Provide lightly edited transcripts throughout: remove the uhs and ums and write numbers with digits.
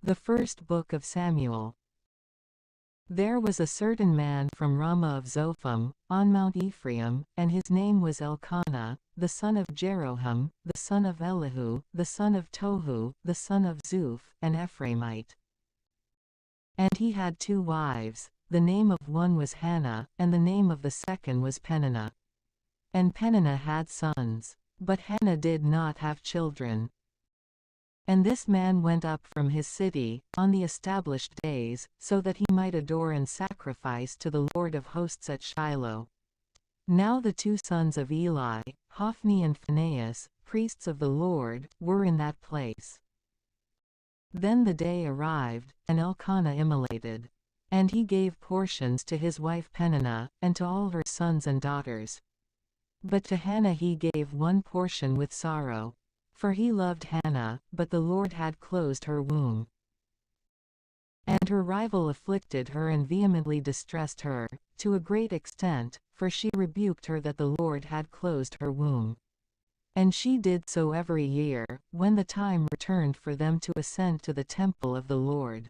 The first book of Samuel. There was a certain man from Ramah of Zophim, on Mount Ephraim, and his name was Elkanah, the son of Jeroham, the son of Elihu, the son of Tohu, the son of Zuph, an Ephraimite. And he had 2 wives, the name of one was Hannah, and the name of the second was Peninnah. And Peninnah had sons, but Hannah did not have children. And this man went up from his city, on the established days, so that he might adore and sacrifice to the Lord of hosts at Shiloh. Now the 2 sons of Eli, Hophni and Phinehas, priests of the Lord, were in that place. Then the day arrived, and Elkanah immolated. And he gave portions to his wife Peninnah, and to all her sons and daughters. But to Hannah he gave 1 portion with sorrow. For he loved Hannah, but the Lord had closed her womb. And her rival afflicted her and vehemently distressed her, to a great extent, for she rebuked her that the Lord had closed her womb. And she did so every year, when the time returned for them to ascend to the temple of the Lord.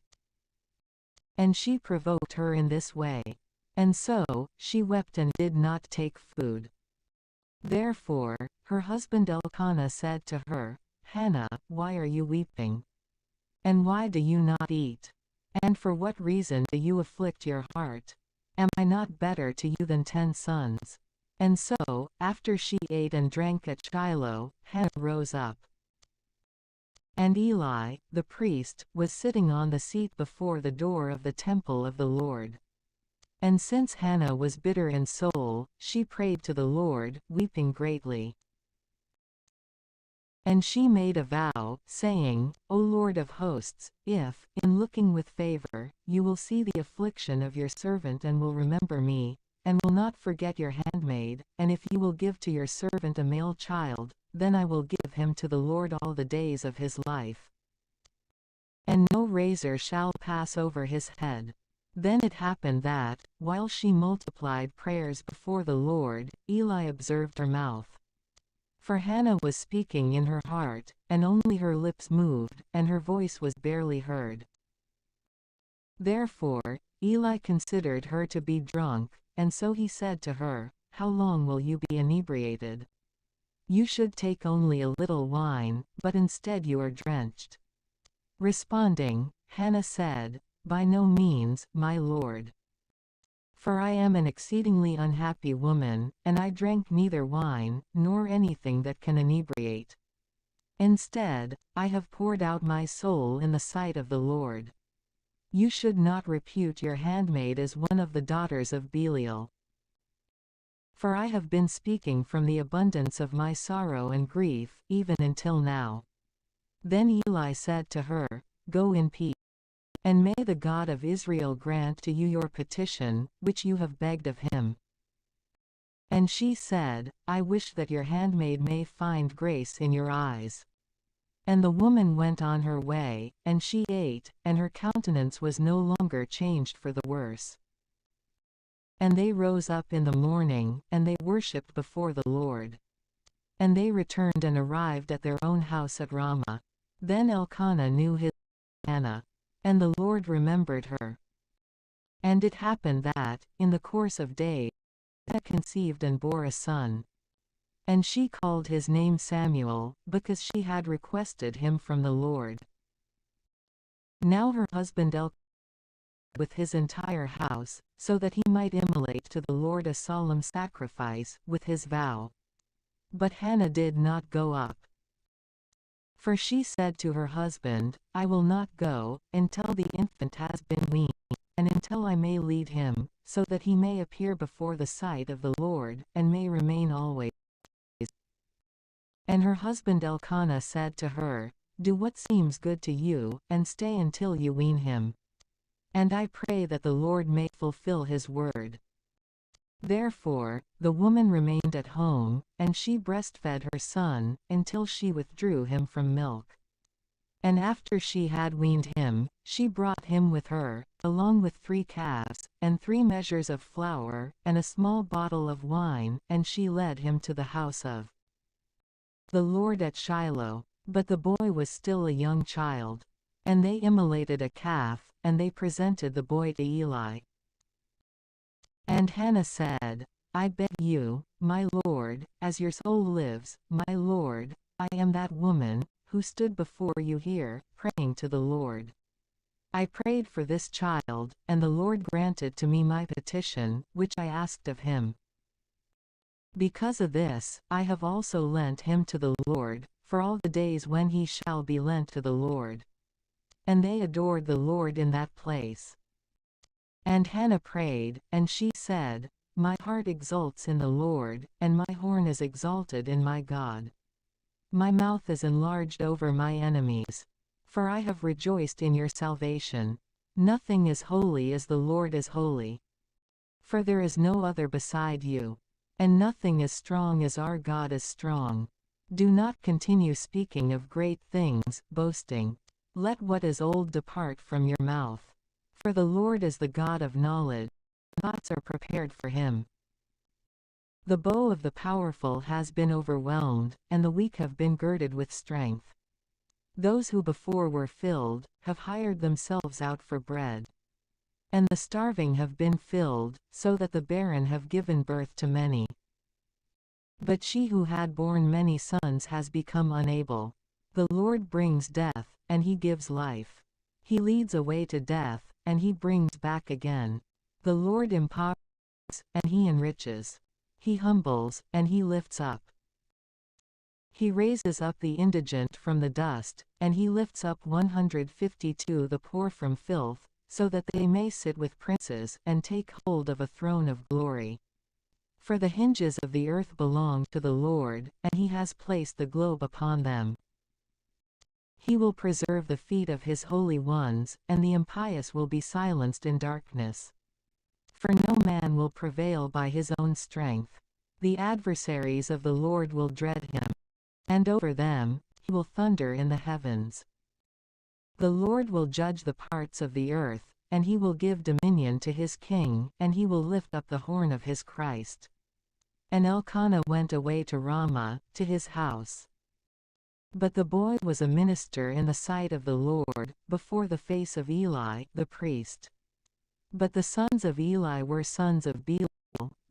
And she provoked her in this way. And so, she wept and did not take food. Therefore, her husband Elkanah said to her, Hannah, why are you weeping? And why do you not eat? And for what reason do you afflict your heart? Am I not better to you than 10 sons? And so, after she ate and drank at Shiloh, Hannah rose up. And Eli, the priest, was sitting on the seat before the door of the temple of the Lord. And since Hannah was bitter in soul, she prayed to the Lord, weeping greatly. And she made a vow, saying, O Lord of hosts, if, in looking with favor, you will see the affliction of your servant and will remember me, and will not forget your handmaid, and if you will give to your servant a male child, then I will give him to the Lord all the days of his life. And no razor shall pass over his head. Then it happened that, while she multiplied prayers before the Lord, Eli observed her mouth. For Hannah was speaking in her heart, and only her lips moved, and her voice was barely heard. Therefore, Eli considered her to be drunk, and so he said to her, How long will you be inebriated? You should take only a little wine, but instead you are drenched. Responding, Hannah said, By no means, my lord. For I am an exceedingly unhappy woman, and I drank neither wine, nor anything that can inebriate. Instead, I have poured out my soul in the sight of the Lord. You should not repute your handmaid as one of the daughters of Belial. For I have been speaking from the abundance of my sorrow and grief, even until now. Then Eli said to her, Go in peace. And may the God of Israel grant to you your petition, which you have begged of him. And she said, I wish that your handmaid may find grace in your eyes. And the woman went on her way, and she ate, and her countenance was no longer changed for the worse. And they rose up in the morning, and they worshipped before the Lord. And they returned and arrived at their own house at Ramah. Then Elkanah knew his Hannah. And the Lord remembered her. And it happened that, in the course of days, Hannah conceived and bore a son. And she called his name Samuel, because she had requested him from the Lord. Now her husband Elkanah with his entire house, so that he might immolate to the Lord a solemn sacrifice, with his vow. But Hannah did not go up. For she said to her husband, I will not go, until the infant has been weaned, and until I may lead him, so that he may appear before the sight of the Lord, and may remain always. And her husband Elkanah said to her, Do what seems good to you, and stay until you wean him. And I pray that the Lord may fulfill his word. Therefore, the woman remained at home, and she breastfed her son, until she withdrew him from milk. And after she had weaned him, she brought him with her, along with 3 calves, and 3 measures of flour, and a small bottle of wine, and she led him to the house of the Lord at Shiloh. But the boy was still a young child. And they immolated a calf, and they presented the boy to Eli. And Hannah said, I beg you, my lord, as your soul lives, my lord, I am that woman, who stood before you here, praying to the Lord. I prayed for this child, and the Lord granted to me my petition, which I asked of him. Because of this, I have also lent him to the Lord, for all the days when he shall be lent to the Lord. And they adored the Lord in that place. And Hannah prayed, and she said, My heart exults in the Lord, and my horn is exalted in my God. My mouth is enlarged over my enemies. For I have rejoiced in your salvation. Nothing is holy as the Lord is holy. For there is no other beside you. And nothing as strong as our God is strong. Do not continue speaking of great things, boasting. Let what is old depart from your mouth. For the Lord is the God of knowledge. Thoughts are prepared for him. The bow of the powerful has been overwhelmed, and the weak have been girded with strength. Those who before were filled, have hired themselves out for bread. And the starving have been filled, so that the barren have given birth to many. But she who had borne many sons has become unable. The Lord brings death, and he gives life. He leads away to death, and he brings back again. The Lord impovers, and he enriches. He humbles, and he lifts up. He raises up the indigent from the dust, and he lifts up 152 the poor from filth, so that they may sit with princes, and take hold of a throne of glory. For the hinges of the earth belong to the Lord, and he has placed the globe upon them. He will preserve the feet of his holy ones, and the impious will be silenced in darkness. For no man will prevail by his own strength. The adversaries of the Lord will dread him. And over them, he will thunder in the heavens. The Lord will judge the parts of the earth, and he will give dominion to his king, and he will lift up the horn of his Christ. And Elkanah went away to Ramah, to his house. But the boy was a minister in the sight of the Lord, before the face of Eli, the priest. But the sons of Eli were sons of Belial,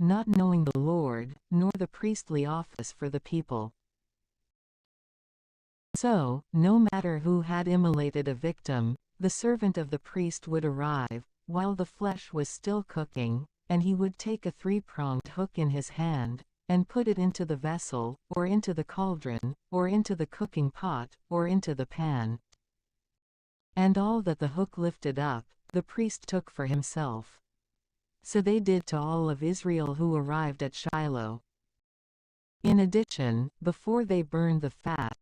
not knowing the Lord, nor the priestly office for the people. So, no matter who had immolated a victim, the servant of the priest would arrive, while the flesh was still cooking, and he would take a three-pronged hook in his hand, and put it into the vessel, or into the cauldron, or into the cooking pot, or into the pan. And all that the hook lifted up, the priest took for himself. So they did to all of Israel who arrived at Shiloh. In addition, before they burned the fat,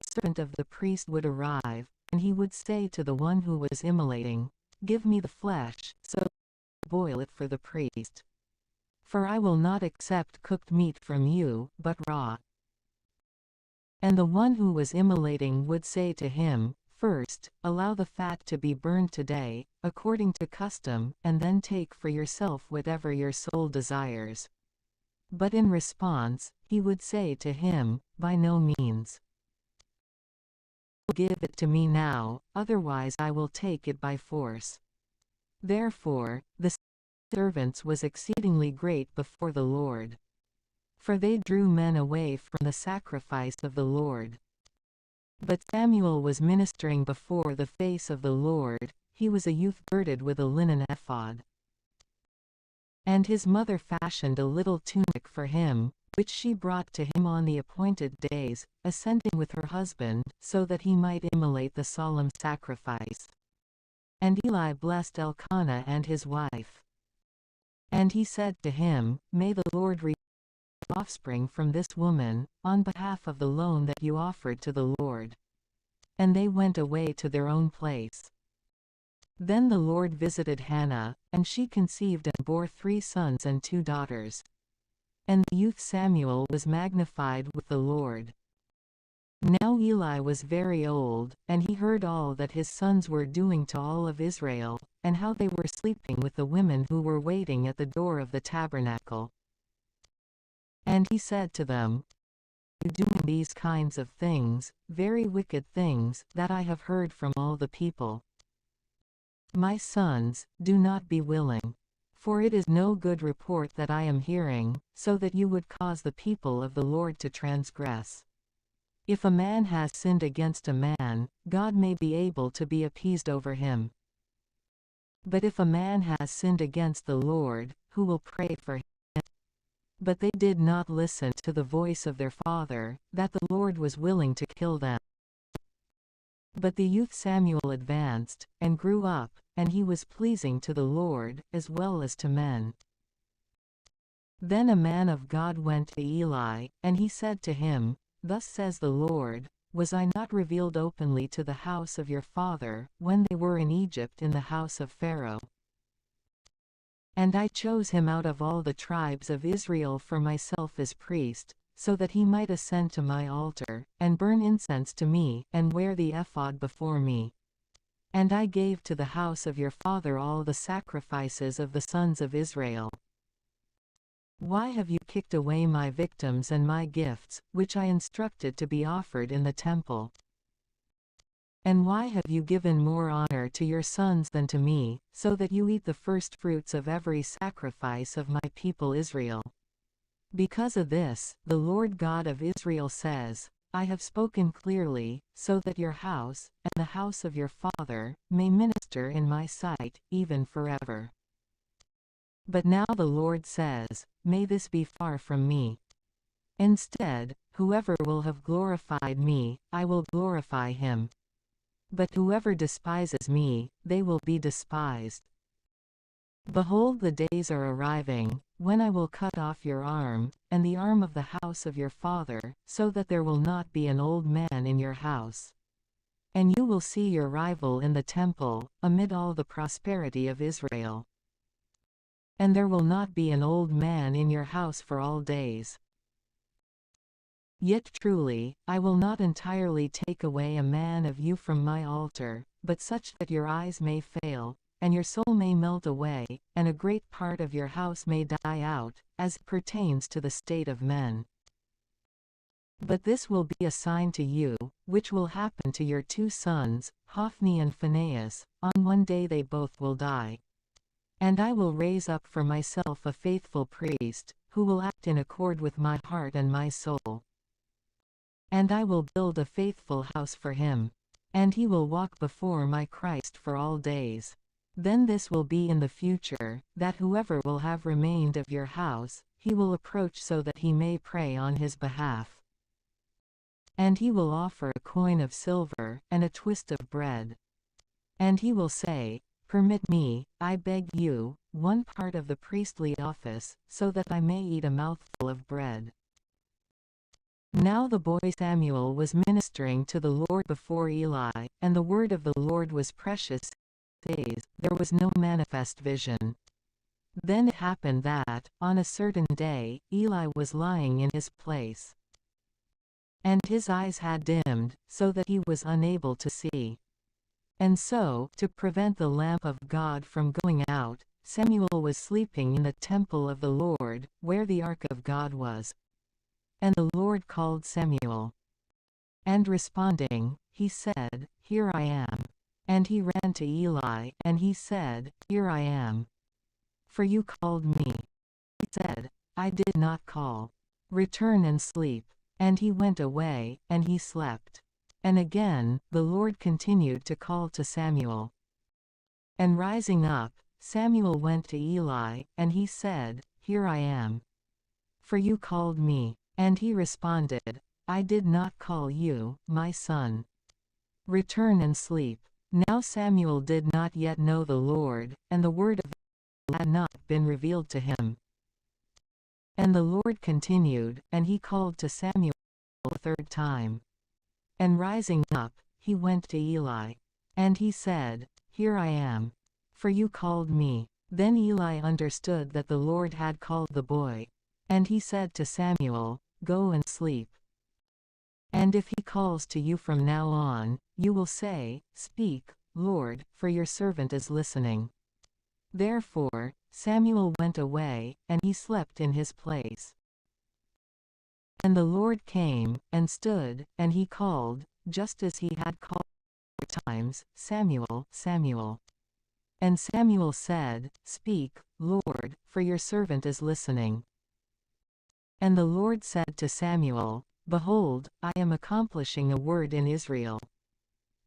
the servant of the priest would arrive, and he would say to the one who was immolating, Give me the flesh, so boil it for the priest. For I will not accept cooked meat from you, but raw. And the one who was immolating would say to him, First, allow the fat to be burned today, according to custom, and then take for yourself whatever your soul desires. But in response, he would say to him, By no means. Give it to me now, otherwise I will take it by force. Therefore, the servants was exceedingly great before the Lord. For they drew men away from the sacrifice of the Lord. But Samuel was ministering before the face of the Lord, he was a youth girded with a linen ephod. And his mother fashioned a little tunic for him, which she brought to him on the appointed days, assenting with her husband, so that he might immolate the solemn sacrifice. And Eli blessed Elkanah and his wife. And he said to him, May the Lord redeem offspring from this woman, on behalf of the loan that you offered to the Lord. And they went away to their own place. Then the Lord visited Hannah, and she conceived and bore 3 sons and 2 daughters. And the youth Samuel was magnified with the Lord. Now Eli was very old, and he heard all that his sons were doing to all of Israel, and how they were sleeping with the women who were waiting at the door of the tabernacle. And he said to them, you doing these kinds of things, very wicked things, that I have heard from all the people? My sons, do not be willing. For it is no good report that I am hearing, so that you would cause the people of the Lord to transgress. If a man has sinned against a man, God may be able to be appeased over him. But if a man has sinned against the Lord, who will pray for him? But they did not listen to the voice of their father, that the Lord was willing to kill them. But the youth Samuel advanced, and grew up, and he was pleasing to the Lord, as well as to men. Then a man of God went to Eli, and he said to him, Thus says the Lord, Was I not revealed openly to the house of your father, when they were in Egypt in the house of Pharaoh? And I chose him out of all the tribes of Israel for myself as priest, so that he might ascend to my altar, and burn incense to me, and wear the ephod before me. And I gave to the house of your father all the sacrifices of the sons of Israel. Why have you kicked away my victims and my gifts, which I instructed to be offered in the temple? And why have you given more honor to your sons than to me, so that you eat the firstfruits of every sacrifice of my people Israel? Because of this, the Lord God of Israel says, I have spoken clearly, so that your house, and the house of your father, may minister in my sight, even forever. But now the Lord says, May this be far from me. Instead, whoever will have glorified me, I will glorify him. But whoever despises me, they will be despised. Behold, the days are arriving, when I will cut off your arm, and the arm of the house of your father, so that there will not be an old man in your house. And you will see your rival in the temple, amid all the prosperity of Israel. And there will not be an old man in your house for all days. Yet truly, I will not entirely take away a man of you from my altar, but such that your eyes may fail, and your soul may melt away, and a great part of your house may die out, as it pertains to the state of men. But this will be a sign to you, which will happen to your two sons, Hophni and Phinehas, on one day they both will die. And I will raise up for myself a faithful priest, who will act in accord with my heart and my soul. And I will build a faithful house for him. And he will walk before my Christ for all days. Then this will be in the future, that whoever will have remained of your house, he will approach so that he may pray on his behalf. And he will offer a coin of silver, and a twist of bread. And he will say, Permit me, I beg you, one part of the priestly office, so that I may eat a mouthful of bread. Now the boy Samuel was ministering to the Lord before Eli, and the word of the Lord was precious. Days, there was no manifest vision. Then it happened that, on a certain day, Eli was lying in his place. And his eyes had dimmed, so that he was unable to see. And so, to prevent the lamp of God from going out, Samuel was sleeping in the temple of the Lord, where the ark of God was. And the Lord called Samuel. And responding, he said, Here I am. And he ran to Eli, and he said, Here I am. For you called me. He said, I did not call. Return and sleep. And he went away, and he slept. And again, the Lord continued to call to Samuel. And rising up, Samuel went to Eli, and he said, Here I am. For you called me. And he responded, I did not call you, my son. Return and sleep. Now Samuel did not yet know the Lord, and the word of God had not been revealed to him. And the Lord continued, and he called to Samuel a third time. And rising up, he went to Eli. And he said, Here I am. For you called me. Then Eli understood that the Lord had called the boy. And he said to Samuel, Go and sleep. And if he calls to you from now on, you will say, Speak, Lord, for your servant is listening. Therefore, Samuel went away, and he slept in his place. And the Lord came, and stood, and he called, just as he had called 4 times, Samuel, Samuel. And Samuel said, Speak, Lord, for your servant is listening. And the Lord said to Samuel, Behold, I am accomplishing a word in Israel.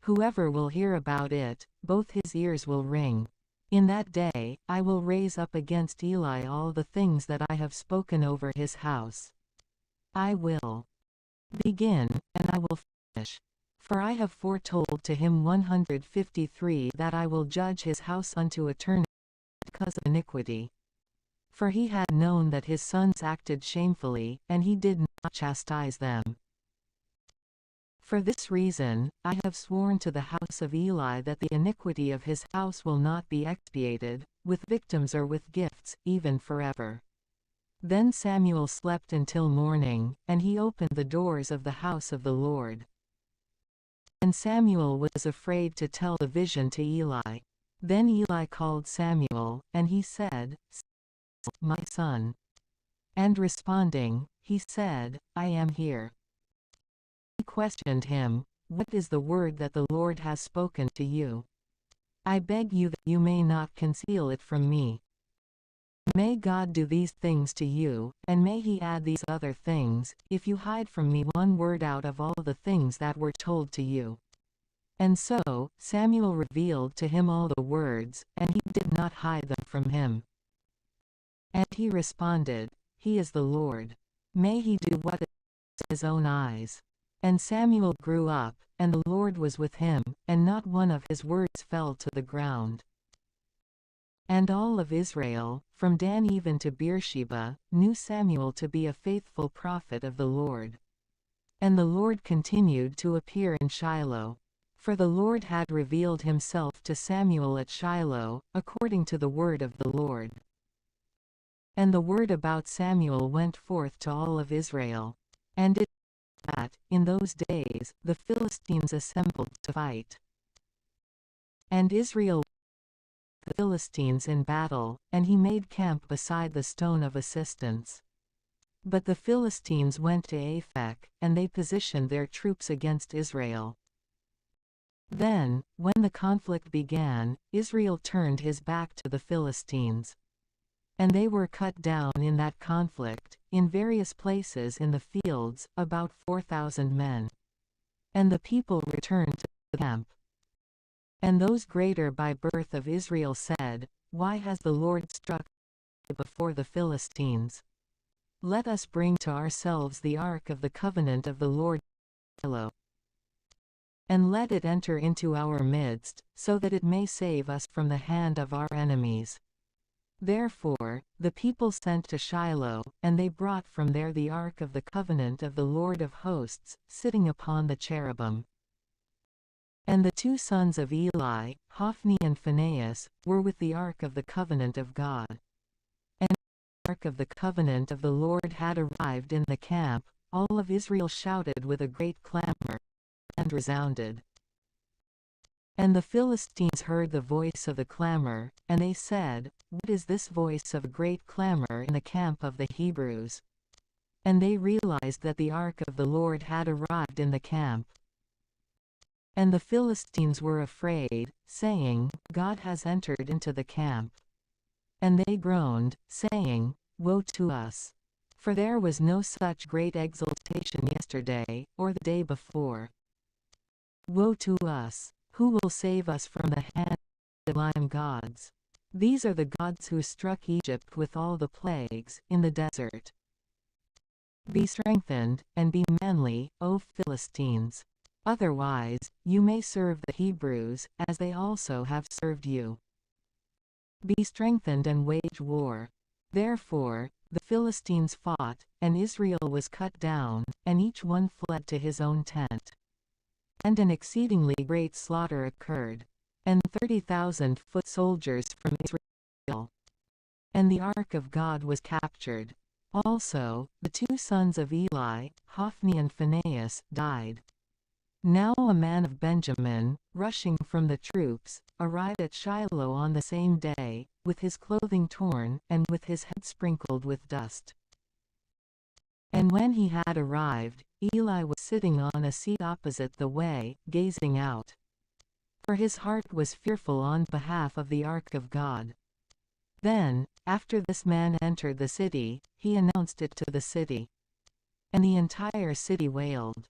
Whoever will hear about it, both his ears will ring. In that day, I will raise up against Eli all the things that I have spoken over his house. I will begin, and I will finish. For I have foretold to him 153 that I will judge his house unto eternity because of iniquity. For he had known that his sons acted shamefully, and he did not chastise them. For this reason, I have sworn to the house of Eli that the iniquity of his house will not be expiated, with victims or with gifts, even forever. Then Samuel slept until morning, and he opened the doors of the house of the Lord. And Samuel was afraid to tell the vision to Eli. Then Eli called Samuel, and he said, Samuel, my son. And responding, he said, I am here. He questioned him, What is the word that the Lord has spoken to you? I beg you that you may not conceal it from me. May God do these things to you, and may he add these other things, if you hide from me one word out of all the things that were told to you. And so, Samuel revealed to him all the words, and he did not hide them from him. And he responded, He is the Lord. May he do what is in his own eyes. And Samuel grew up, and the Lord was with him, and not one of his words fell to the ground. And all of Israel, from Dan even to Beersheba, knew Samuel to be a faithful prophet of the Lord. And the Lord continued to appear in Shiloh. For the Lord had revealed himself to Samuel at Shiloh, according to the word of the Lord. And the word about Samuel went forth to all of Israel. And it that, in those days, the Philistines assembled to fight. And Israel the Philistines in battle, and he made camp beside the stone of assistance. But the Philistines went to Aphek, and they positioned their troops against Israel. Then, when the conflict began, Israel turned his back to the Philistines. And they were cut down in that conflict, in various places in the fields, about 4,000 men. And the people returned to the camp. And those greater by birth of Israel said, Why has the Lord struck before the Philistines? Let us bring to ourselves the ark of the covenant of the Lord, and let it enter into our midst, so that it may save us from the hand of our enemies. Therefore, the people sent to Shiloh, and they brought from there the ark of the covenant of the Lord of hosts, sitting upon the cherubim. And the 2 sons of Eli, Hophni and Phinehas, were with the ark of the covenant of God. And when the ark of the covenant of the Lord had arrived in the camp, all of Israel shouted with a great clamor, and resounded. And the Philistines heard the voice of the clamor, and they said, What is this voice of a great clamor in the camp of the Hebrews? And they realized that the ark of the Lord had arrived in the camp. And the Philistines were afraid, saying, God has entered into the camp. And they groaned, saying, Woe to us! For there was no such great exultation yesterday, or the day before. Woe to us! Who will save us from the hand of the sublime gods? These are the gods who struck Egypt with all the plagues, in the desert. Be strengthened, and be manly, O Philistines. Otherwise, you may serve the Hebrews, as they also have served you. Be strengthened and wage war. Therefore, the Philistines fought, and Israel was cut down, and each one fled to his own tent. And an exceedingly great slaughter occurred, and 30,000 foot soldiers from Israel. And the ark of God was captured. Also, the 2 sons of Eli, Hophni and Phinehas, died. Now a man of Benjamin, rushing from the troops, arrived at Shiloh on the same day, with his clothing torn, and with his head sprinkled with dust. And when he had arrived, Eli was sitting on a seat opposite the way, gazing out. For his heart was fearful on behalf of the ark of God. Then, after this man entered the city, he announced it to the city. And the entire city wailed.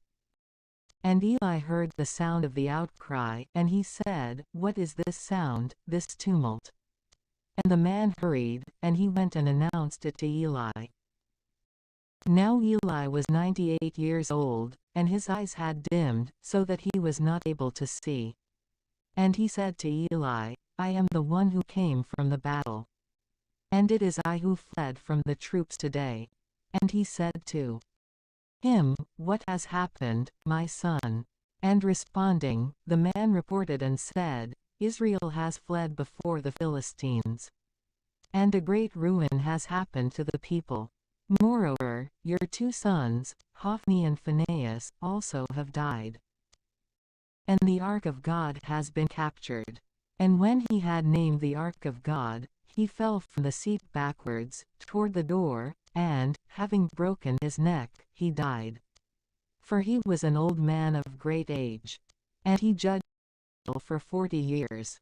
And Eli heard the sound of the outcry, and he said, "What is this sound, this tumult?" And the man hurried, and he went and announced it to Eli. Now Eli was 98 years old, and his eyes had dimmed, so that he was not able to see. And he said to Eli, "I am the one who came from the battle. And it is I who fled from the troops today." And he said to him, "What has happened, my son?" And responding, the man reported and said, "Israel has fled before the Philistines. And a great ruin has happened to the people. Moreover, your 2 sons, Hophni and Phinehas, also have died. And the ark of God has been captured." And when he had named the ark of God, he fell from the seat backwards, toward the door, and, having broken his neck, he died. For he was an old man of great age. And he judged Israel for 40 years.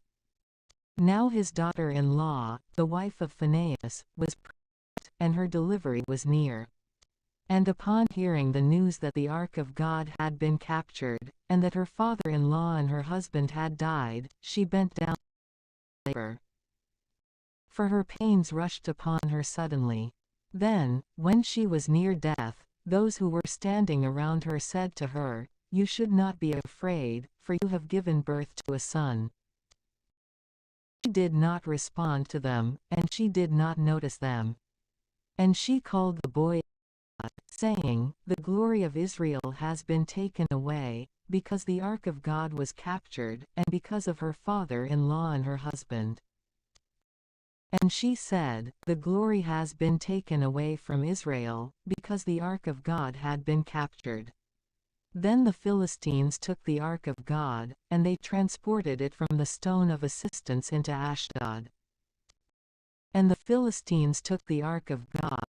Now his daughter-in-law, the wife of Phinehas, was pregnant, and her delivery was near. And upon hearing the news that the ark of God had been captured, and that her father-in-law and her husband had died, she bent down to labor. For her pains rushed upon her suddenly. Then, when she was near death, those who were standing around her said to her, "You should not be afraid, for you have given birth to a son." She did not respond to them, and she did not notice them. And she called the boy, saying, "The glory of Israel has been taken away, because the ark of God was captured, and because of her father-in-law and her husband." And she said, "The glory has been taken away from Israel, because the ark of God had been captured." Then the Philistines took the ark of God, and they transported it from the stone of assistance into Ashdod. And the Philistines took the ark of God,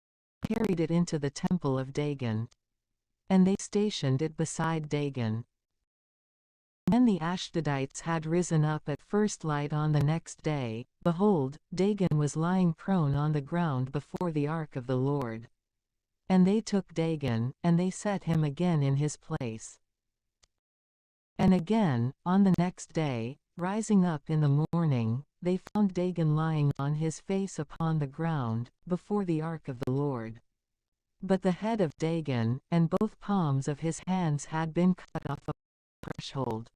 and carried it into the temple of Dagon. And they stationed it beside Dagon. When the Ashdodites had risen up at first light on the next day, behold, Dagon was lying prone on the ground before the ark of the Lord. And they took Dagon, and they set him again in his place. And again, on the next day, rising up in the morning, they found Dagon lying on his face upon the ground, before the ark of the Lord. But the head of Dagon, and both palms of his hands had been cut off upon the threshold.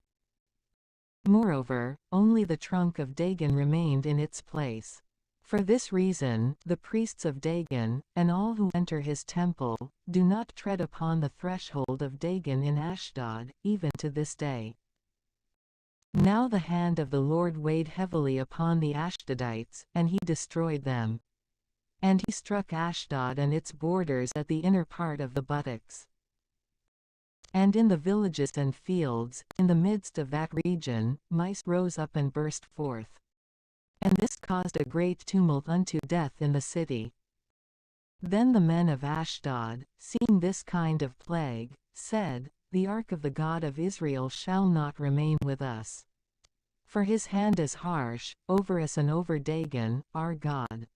Moreover, only the trunk of Dagon remained in its place. For this reason, the priests of Dagon, and all who enter his temple, do not tread upon the threshold of Dagon in Ashdod, even to this day. Now the hand of the Lord weighed heavily upon the Ashdodites, and he destroyed them. And he struck Ashdod and its borders at the inner part of the buttocks. And in the villages and fields, in the midst of that region, mice rose up and burst forth. And this caused a great tumult unto death in the city. Then the men of Ashdod, seeing this kind of plague, said, "The ark of the God of Israel shall not remain with us. For his hand is harsh, over us and over Dagon, our God."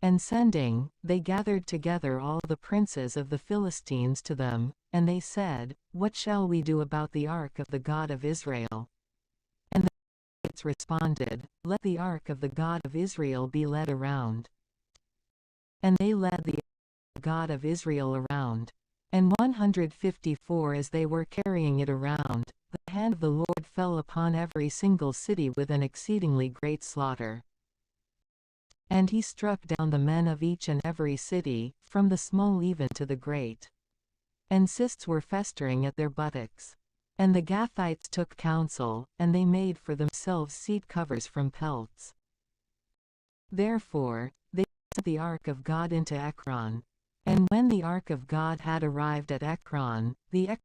And sending, they gathered together all the princes of the Philistines to them, and they said, "What shall we do about the ark of the God of Israel?" And the Israelites responded, "Let the ark of the God of Israel be led around." And they led the ark of the God of Israel around. And 154 as they were carrying it around, the hand of the Lord fell upon every single city with an exceedingly great slaughter. And he struck down the men of each and every city, from the small even to the great. And cysts were festering at their buttocks. And the Gathites took counsel, and they made for themselves seat covers from pelts. Therefore, they sent the ark of God into Ekron. And when the ark of God had arrived at Ekron, the Ekronites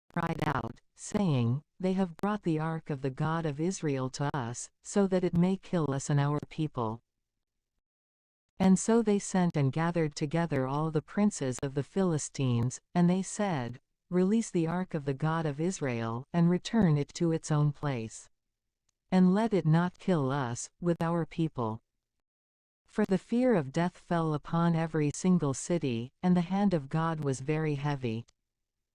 cried out, saying, "They have brought the ark of the God of Israel to us, so that it may kill us and our people." And so they sent and gathered together all the princes of the Philistines, and they said, Release the ark of the God of Israel, and return it to its own place. And let it not kill us, with our people. For the fear of death fell upon every single city, and the hand of God was very heavy.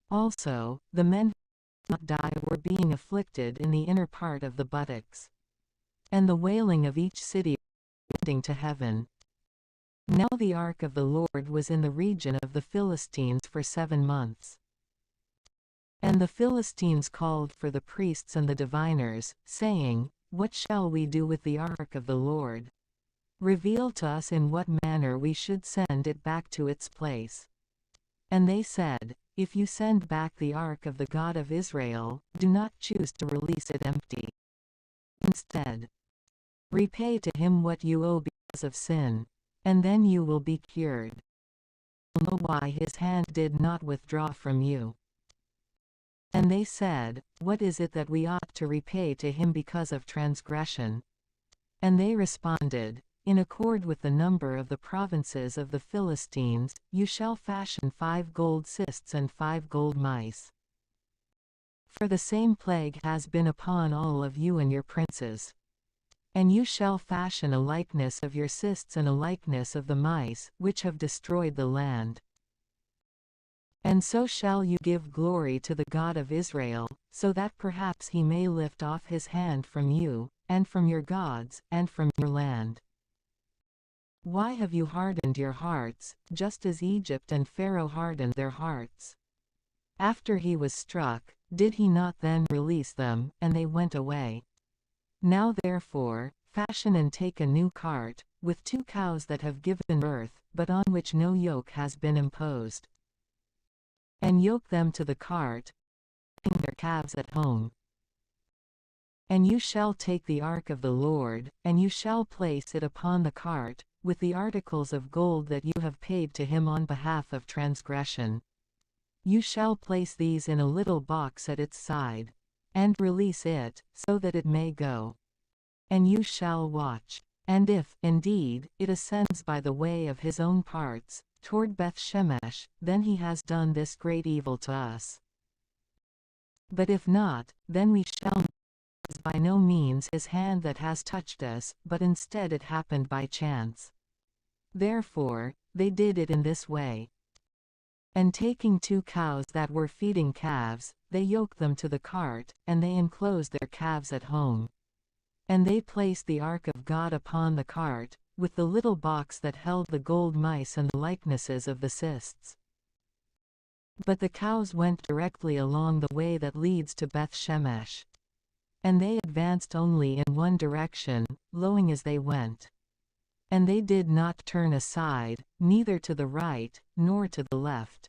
Also, the men who did not die were being afflicted in the inner part of the buttocks. And the wailing of each city ascending to heaven. Now the ark of the Lord was in the region of the Philistines for 7 months. And the Philistines called for the priests and the diviners, saying, What shall we do with the ark of the Lord? Reveal to us in what manner we should send it back to its place. And they said, If you send back the ark of the God of Israel, do not choose to release it empty. Instead, repay to him what you owe because of sin, and then you will be cured. You will know why his hand did not withdraw from you. And they said, What is it that we ought to repay to him because of transgression? And they responded, In accord with the number of the provinces of the Philistines, you shall fashion 5 gold cysts and 5 gold mice. For the same plague has been upon all of you and your princes. And you shall fashion a likeness of your cysts and a likeness of the mice, which have destroyed the land. And so shall you give glory to the God of Israel, so that perhaps he may lift off his hand from you, and from your gods, and from your land. Why have you hardened your hearts, just as Egypt and Pharaoh hardened their hearts? After he was struck, did he not then release them, and they went away? Now therefore, fashion and take a new cart, with 2 cows that have given birth, but on which no yoke has been imposed. And yoke them to the cart, keeping their calves at home. And you shall take the ark of the Lord, and you shall place it upon the cart, with the articles of gold that you have paid to him on behalf of transgression. You shall place these in a little box at its side, and release it, so that it may go. And you shall watch. And if, indeed, it ascends by the way of his own parts, toward Beth-Shemesh, then he has done this great evil to us. But if not, then we shall know it is by no means his hand that has touched us, but instead it happened by chance. Therefore, they did it in this way. And taking 2 cows that were feeding calves, they yoked them to the cart, and they enclosed their calves at home. And they placed the ark of God upon the cart, with the little box that held the gold mice and the likenesses of the cysts. But the cows went directly along the way that leads to Beth-Shemesh. And they advanced only in one direction, lowing as they went. And they did not turn aside, neither to the right, nor to the left.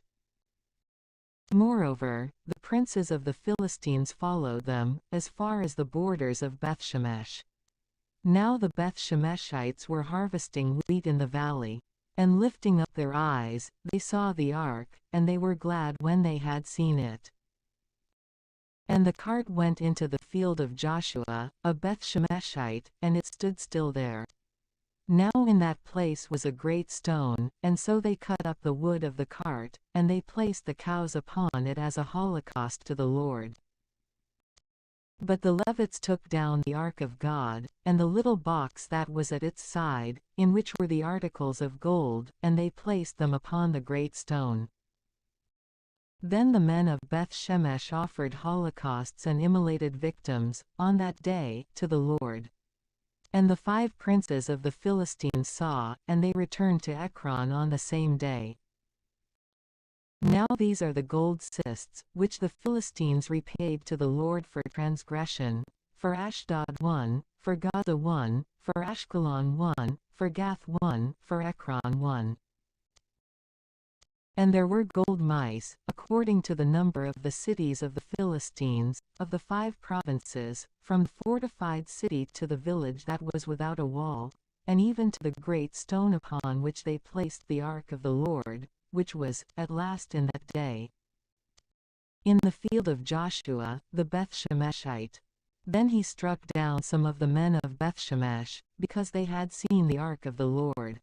Moreover, the princes of the Philistines followed them, as far as the borders of Beth-Shemesh. Now the Beth-Shemeshites were harvesting wheat in the valley, and lifting up their eyes, they saw the ark, and they were glad when they had seen it. And the cart went into the field of Joshua, a Beth-Shemeshite, and it stood still there. Now in that place was a great stone, and so they cut up the wood of the cart, and they placed the cows upon it as a holocaust to the Lord. But the Levites took down the ark of God, and the little box that was at its side, in which were the articles of gold, and they placed them upon the great stone. Then the men of Beth-Shemesh offered holocausts and immolated victims, on that day, to the Lord. And the 5 princes of the Philistines saw, and they returned to Ekron on the same day. Now these are the gold cysts, which the Philistines repaid to the Lord for transgression, for Ashdod 1, for Gaza 1, for Ashkelon 1, for Gath 1, for Ekron 1. And there were gold mice, according to the number of the cities of the Philistines, of the 5 provinces, from the fortified city to the village that was without a wall, and even to the great stone upon which they placed the ark of the Lord, which was, at last in that day, in the field of Joshua, the Beth-Shemeshite. Then he struck down some of the men of Beth-Shemesh, because they had seen the ark of the Lord.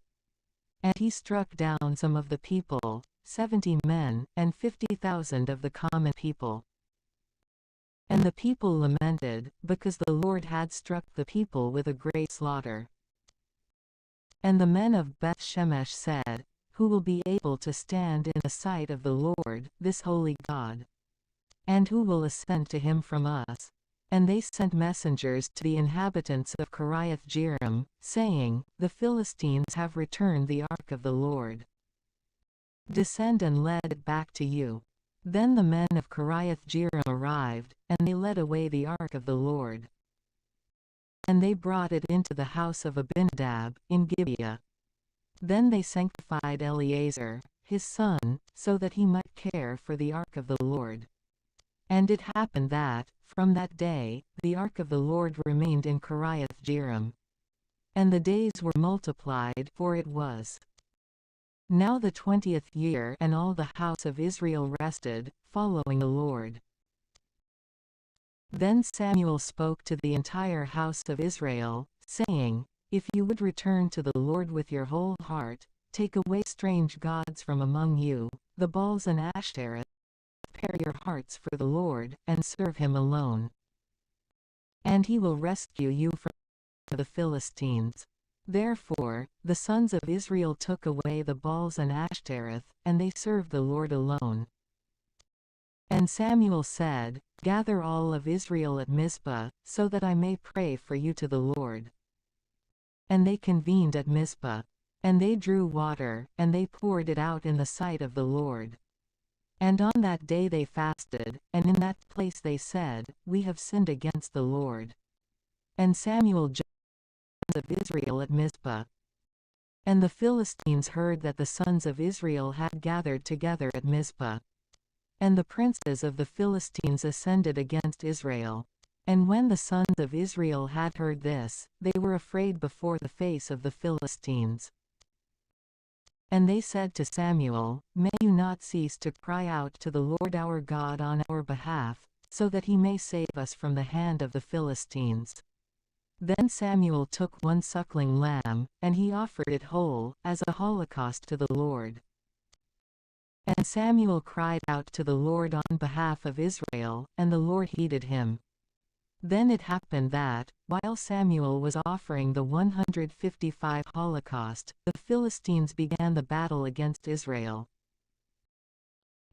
And he struck down some of the people, 70 men, and 50,000 of the common people. And the people lamented, because the Lord had struck the people with a great slaughter. And the men of Beth Shemesh said, Who will be able to stand in the sight of the Lord, this holy God? And who will ascend to him from us? And they sent messengers to the inhabitants of Kiriath-Jearim, saying, The Philistines have returned the ark of the Lord. Descend and lead it back to you. Then the men of Kiriath-Jearim arrived, and they led away the ark of the Lord. And they brought it into the house of Abinadab, in Gibeah. Then they sanctified Eleazar, his son, so that he might care for the ark of the Lord. And it happened that, from that day, the ark of the Lord remained in Kiriath-Jearim. And the days were multiplied, for it was now the 20th year, and all the house of Israel rested, following the Lord. Then Samuel spoke to the entire house of Israel, saying, If you would return to the Lord with your whole heart, take away strange gods from among you, the Baals and Ashtoreth, prepare your hearts for the Lord, and serve him alone. And he will rescue you from the Philistines. Therefore, the sons of Israel took away the Baals and Ashtoreth, and they served the Lord alone. And Samuel said, Gather all of Israel at Mizpah, so that I may pray for you to the Lord. And they convened at Mizpah. And they drew water, and they poured it out in the sight of the Lord. And on that day they fasted, and in that place they said, We have sinned against the Lord. And Samuel judged the sons of Israel at Mizpah. And the Philistines heard that the sons of Israel had gathered together at Mizpah. And the princes of the Philistines ascended against Israel. And when the sons of Israel had heard this, they were afraid before the face of the Philistines. And they said to Samuel, May you not cease to cry out to the Lord our God on our behalf, so that he may save us from the hand of the Philistines. Then Samuel took one suckling lamb, and he offered it whole, as a holocaust to the Lord. And Samuel cried out to the Lord on behalf of Israel, and the Lord heeded him. Then it happened that, while Samuel was offering the 155 holocaust, the Philistines began the battle against Israel.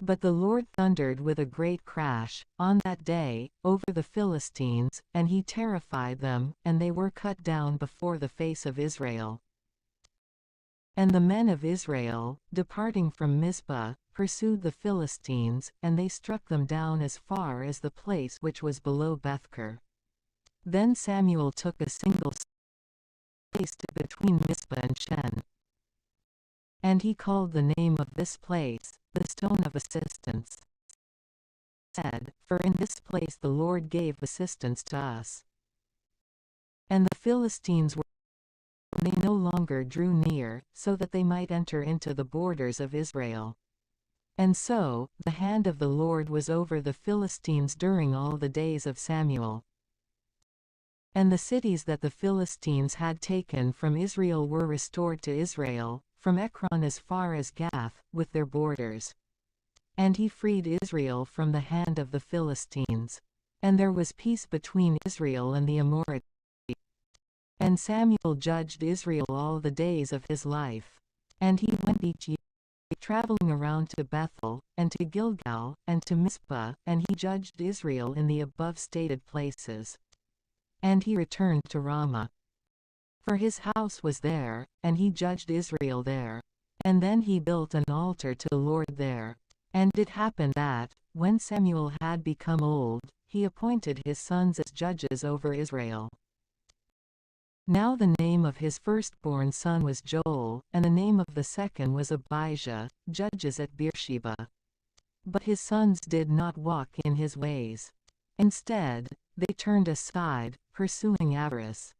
But the Lord thundered with a great crash, on that day, over the Philistines, and he terrified them, and they were cut down before the face of Israel. And the men of Israel, departing from Mizpah, pursued the Philistines, and they struck them down as far as the place which was below Bethkar. Then Samuel took a single stone, placed it between Mizpah and Shen. And he called the name of this place, the stone of assistance. Said, For in this place the Lord gave assistance to us. And the Philistines were they no longer drew near, so that they might enter into the borders of Israel. And so, the hand of the Lord was over the Philistines during all the days of Samuel. And the cities that the Philistines had taken from Israel were restored to Israel, from Ekron as far as Gath, with their borders. And he freed Israel from the hand of the Philistines. And there was peace between Israel and the Amorites. And Samuel judged Israel all the days of his life. And he went each year, traveling around to Bethel, and to Gilgal, and to Mizpah, and he judged Israel in the above stated places. And he returned to Ramah. For his house was there, and he judged Israel there. And then he built an altar to the Lord there. And it happened that, when Samuel had become old, he appointed his sons as judges over Israel. Now the name of his firstborn son was Joel, and the name of the second was Abijah, judges at Beersheba. But his sons did not walk in his ways. Instead, they turned aside, pursuing avarice.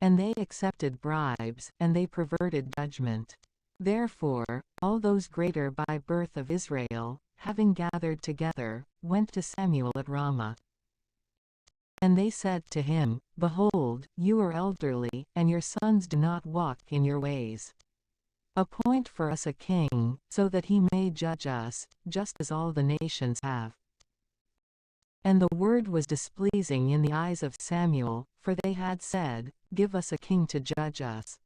And they accepted bribes, and they perverted judgment. Therefore, all those greater by birth of Israel, having gathered together, went to Samuel at Ramah. And they said to him, Behold, you are elderly, and your sons do not walk in your ways. Appoint for us a king, so that he may judge us, just as all the nations have. And the word was displeasing in the eyes of Samuel, for they had said, Give us a king to judge us.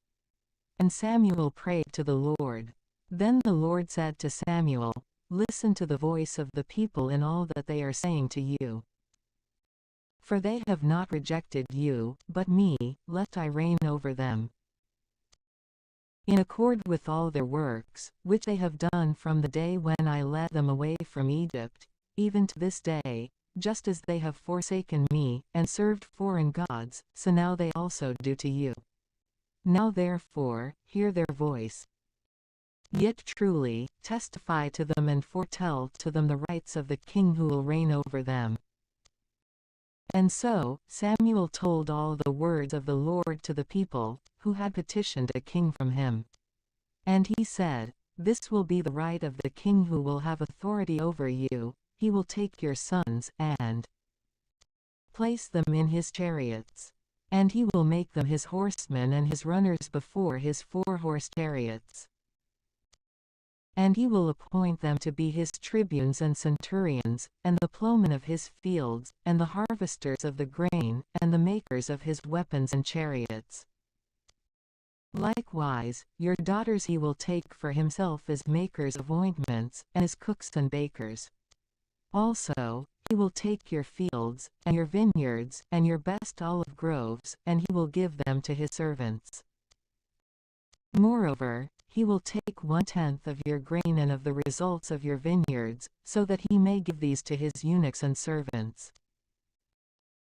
And Samuel prayed to the Lord. Then the Lord said to Samuel, Listen to the voice of the people in all that they are saying to you. For they have not rejected you, but me, lest I reign over them. In accord with all their works, which they have done from the day when I led them away from Egypt, even to this day, just as they have forsaken me, and served foreign gods, so now they also do to you. Now therefore, hear their voice. Yet truly, testify to them and foretell to them the rights of the king who will reign over them. And so, Samuel told all the words of the Lord to the people, who had petitioned a king from him. And he said, This will be the right of the king who will have authority over you. He will take your sons, and place them in his chariots. And he will make them his horsemen and his runners before his 4-horse chariots. And he will appoint them to be his tribunes and centurions, and the plowmen of his fields, and the harvesters of the grain, and the makers of his weapons and chariots. Likewise, your daughters he will take for himself as makers of ointments, and as cooks and bakers. Also, he will take your fields, and your vineyards, and your best olive groves, and he will give them to his servants. Moreover, he will take 1/10 of your grain and of the results of your vineyards, so that he may give these to his eunuchs and servants.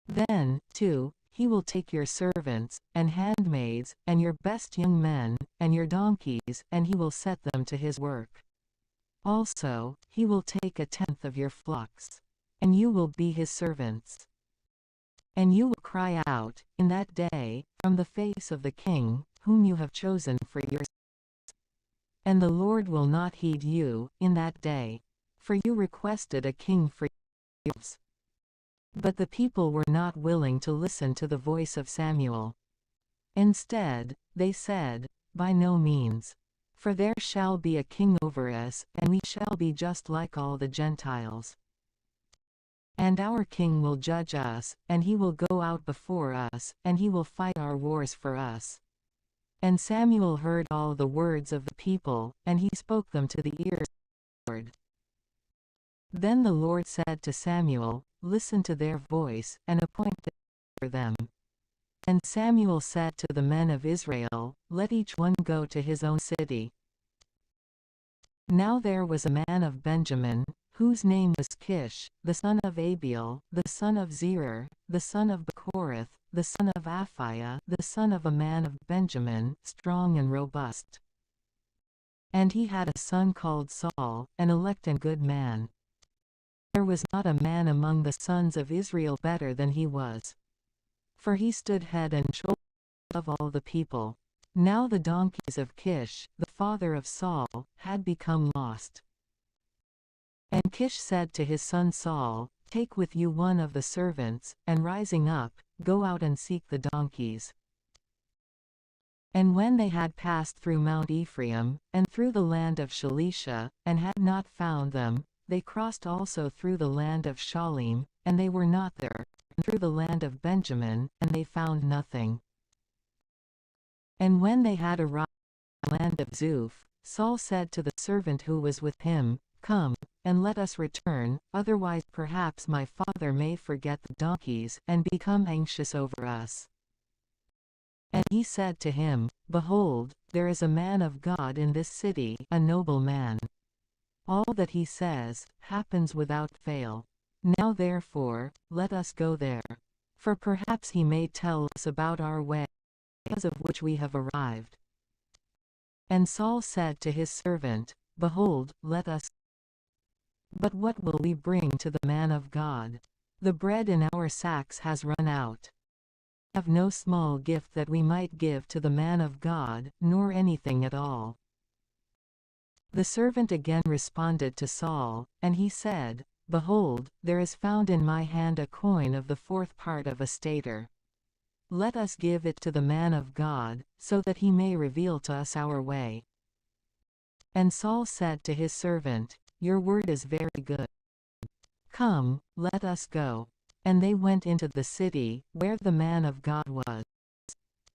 Then, too, he will take your servants, and handmaids, and your best young men, and your donkeys, and he will set them to his work. Also, he will take 1/10 of your flocks. And you will be his servants. And you will cry out, in that day, from the face of the king, whom you have chosen for yourselves. And the Lord will not heed you, in that day. For you requested a king for yourselves. But the people were not willing to listen to the voice of Samuel. Instead, they said, By no means. For there shall be a king over us, and we shall be just like all the Gentiles. And our king will judge us, and he will go out before us, and he will fight our wars for us. And Samuel heard all the words of the people, and he spoke them to the ears of the Lord. Then the Lord said to Samuel, Listen to their voice, and appoint for them. And Samuel said to the men of Israel, Let each one go to his own city. Now there was a man of Benjamin, whose name was Kish, the son of Abiel, the son of Zerer, the son of Bechorath, the son of Aphiah, the son of a man of Benjamin, strong and robust. And he had a son called Saul, an elect and good man. There was not a man among the sons of Israel better than he was. For he stood head and shoulders above all the people. Now the donkeys of Kish, the father of Saul, had become lost. And Kish said to his son Saul, Take with you one of the servants, and rising up, go out and seek the donkeys. And when they had passed through Mount Ephraim, and through the land of Shalisha, and had not found them, they crossed also through the land of Shalim, and they were not there, and through the land of Benjamin, and they found nothing. And when they had arrived in the land of Zuph, Saul said to the servant who was with him, Come, and let us return, otherwise perhaps my father may forget the donkeys, and become anxious over us. And he said to him, Behold, there is a man of God in this city, a noble man. All that he says, happens without fail. Now therefore, let us go there. For perhaps he may tell us about our way, because of which we have arrived. And Saul said to his servant, Behold, let us. But what will we bring to the man of God? The bread in our sacks has run out. We have no small gift that we might give to the man of God, nor anything at all. The servant again responded to Saul, and he said, Behold, there is found in my hand a coin of the 4th part of a stater. Let us give it to the man of God, so that he may reveal to us our way. And Saul said to his servant, "Your word is very good. Come, let us go." And they went into the city, where the man of God was.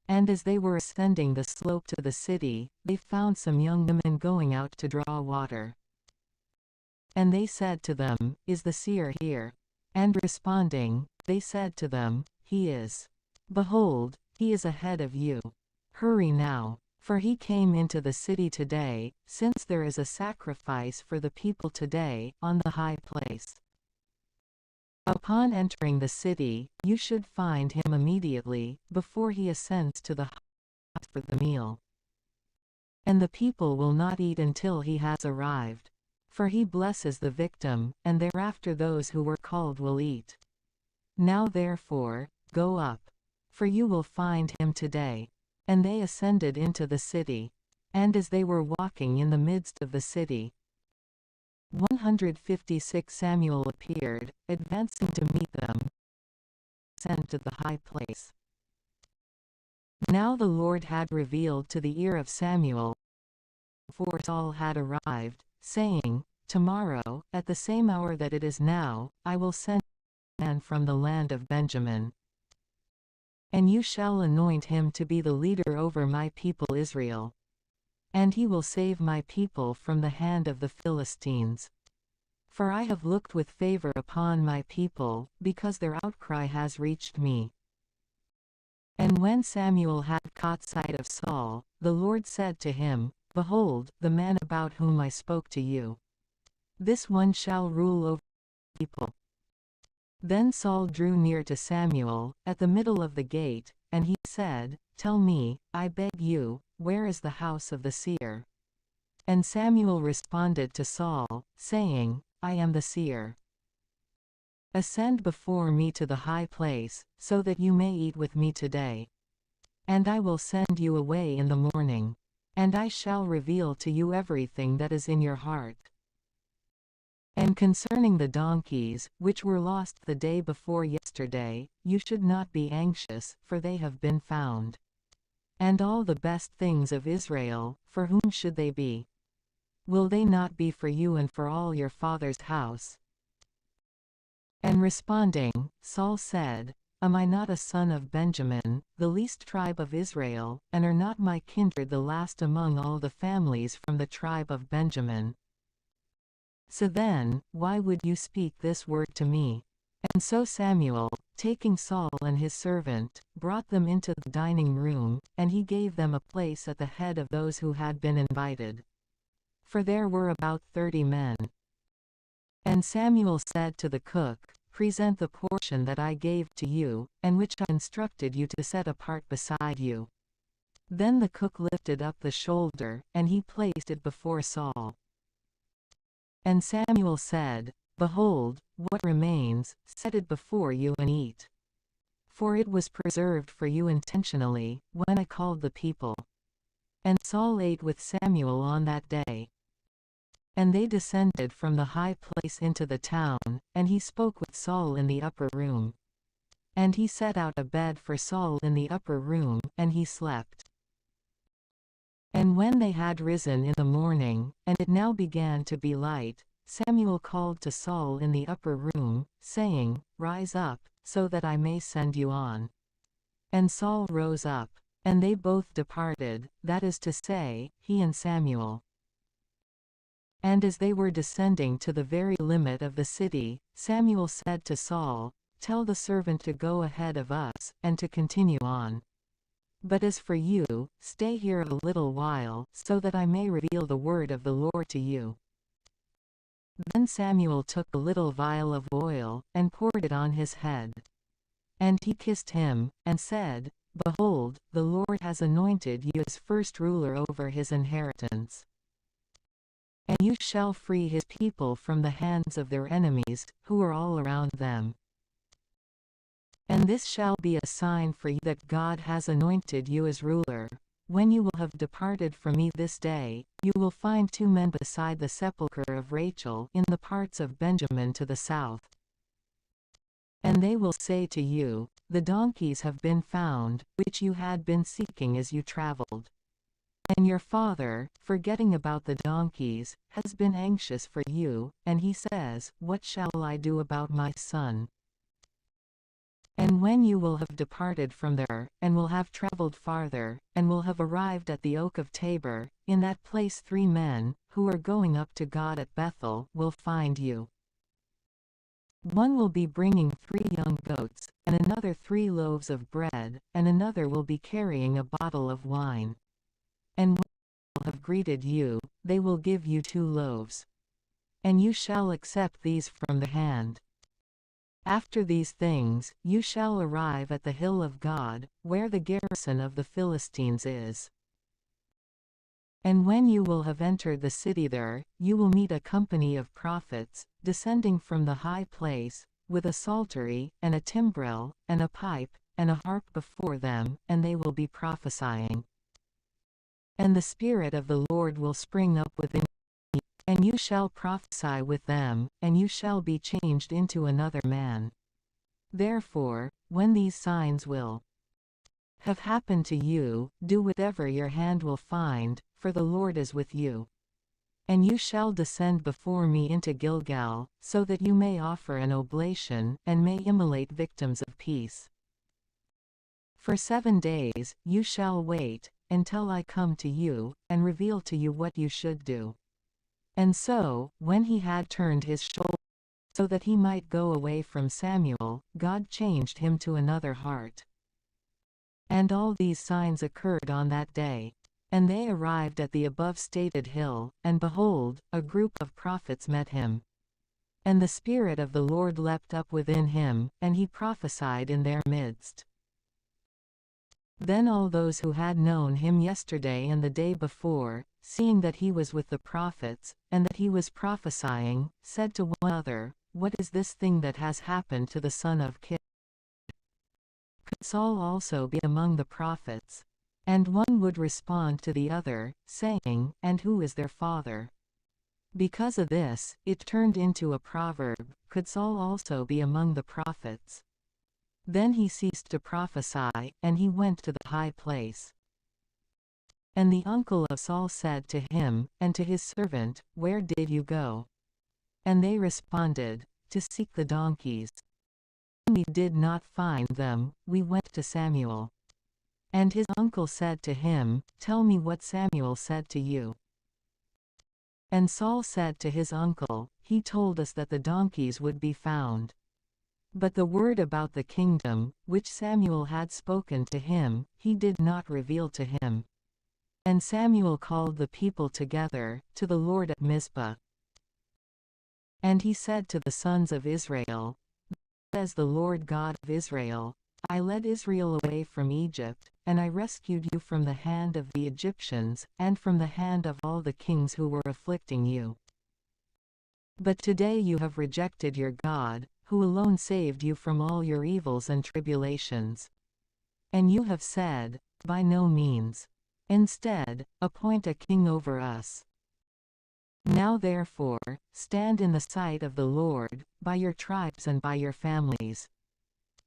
And as they were ascending the slope to the city, they found some young women going out to draw water. And they said to them, "Is the seer here?" And responding, they said to them, "He is. Behold, he is ahead of you. Hurry now, for he came into the city today, since there is a sacrifice for the people today, on the high place. Upon entering the city, you should find him immediately, before he ascends to the house for the meal. And the people will not eat until he has arrived. For he blesses the victim, and thereafter those who were called will eat. Now therefore, go up. For you will find him today." And they ascended into the city. And as they were walking in the midst of the city, 156 Samuel appeared, advancing to meet them, ascend to the high place. Now the Lord had revealed to the ear of Samuel, before Saul had arrived, saying, "Tomorrow, at the same hour that it is now, I will send a man from the land of Benjamin. And you shall anoint him to be the leader over my people Israel. And he will save my people from the hand of the Philistines. For I have looked with favor upon my people, because their outcry has reached me." And when Samuel had caught sight of Saul, the Lord said to him, "Behold, the man about whom I spoke to you. This one shall rule over the people." Then Saul drew near to Samuel, at the middle of the gate, and he said, "Tell me, I beg you, where is the house of the seer?" And Samuel responded to Saul, saying, "I am the seer. Ascend before me to the high place, so that you may eat with me today. And I will send you away in the morning. And I shall reveal to you everything that is in your heart. And concerning the donkeys, which were lost the day before yesterday, you should not be anxious, for they have been found. And all the best things of Israel, for whom should they be? Will they not be for you and for all your father's house?" And responding, Saul said, "Am I not a son of Benjamin, the least tribe of Israel, and are not my kindred the last among all the families from the tribe of Benjamin? So then, why would you speak this word to me?" And so Samuel, taking Saul and his servant, brought them into the dining room, and he gave them a place at the head of those who had been invited. For there were about 30 men. And Samuel said to the cook, "Present the portion that I gave to you, and which I instructed you to set apart beside you." Then the cook lifted up the shoulder, and he placed it before Saul. And Samuel said, "Behold, what remains, set it before you and eat. For it was preserved for you intentionally, when I called the people." And Saul ate with Samuel on that day. And they descended from the high place into the town, and he spoke with Saul in the upper room. And he set out a bed for Saul in the upper room, and he slept. And when they had risen in the morning, and it now began to be light, Samuel called to Saul in the upper room, saying, "Rise up, so that I may send you on." And Saul rose up. And they both departed, that is to say, he and Samuel. And as they were descending to the very limit of the city, Samuel said to Saul, "Tell the servant to go ahead of us, and to continue on. But as for you, stay here a little while, so that I may reveal the word of the Lord to you." Then Samuel took a little vial of oil, and poured it on his head. And he kissed him, and said, "Behold, the Lord has anointed you as first ruler over his inheritance. And you shall free his people from the hands of their enemies, who are all around them. And this shall be a sign for you that God has anointed you as ruler. When you will have departed from me this day, you will find 2 men beside the sepulchre of Rachel in the parts of Benjamin to the south. And they will say to you, The donkeys have been found, which you had been seeking as you traveled. And your father, forgetting about the donkeys, has been anxious for you, and he says, What shall I do about my son? And when you will have departed from there, and will have traveled farther, and will have arrived at the oak of Tabor, in that place 3 men, who are going up to God at Bethel, will find you. One will be bringing 3 young goats, and another 3 loaves of bread, and another will be carrying a bottle of wine. And when they will have greeted you, they will give you 2 loaves. And you shall accept these from the hand. After these things, you shall arrive at the hill of God, where the garrison of the Philistines is. And when you will have entered the city there, you will meet a company of prophets, descending from the high place, with a psaltery, and a timbrel, and a pipe, and a harp before them, and they will be prophesying. And the Spirit of the Lord will spring up within you, and you shall prophesy with them, and you shall be changed into another man. Therefore, when these signs will have happened to you, do whatever your hand will find, for the Lord is with you. And you shall descend before me into Gilgal, so that you may offer an oblation, and may immolate victims of peace. For 7 days, you shall wait, until I come to you, and reveal to you what you should do. And so, when he had turned his shoulder, so that he might go away from Samuel, God changed him to another heart. And all these signs occurred on that day. And they arrived at the above-stated hill, and behold, a group of prophets met him. And the Spirit of the Lord leapt up within him, and he prophesied in their midst. Then all those who had known him yesterday and the day before, seeing that he was with the prophets, and that he was prophesying, said to one another, What is this thing that has happened to the son of Kish? Could Saul also be among the prophets? And one would respond to the other, saying, And who is their father? Because of this, it turned into a proverb, Could Saul also be among the prophets? Then he ceased to prophesy, and he went to the high place. And the uncle of Saul said to him, and to his servant, Where did you go? And they responded, To seek the donkeys. When we did not find them, we went to Samuel. And his uncle said to him, Tell me what Samuel said to you. And Saul said to his uncle, He told us that the donkeys would be found. But the word about the kingdom, which Samuel had spoken to him, he did not reveal to him. And Samuel called the people together, to the Lord at Mizpah. And he said to the sons of Israel, Thus says the Lord God of Israel, I led Israel away from Egypt, and I rescued you from the hand of the Egyptians, and from the hand of all the kings who were afflicting you. But today you have rejected your God, who alone saved you from all your evils and tribulations. And you have said, By no means. Instead, appoint a king over us. Now therefore, stand in the sight of the Lord, by your tribes and by your families.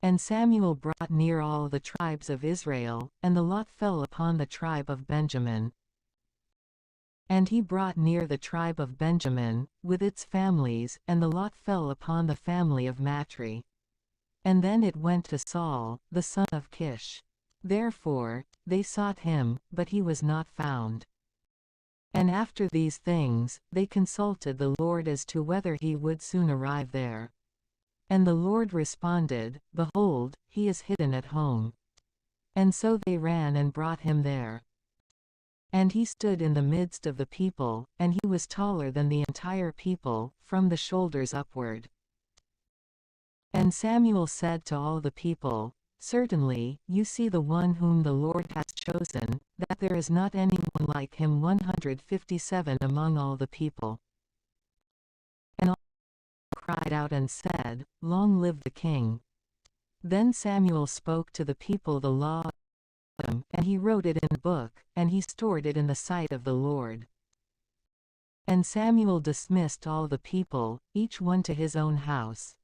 And Samuel brought near all the tribes of Israel, and the lot fell upon the tribe of Benjamin. And he brought near the tribe of Benjamin, with its families, and the lot fell upon the family of Matri. And then it went to Saul, the son of Kish. Therefore, they sought him, but he was not found. And after these things, they consulted the Lord as to whether he would soon arrive there. And the Lord responded, Behold, he is hidden at home. And so they ran and brought him there. And he stood in the midst of the people, and he was taller than the entire people, from the shoulders upward. And Samuel said to all the people, Certainly, you see the one whom the Lord has chosen, that there is not anyone like him. 157 among all the people. And all cried out and said, Long live the king. Then Samuel spoke to the people the law of him, and he wrote it in a book, and he stored it in the sight of the Lord. And Samuel dismissed all the people, each one to his own house.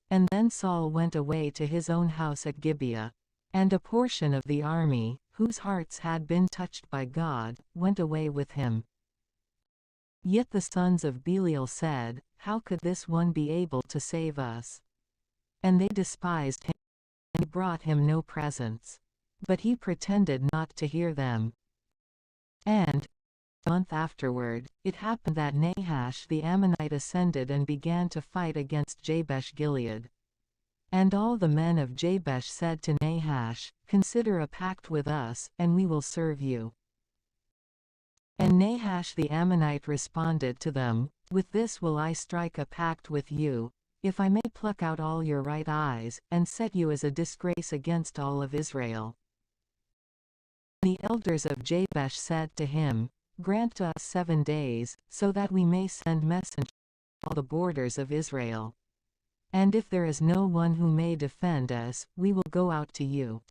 And then Saul went away to his own house at Gibeah. And a portion of the army, whose hearts had been touched by God, went away with him. Yet the sons of Belial said, How could this one be able to save us? And they despised him, and brought him no presents. But he pretended not to hear them. And, a month afterward, it happened that Nahash the Ammonite ascended and began to fight against Jabesh Gilead. And all the men of Jabesh said to Nahash, Consider a pact with us, and we will serve you. And Nahash the Ammonite responded to them, With this will I strike a pact with you, if I may pluck out all your right eyes, and set you as a disgrace against all of Israel. The elders of Jabesh said to him, Grant us 7 days, so that we may send messengers to all the borders of Israel. And if there is no one who may defend us, we will go out to you.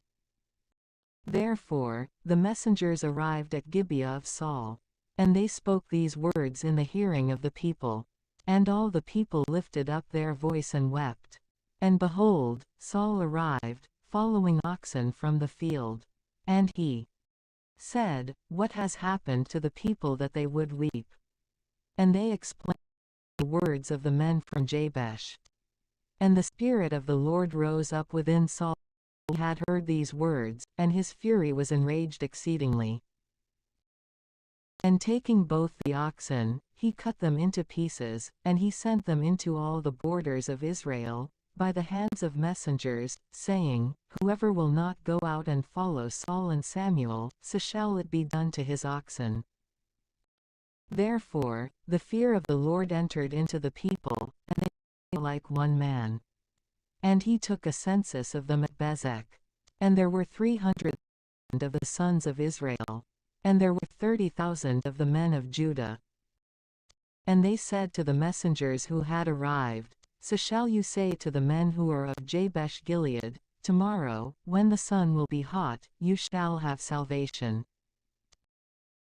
Therefore, the messengers arrived at Gibeah of Saul. And they spoke these words in the hearing of the people. And all the people lifted up their voice and wept. And behold, Saul arrived, following oxen from the field. And he said, What has happened to the people that they would weep? And they explained the words of the men from Jabesh. And the Spirit of the Lord rose up within Saul, who had heard these words, and his fury was enraged exceedingly. And taking both the oxen, he cut them into pieces, and he sent them into all the borders of Israel, by the hands of messengers, saying, Whoever will not go out and follow Saul and Samuel, so shall it be done to his oxen. Therefore, the fear of the Lord entered into the people, and they were like one man. And he took a census of them at Bezek. And there were 300,000 of the sons of Israel. And there were 30,000 of the men of Judah. And they said to the messengers who had arrived, So shall you say to the men who are of Jabesh Gilead, Tomorrow, when the sun will be hot, you shall have salvation.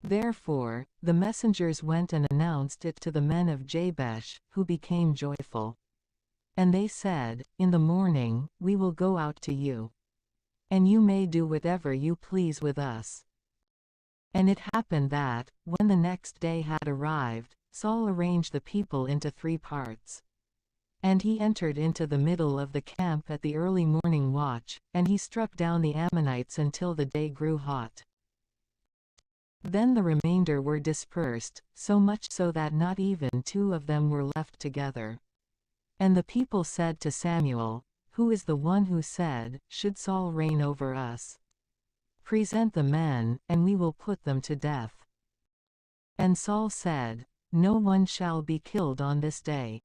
Therefore, the messengers went and announced it to the men of Jabesh, who became joyful. And they said, In the morning, we will go out to you. And you may do whatever you please with us. And it happened that, when the next day had arrived, Saul arranged the people into 3 parts. And he entered into the middle of the camp at the early morning watch, and he struck down the Ammonites until the day grew hot. Then the remainder were dispersed, so much so that not even 2 of them were left together. And the people said to Samuel, Who is the one who said, Should Saul reign over us? Present the men, and we will put them to death. And Saul said, No one shall be killed on this day.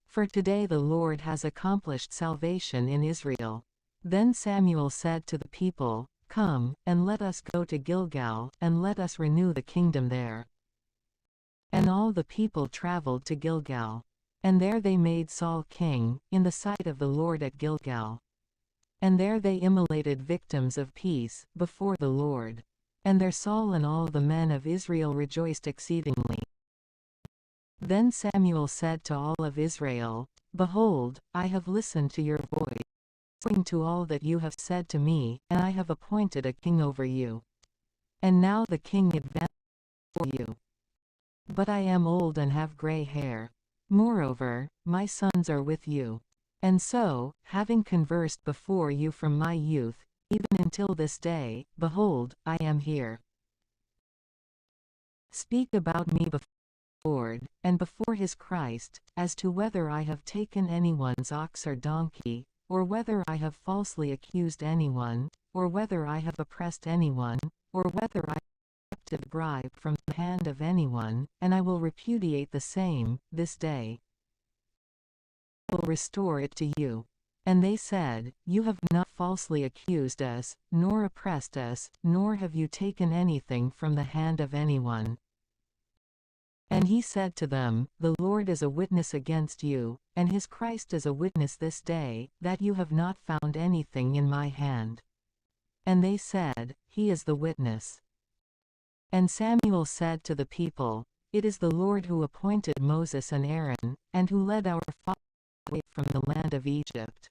For today the Lord has accomplished salvation in Israel. Then Samuel said to the people, Come, and let us go to Gilgal, and let us renew the kingdom there. And all the people traveled to Gilgal. And there they made Saul king, in the sight of the Lord at Gilgal. And there they immolated victims of peace, before the Lord. And there Saul and all the men of Israel rejoiced exceedingly. Then Samuel said to all of Israel, Behold, I have listened to your voice, according to all that you have said to me, and I have appointed a king over you. And now the king advances before you. But I am old and have gray hair. Moreover, my sons are with you. And so, having conversed before you from my youth, even until this day, behold, I am here. Speak about me before the Lord, and before his Christ, as to whether I have taken anyone's ox or donkey, or whether I have falsely accused anyone, or whether I have oppressed anyone, or whether I have accepted a bribe from the hand of anyone, and I will repudiate the same, this day. I will restore it to you. And they said, You have not falsely accused us, nor oppressed us, nor have you taken anything from the hand of anyone. And he said to them, The Lord is a witness against you, and his Christ is a witness this day, that you have not found anything in my hand. And they said, He is the witness. And Samuel said to the people, It is the Lord who appointed Moses and Aaron, and who led our fathers away from the land of Egypt.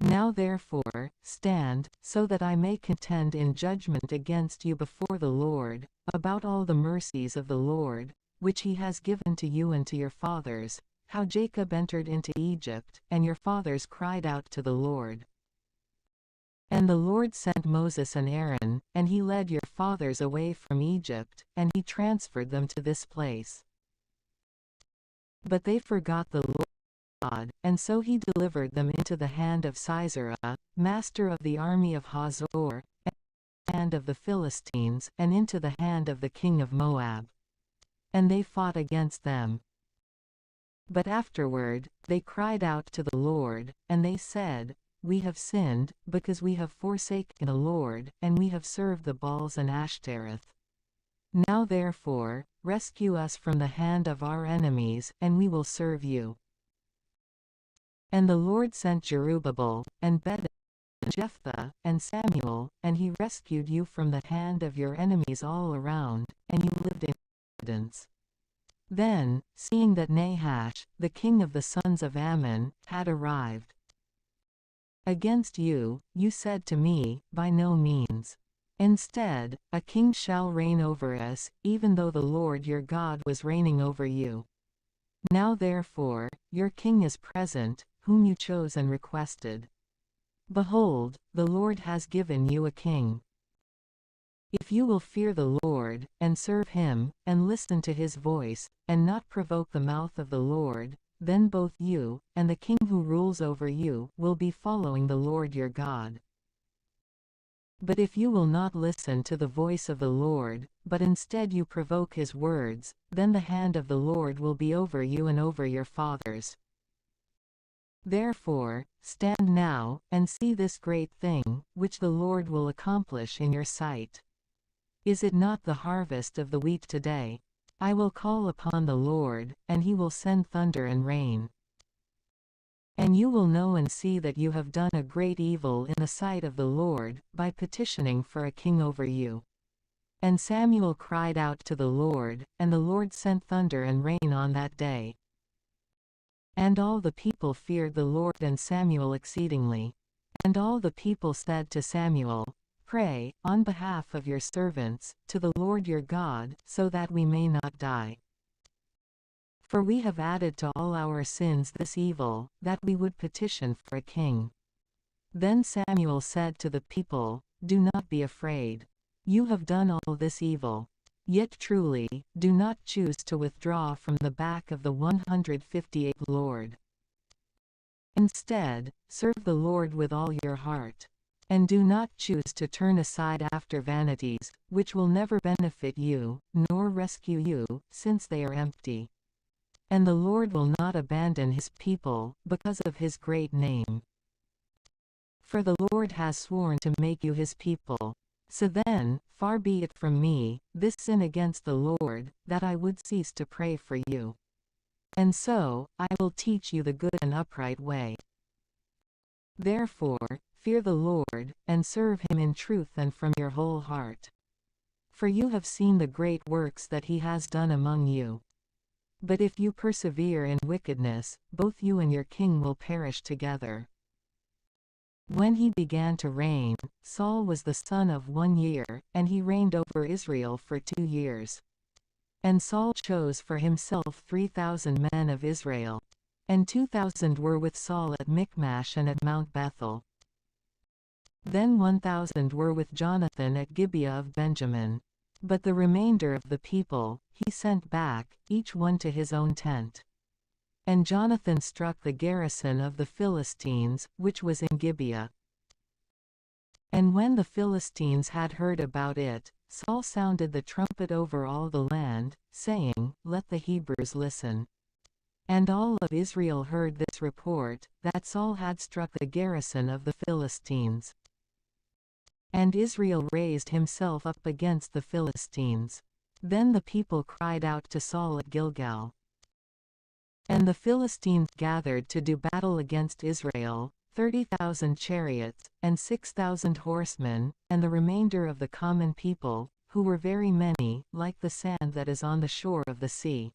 Now therefore, stand, so that I may contend in judgment against you before the Lord, about all the mercies of the Lord, which he has given to you and to your fathers, how Jacob entered into Egypt, and your fathers cried out to the Lord. And the Lord sent Moses and Aaron, and he led your fathers away from Egypt, and he transferred them to this place. But they forgot the Lord God, and so he delivered them into the hand of Sisera, master of the army of Hazor, and into the hand of the Philistines, and into the hand of the king of Moab. And they fought against them. But afterward, they cried out to the Lord, and they said, We have sinned, because we have forsaken the Lord, and we have served the Baals and Ashtoreth. Now therefore, rescue us from the hand of our enemies, and we will serve you. And the Lord sent Jerubbaal, and Bedan, and Jephthah, and Samuel, and he rescued you from the hand of your enemies all around, and you lived in confidence. Then, seeing that Nahash, the king of the sons of Ammon, had arrived against you, you said to me, By no means. Instead, a king shall reign over us, even though the Lord your God was reigning over you. Now therefore, your king is present, whom you chose and requested. Behold, the Lord has given you a king. If you will fear the Lord, and serve him, and listen to his voice, and not provoke the mouth of the Lord, then both you, and the king who rules over you, will be following the Lord your God. But if you will not listen to the voice of the Lord, but instead you provoke his words, then the hand of the Lord will be over you and over your fathers. Therefore, stand now, and see this great thing, which the Lord will accomplish in your sight. Is it not the harvest of the wheat today? I will call upon the Lord, and he will send thunder and rain. And you will know and see that you have done a great evil in the sight of the Lord, by petitioning for a king over you. And Samuel cried out to the Lord, and the Lord sent thunder and rain on that day. And all the people feared the Lord and Samuel exceedingly. And all the people said to Samuel, Pray, on behalf of your servants, to the Lord your God, so that we may not die. For we have added to all our sins this evil, that we would petition for a king. Then Samuel said to the people, Do not be afraid. You have done all this evil. Yet truly, do not choose to withdraw from the back of the 158th Lord. Instead, serve the Lord with all your heart. And do not choose to turn aside after vanities, which will never benefit you, nor rescue you, since they are empty. And the Lord will not abandon his people, because of his great name. For the Lord has sworn to make you his people. So then, far be it from me, this sin against the Lord, that I would cease to pray for you. And so, I will teach you the good and upright way. Therefore, fear the Lord, and serve him in truth and from your whole heart. For you have seen the great works that he has done among you. But if you persevere in wickedness, both you and your king will perish together. When he began to reign, Saul was the son of 1 year, and he reigned over Israel for 2 years. And Saul chose for himself 3,000 men of Israel. And 2,000 were with Saul at Michmash and at Mount Bethel. Then 1,000 were with Jonathan at Gibeah of Benjamin. But the remainder of the people, he sent back, each one to his own tent. And Jonathan struck the garrison of the Philistines, which was in Gibeah. And when the Philistines had heard about it, Saul sounded the trumpet over all the land, saying, Let the Hebrews listen. And all of Israel heard this report, that Saul had struck the garrison of the Philistines. And Israel raised himself up against the Philistines. Then the people cried out to Saul at Gilgal. And the Philistines gathered to do battle against Israel, 30,000 chariots, and 6,000 horsemen, and the remainder of the common people, who were very many, like the sand that is on the shore of the sea.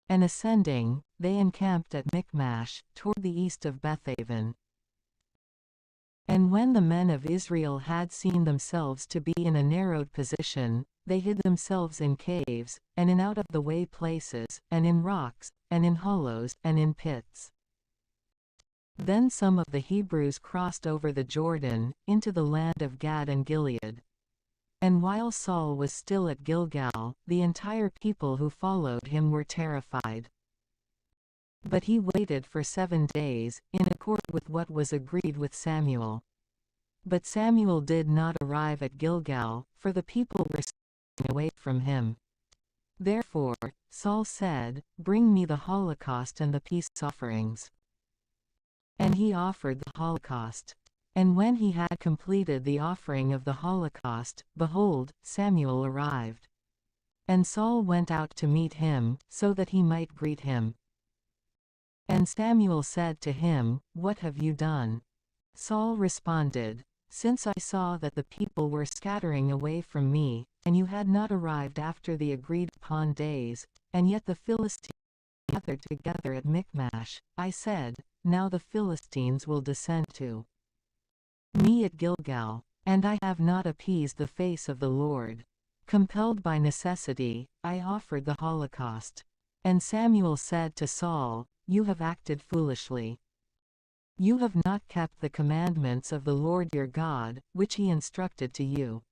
And ascending, they encamped at Michmash, toward the east of Bethaven. And when the men of Israel had seen themselves to be in a narrowed position, they hid themselves in caves, and in out-of-the-way places, and in rocks, and in hollows, and in pits. Then some of the Hebrews crossed over the Jordan, into the land of Gad and Gilead. And while Saul was still at Gilgal, the entire people who followed him were terrified. But he waited for 7 days, in accord with what was agreed with Samuel. But Samuel did not arrive at Gilgal, for the people were staying away from him. Therefore, Saul said, "Bring me the holocaust and the peace offerings." And he offered the holocaust. And when he had completed the offering of the holocaust, behold, Samuel arrived. And Saul went out to meet him, so that he might greet him. And Samuel said to him, "What have you done?" Saul responded, "Since I saw that the people were scattering away from me, and you had not arrived after the agreed-upon days, and yet the Philistines gathered together at Michmash, I said, Now the Philistines will descend to me at Gilgal, and I have not appeased the face of the Lord. Compelled by necessity, I offered the holocaust." And Samuel said to Saul, "You have acted foolishly. You have not kept the commandments of the Lord your God, which he instructed to you.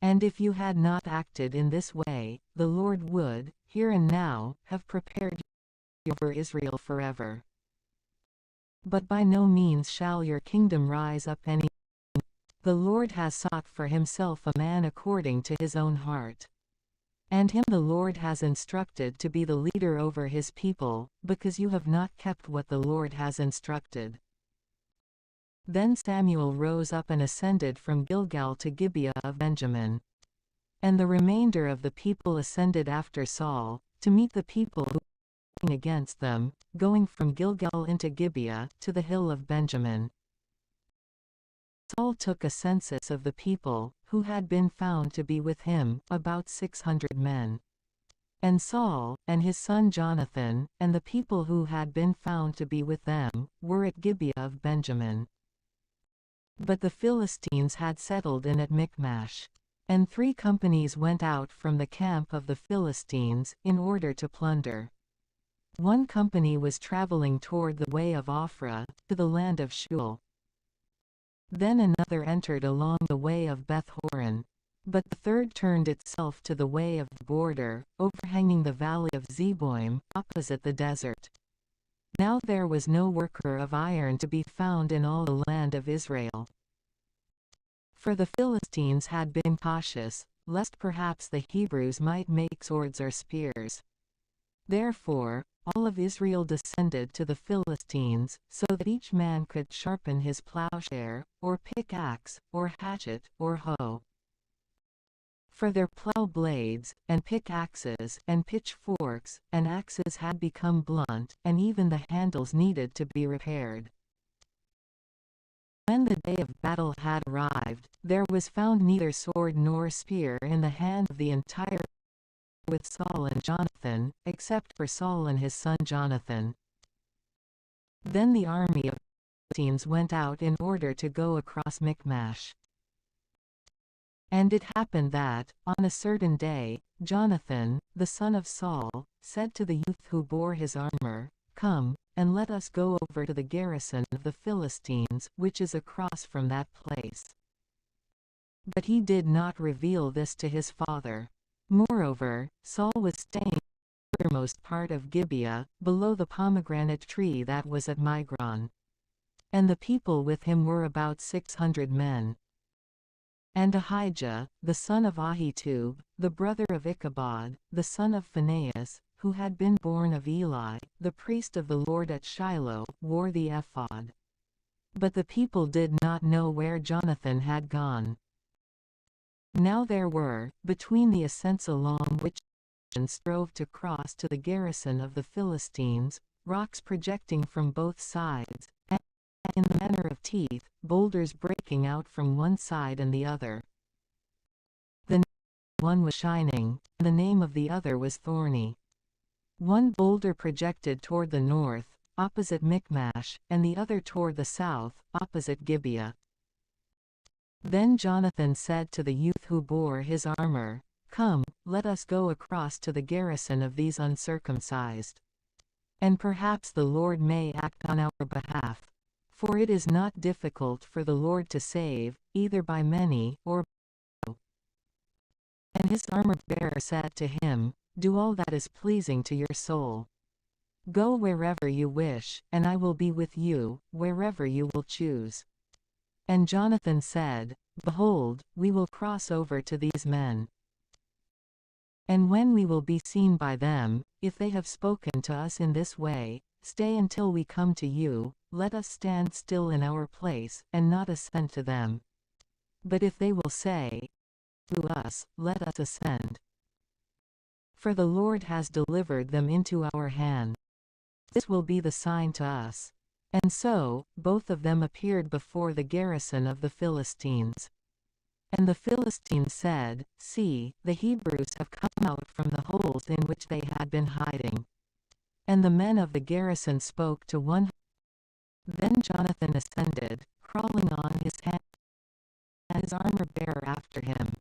And if you had not acted in this way, the Lord would, here and now, have prepared you over Israel forever. But by no means shall your kingdom rise up any more. The Lord has sought for himself a man according to his own heart. And him the Lord has instructed to be the leader over his people, because you have not kept what the Lord has instructed." Then Samuel rose up and ascended from Gilgal to Gibeah of Benjamin. And the remainder of the people ascended after Saul, to meet the people who were fighting against them, going from Gilgal into Gibeah, to the hill of Benjamin. Saul took a census of the people, who had been found to be with him, about 600 men. And Saul, and his son Jonathan, and the people who had been found to be with them, were at Gibeah of Benjamin. But the Philistines had settled in at Michmash. And 3 companies went out from the camp of the Philistines, in order to plunder. One company was traveling toward the way of Ophrah, to the land of Shual. Then another entered along the way of Beth-horon. But the third turned itself to the way of the border, overhanging the valley of Zeboim, opposite the desert. Now there was no worker of iron to be found in all the land of Israel. For the Philistines had been cautious, lest perhaps the Hebrews might make swords or spears. Therefore, all of Israel descended to the Philistines, so that each man could sharpen his plowshare, or pickaxe, or hatchet, or hoe. For their plow blades, and pickaxes, and pitchforks, and axes had become blunt, and even the handles needed to be repaired. When the day of battle had arrived, there was found neither sword nor spear in the hand of the entire with Saul and Jonathan, except for Saul and his son Jonathan. Then the army of the Philistines went out in order to go across Michmash. And it happened that, on a certain day, Jonathan, the son of Saul, said to the youth who bore his armor, "Come, and let us go over to the garrison of the Philistines, which is across from that place." But he did not reveal this to his father. Moreover, Saul was staying in the uttermost part of Gibeah, below the pomegranate tree that was at Migron. And the people with him were about 600 men. And Ahijah, the son of Ahitub, the brother of Ichabod, the son of Phinehas, who had been born of Eli, the priest of the Lord at Shiloh, wore the ephod. But the people did not know where Jonathan had gone. Now there were, between the ascents along which Jonathan strove to cross to the garrison of the Philistines, rocks projecting from both sides, and, in the manner of teeth, boulders breaking out from one side and the other. The name of one was Shining, and the name of the other was Thorny. One boulder projected toward the north, opposite Michmash, and the other toward the south, opposite Gibeah. Then Jonathan said to the youth who bore his armor, "Come, let us go across to the garrison of these uncircumcised. And perhaps the Lord may act on our behalf. For it is not difficult for the Lord to save, either by many, or by few." And his armor-bearer said to him, "Do all that is pleasing to your soul. Go wherever you wish, and I will be with you, wherever you will choose." And Jonathan said, "Behold, we will cross over to these men. And when we will be seen by them, if they have spoken to us in this way, stay until we come to you, let us stand still in our place, and not ascend to them. But if they will say to us, let us ascend. For the Lord has delivered them into our hand. This will be the sign to us." And so, both of them appeared before the garrison of the Philistines. And the Philistines said, "See, the Hebrews have come out from the holes in which they had been hiding." And the men of the garrison spoke to one. Then Jonathan ascended, crawling on his hands, and his armor-bearer after him.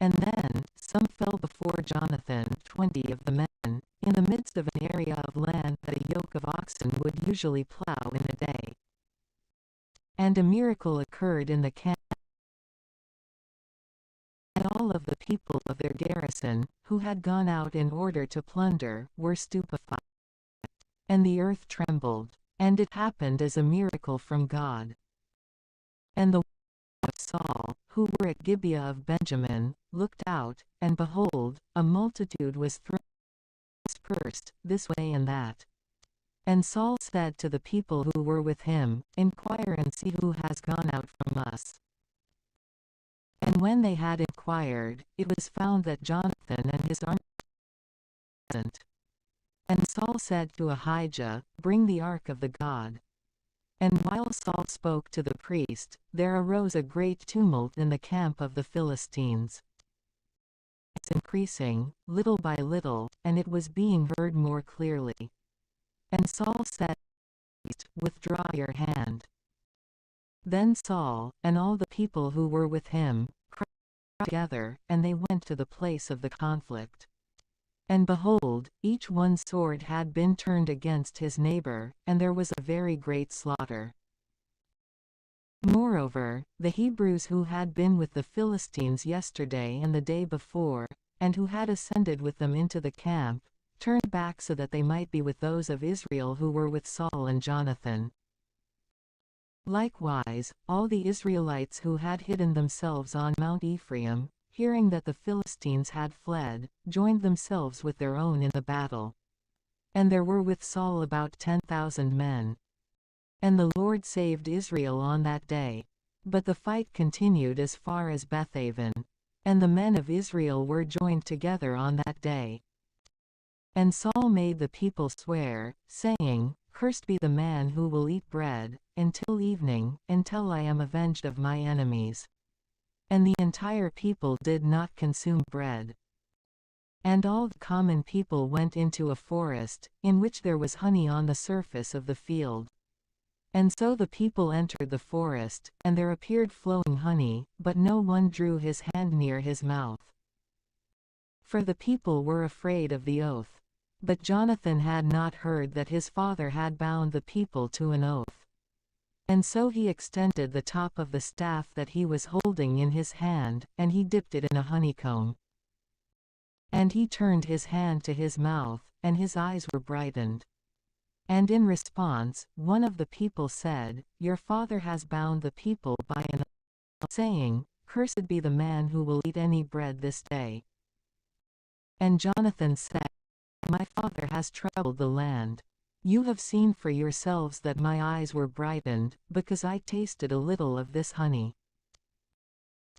And then, some fell before Jonathan, 20 of the men, in the midst of an area of land that a yoke of oxen would usually plow in a day. And a miracle occurred in the camp. And all of the people of their garrison, who had gone out in order to plunder, were stupefied. And the earth trembled. And it happened as a miracle from God. And the of Saul, who were at Gibeah of Benjamin, looked out, and behold, a multitude was dispersed, this way and that. And Saul said to the people who were with him, "Inquire and see who has gone out from us." And when they had inquired, it was found that Jonathan and his army were present. And Saul said to Ahijah, "Bring the ark of the God." And while Saul spoke to the priest, there arose a great tumult in the camp of the Philistines. It was increasing, little by little, and it was being heard more clearly. And Saul said, "Withdraw your hand." Then Saul, and all the people who were with him, cried together, and they went to the place of the conflict. And behold, each one's sword had been turned against his neighbor, and there was a very great slaughter. Moreover, the Hebrews who had been with the Philistines yesterday and the day before, and who had ascended with them into the camp, turned back so that they might be with those of Israel who were with Saul and Jonathan. Likewise, all the Israelites who had hidden themselves on Mount Ephraim, hearing that the Philistines had fled, joined themselves with their own in the battle. And there were with Saul about 10,000 men. And the Lord saved Israel on that day. But the fight continued as far as Bethaven. And the men of Israel were joined together on that day. And Saul made the people swear, saying, "Cursed be the man who will eat bread, until evening, until I am avenged of my enemies." And the entire people did not consume bread. And all the common people went into a forest, in which there was honey on the surface of the field. And so the people entered the forest, and there appeared flowing honey, but no one drew his hand near his mouth. For the people were afraid of the oath. But Jonathan had not heard that his father had bound the people to an oath. And so he extended the top of the staff that he was holding in his hand, and he dipped it in a honeycomb. And he turned his hand to his mouth, and his eyes were brightened. And in response, one of the people said, "Your father has bound the people by an oath, saying, 'Cursed be the man who will eat any bread this day.'" And Jonathan said, "My father has troubled the land. You have seen for yourselves that my eyes were brightened, because I tasted a little of this honey.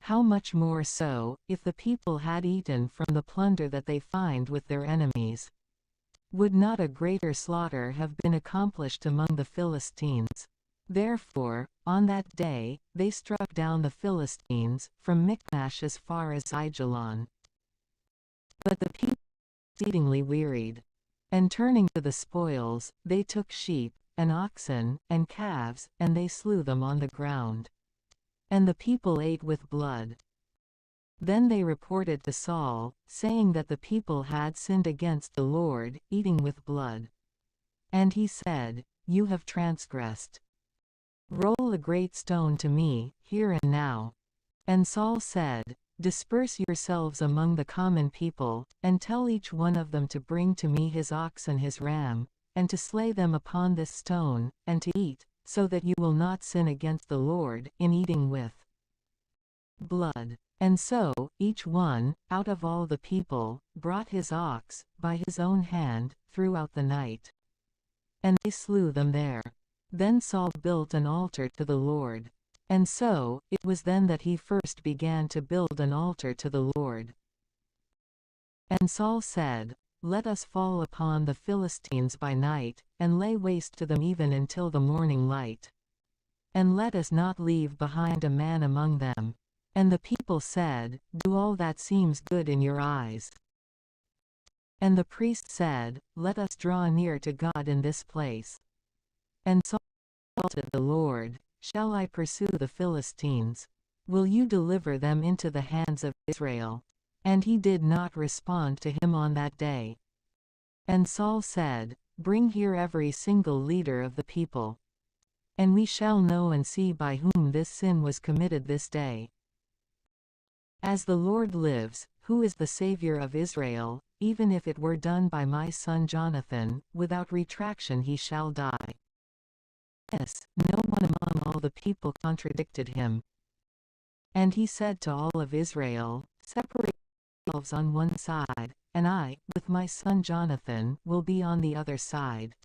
How much more so, if the people had eaten from the plunder that they find with their enemies? Would not a greater slaughter have been accomplished among the Philistines?" Therefore, on that day, they struck down the Philistines, from Michmash as far as Aijalon. But the people were exceedingly wearied. And turning to the spoils, they took sheep, and oxen, and calves, and they slew them on the ground. And the people ate with blood. Then they reported to Saul, saying that the people had sinned against the Lord, eating with blood. And he said, You have transgressed. Roll a great stone to me, here and now. And Saul said, Disperse yourselves among the common people, and tell each one of them to bring to me his ox and his ram, and to slay them upon this stone, and to eat, so that you will not sin against the Lord, in eating with blood. And so, each one, out of all the people, brought his ox, by his own hand, throughout the night. And they slew them there. Then Saul built an altar to the Lord. And so, it was then that he first began to build an altar to the Lord. And Saul said, Let us fall upon the Philistines by night, and lay waste to them even until the morning light. And let us not leave behind a man among them. And the people said, Do all that seems good in your eyes. And the priest said, Let us draw near to God in this place. And Saul said to the Lord, Shall I pursue the Philistines? Will you deliver them into the hands of Israel? And he did not respond to him on that day. And Saul said, Bring here every single leader of the people. And we shall know and see by whom this sin was committed this day. As the Lord lives, who is the Savior of Israel, even if it were done by my son Jonathan, without retraction he shall die. Yes, no one among all the people contradicted him. And he said to all of Israel, Separate yourselves on one side, and I, with my son Jonathan, will be on the other side.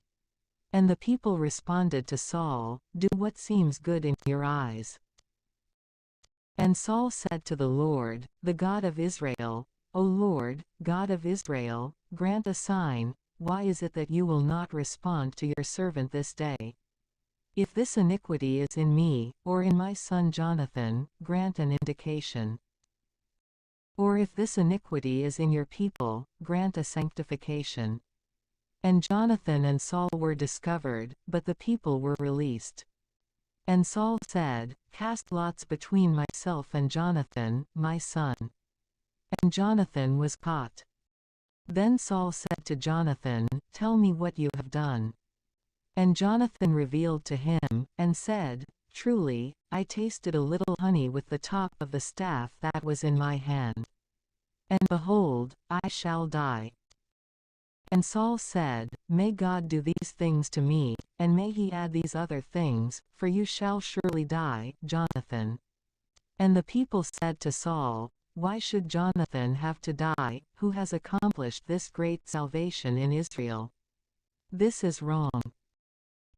And the people responded to Saul, Do what seems good in your eyes. And Saul said to the Lord, the God of Israel, O Lord, God of Israel, grant a sign. Why is it that you will not respond to your servant this day? If this iniquity is in me, or in my son Jonathan, grant an indication. Or if this iniquity is in your people, grant a sanctification. And Jonathan and Saul were discovered, but the people were released. And Saul said, Cast lots between myself and Jonathan, my son. And Jonathan was caught. Then Saul said to Jonathan, Tell me what you have done. And Jonathan revealed to him, and said, Truly, I tasted a little honey with the top of the staff that was in my hand. And behold, I shall die. And Saul said, May God do these things to me, and may he add these other things, for you shall surely die, Jonathan. And the people said to Saul, Why should Jonathan have to die, who has accomplished this great salvation in Israel? This is wrong.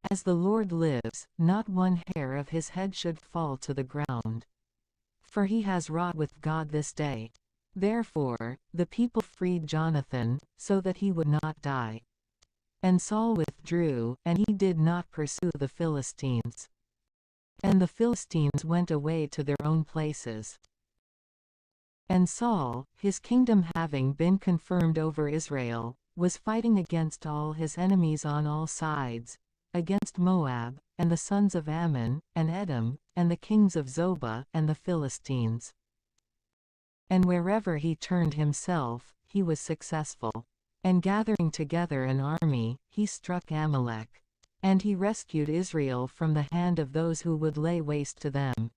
As the Lord lives, not one hair of his head should fall to the ground. For he has wrought with God this day. Therefore, the people freed Jonathan, so that he would not die. And Saul withdrew, and he did not pursue the Philistines. And the Philistines went away to their own places. And Saul, his kingdom having been confirmed over Israel, was fighting against all his enemies on all sides, against Moab, and the sons of Ammon, and Edom, and the kings of Zobah, and the Philistines. And wherever he turned himself, he was successful. And gathering together an army, he struck Amalek. And he rescued Israel from the hand of those who would lay waste to them.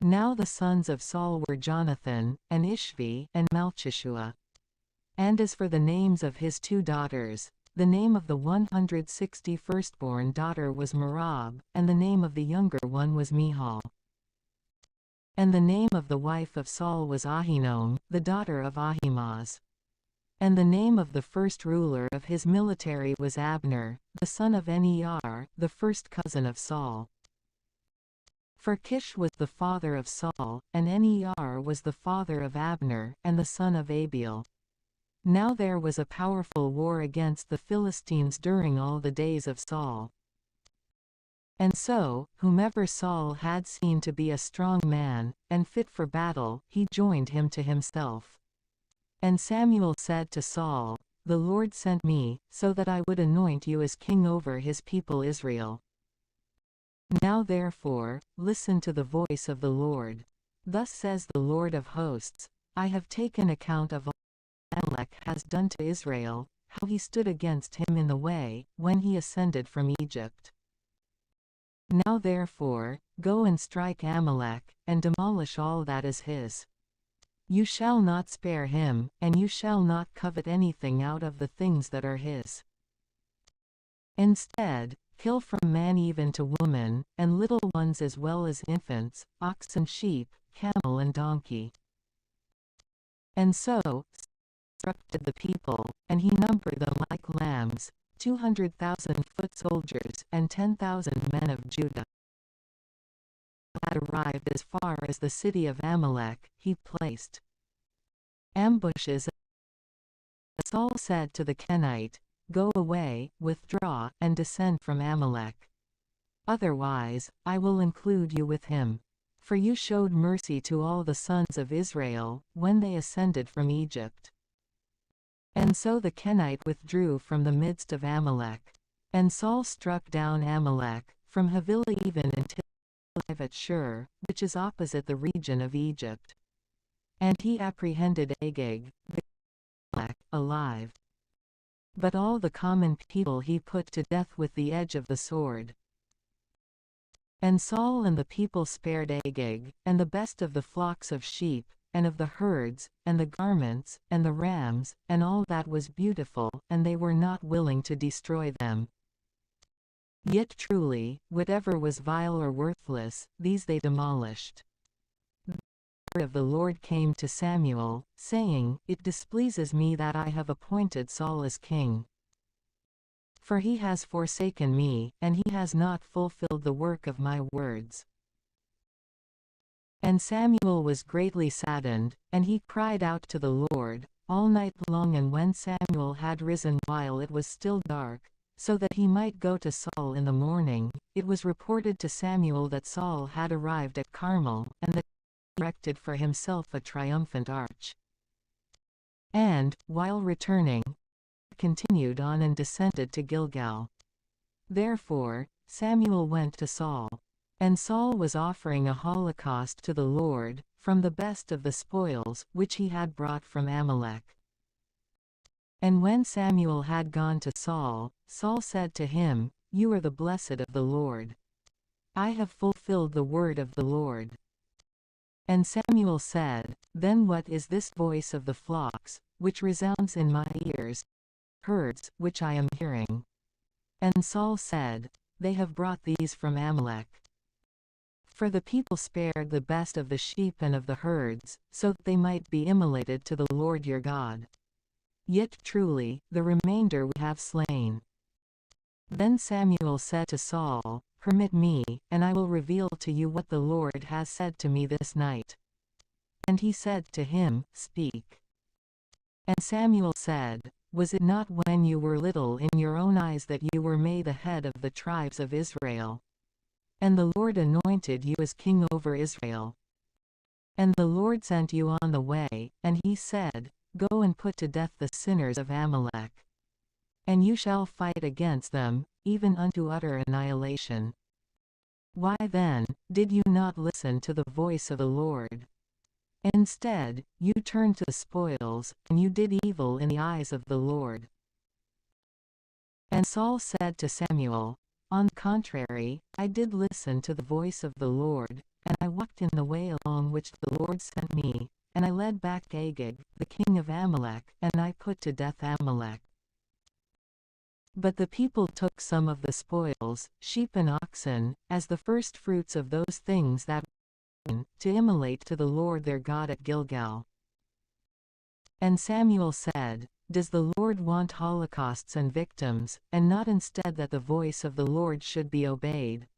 Now the sons of Saul were Jonathan, and Ishvi, and Malchishua. And as for the names of his 2 daughters, the name of the 160 firstborn daughter was Merab, and the name of the younger one was Michal. And the name of the wife of Saul was Ahinoam, the daughter of Ahimaaz. And the name of the first ruler of his military was Abner, the son of Ner, the first cousin of Saul. For Kish was the father of Saul, and Ner was the father of Abner, and the son of Abiel. Now there was a powerful war against the Philistines during all the days of Saul. And so, whomever Saul had seen to be a strong man, and fit for battle, he joined him to himself. And Samuel said to Saul, The Lord sent me, so that I would anoint you as king over his people Israel. Now therefore, listen to the voice of the Lord. Thus says the Lord of hosts, I have taken account of all that Amalek has done to Israel, how he stood against him in the way, when he ascended from Egypt. Now therefore, go and strike Amalek, and demolish all that is his. You shall not spare him, and you shall not covet anything out of the things that are his. Instead, kill from man even to woman, and little ones as well as infants, ox and sheep, camel and donkey. And so instructed the people, and he numbered them like lambs, 200,000 foot soldiers, and 10,000 men of Judah. Had arrived as far as the city of Amalek, he placed ambushes. Saul said to the Kenite, Go away, withdraw, and descend from Amalek. Otherwise, I will include you with him. For you showed mercy to all the sons of Israel, when they ascended from Egypt. And so the Kenite withdrew from the midst of Amalek. And Saul struck down Amalek, from Havilah even until he arrived at Shur, which is opposite the region of Egypt. And he apprehended Agag, the Amalek, alive. But all the common people he put to death with the edge of the sword. And Saul and the people spared Agag, and the best of the flocks of sheep, and of the herds, and the garments, and the rams, and all that was beautiful, and they were not willing to destroy them. Yet truly, whatever was vile or worthless, these they demolished. The word of the Lord came to Samuel, saying, It displeases me that I have appointed Saul as king. For he has forsaken me, and he has not fulfilled the work of my words. And Samuel was greatly saddened, and he cried out to the Lord all night long. And when Samuel had risen while it was still dark, so that he might go to Saul in the morning, it was reported to Samuel that Saul had arrived at Carmel, and that he erected for himself a triumphant arch. And, while returning, he continued on and descended to Gilgal. Therefore, Samuel went to Saul. And Saul was offering a holocaust to the Lord, from the best of the spoils which he had brought from Amalek. And when Samuel had gone to Saul, Saul said to him, You are the blessed of the Lord. I have fulfilled the word of the Lord. And Samuel said, Then what is this voice of the flocks, which resounds in my ears, herds, which I am hearing? And Saul said, They have brought these from Amalek. For the people spared the best of the sheep and of the herds, so that they might be immolated to the Lord your God. Yet truly, the remainder we have slain. Then Samuel said to Saul, Permit me, and I will reveal to you what the Lord has said to me this night. And he said to him, Speak. And Samuel said, Was it not when you were little in your own eyes that you were made the head of the tribes of Israel? And the Lord anointed you as king over Israel. And the Lord sent you on the way, and he said, Go and put to death the sinners of Amalek. And you shall fight against them, even unto utter annihilation. Why then, did you not listen to the voice of the Lord? Instead, you turned to the spoils, and you did evil in the eyes of the Lord. And Saul said to Samuel, On the contrary, I did listen to the voice of the Lord, and I walked in the way along which the Lord sent me, and I led back Agag, the king of Amalek, and I put to death Amalek. But the people took some of the spoils, sheep and oxen, as the first fruits of those things that were to immolate to the Lord their God at Gilgal. And Samuel said, Does the Lord want holocausts and victims, and not instead that the voice of the Lord should be obeyed?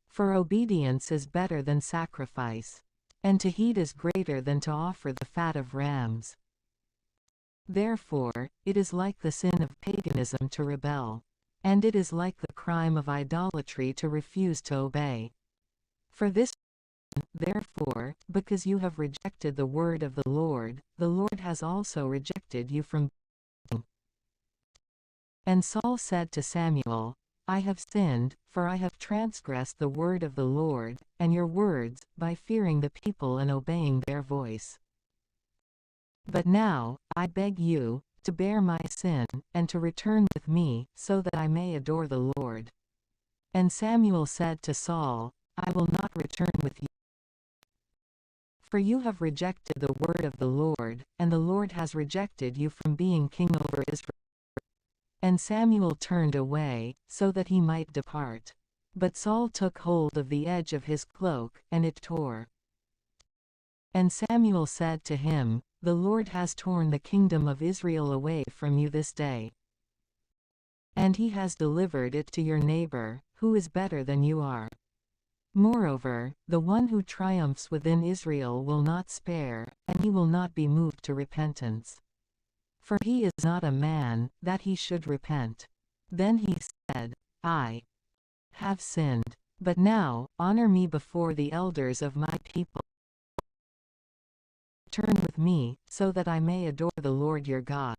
For obedience is better than sacrifice, and to heed is greater than to offer the fat of rams. Therefore, it is like the sin of paganism to rebel, and it is like the crime of idolatry to refuse to obey. For this reason, therefore, because you have rejected the word of the Lord has also rejected you from. And Saul said to Samuel, I have sinned, for I have transgressed the word of the Lord, and your words, by fearing the people and obeying their voice. But now, I beg you, to bear my sin, and to return with me, so that I may adore the Lord." And Samuel said to Saul, "I will not return with you. For you have rejected the word of the Lord, and the Lord has rejected you from being king over Israel." And Samuel turned away, so that he might depart. But Saul took hold of the edge of his cloak, and it tore. And Samuel said to him, "The Lord has torn the kingdom of Israel away from you this day. And he has delivered it to your neighbor, who is better than you are. Moreover, the one who triumphs within Israel will not spare, and he will not be moved to repentance. For he is not a man, that he should repent." Then he said, "I have sinned. But now, honor me before the elders of my people. Turn with me, so that I may adore the Lord your God."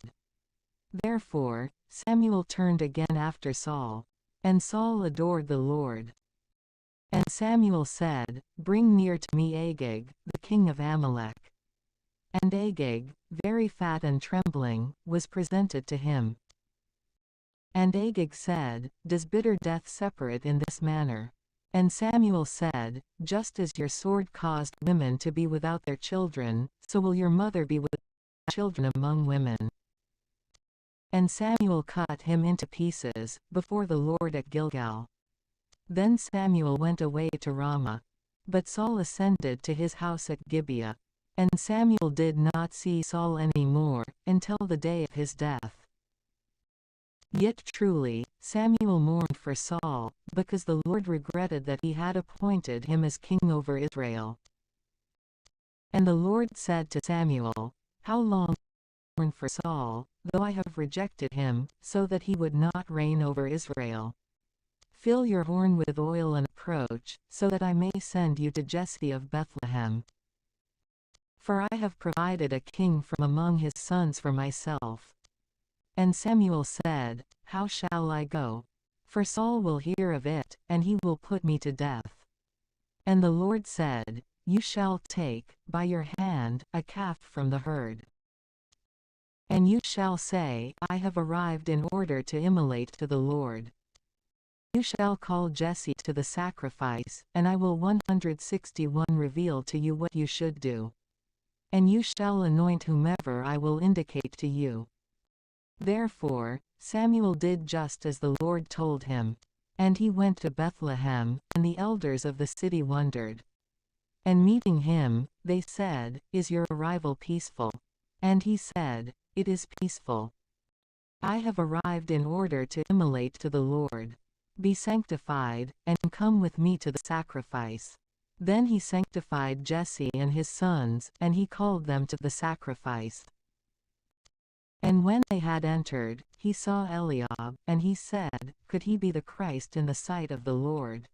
Therefore, Samuel turned again after Saul. And Saul adored the Lord. And Samuel said, "Bring near to me Agag, the king of Amalek." And Agag, very fat and trembling, was presented to him. And Agag said, "Does bitter death separate in this manner?" And Samuel said, "Just as your sword caused women to be without their children, so will your mother be without children among women." And Samuel cut him into pieces, before the Lord at Gilgal. Then Samuel went away to Ramah. But Saul ascended to his house at Gibeah. And Samuel did not see Saul any more, until the day of his death. Yet truly, Samuel mourned for Saul, because the Lord regretted that he had appointed him as king over Israel. And the Lord said to Samuel, "How long will I mourn for Saul, though I have rejected him, so that he would not reign over Israel? Fill your horn with oil and approach, so that I may send you to Jesse of Bethlehem. For I have provided a king from among his sons for myself." And Samuel said, "How shall I go? For Saul will hear of it, and he will put me to death." And the Lord said, "You shall take, by your hand, a calf from the herd. And you shall say, I have arrived in order to immolate to the Lord. You shall call Jesse to the sacrifice, and I will 161 reveal to you what you should do. And you shall anoint whomever I will indicate to you." Therefore, Samuel did just as the Lord told him. And he went to Bethlehem, and the elders of the city wondered. And meeting him, they said, "Is your arrival peaceful?" And he said, "It is peaceful. I have arrived in order to immolate to the Lord. Be sanctified, and come with me to the sacrifice." Then he sanctified Jesse and his sons, and he called them to the sacrifice. And when they had entered, he saw Eliab, and he said, "Could he be the Christ in the sight of the Lord?"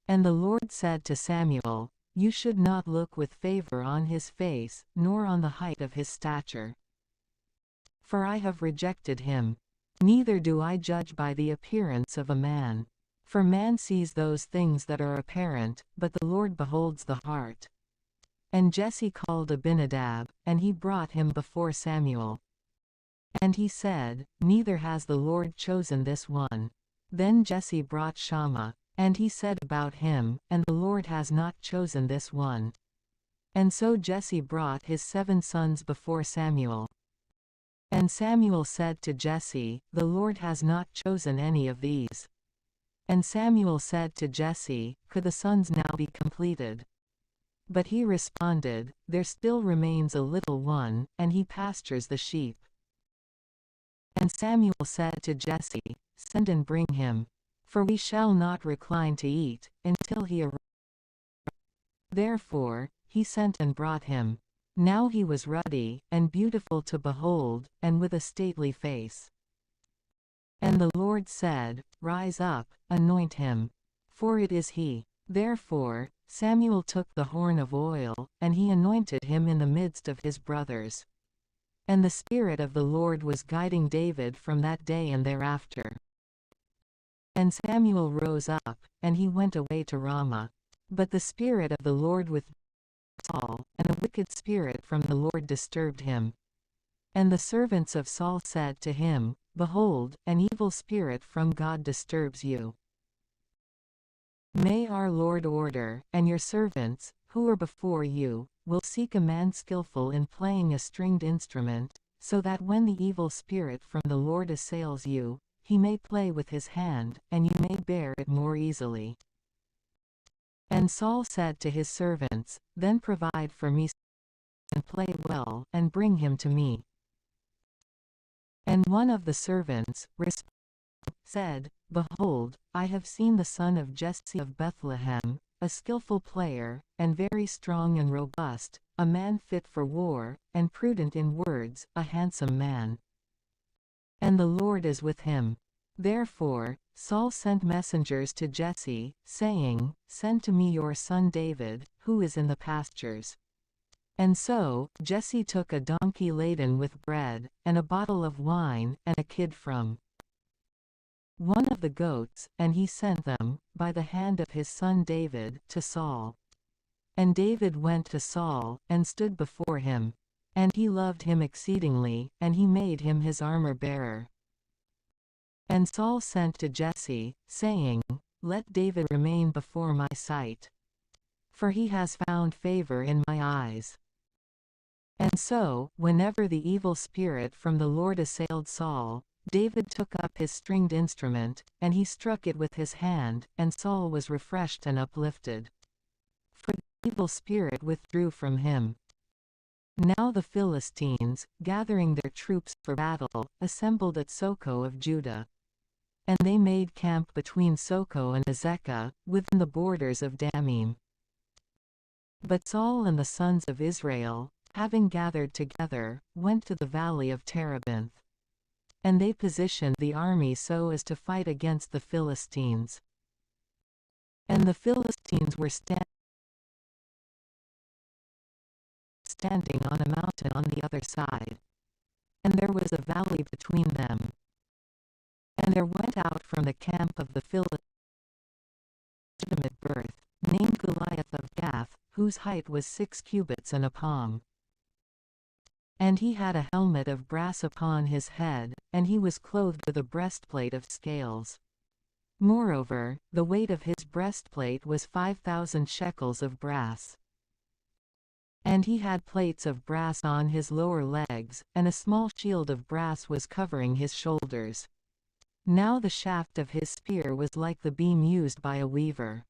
And the Lord said to Samuel, "You should not look with favor on his face, nor on the height of his stature. For I have rejected him. Neither do I judge by the appearance of a man. For man sees those things that are apparent, but the Lord beholds the heart." And Jesse called Abinadab, and he brought him before Samuel. And he said, "Neither has the Lord chosen this one." Then Jesse brought Shammah. And he said about him, "And the Lord has not chosen this one." And so Jesse brought his 7 sons before Samuel. And Samuel said to Jesse, "The Lord has not chosen any of these." And Samuel said to Jesse, "Could the sons now be completed?" But he responded, "There still remains a little one, and he pastures the sheep." And Samuel said to Jesse, "Send and bring him. For we shall not recline to eat, until he arrives." Therefore, he sent and brought him. Now he was ruddy, and beautiful to behold, and with a stately face. And the Lord said, "Rise up, anoint him. For it is he." Therefore, Samuel took the horn of oil, and he anointed him in the midst of his brothers. And the Spirit of the Lord was guiding David from that day and thereafter. And Samuel rose up, and he went away to Ramah. But the Spirit of the Lord withdrew from Saul, and a wicked spirit from the Lord disturbed him. And the servants of Saul said to him, Behold, an evil spirit from God disturbs you. May our Lord order, and your servants, who are before you, will seek a man skillful in playing a stringed instrument, so that when the evil spirit from the Lord assails you, he may play with his hand, and you may bear it more easily. And Saul said to his servants, Then provide for me and play well, and bring him to me. And one of the servants, said, Behold, I have seen the son of Jesse of Bethlehem, a skillful player, and very strong and robust, a man fit for war, and prudent in words, a handsome man. And the Lord is with him. Therefore Saul sent messengers to Jesse, saying, Send to me your son David, who is in the pastures. And so Jesse took a donkey laden with bread, and a bottle of wine, and a kid from one of the goats, and he sent them, by the hand of his son David, to Saul. And David went to Saul, and stood before him. And he loved him exceedingly, and he made him his armor-bearer. And Saul sent to Jesse, saying, Let David remain before my sight. For he has found favor in my eyes. And so, whenever the evil spirit from the Lord assailed Saul, David took up his stringed instrument, and he struck it with his hand, and Saul was refreshed and uplifted. For the evil spirit withdrew from him. Now the Philistines, gathering their troops for battle, assembled at Socoh of Judah. And they made camp between Socoh and Azekah, within the borders of Damim. But Saul and the sons of Israel, having gathered together, went to the valley of Terebinth. And they positioned the army so as to fight against the Philistines. And the Philistines were standing on a mountain on the other side. And there was a valley between them. And there went out from the camp of the Philistines a legitimate birth, named Goliath of Gath, whose height was 6 cubits and a palm. And he had a helmet of brass upon his head, and he was clothed with a breastplate of scales. Moreover, the weight of his breastplate was 5,000 shekels of brass. And he had plates of brass on his lower legs, and a small shield of brass was covering his shoulders. Now the shaft of his spear was like the beam used by a weaver.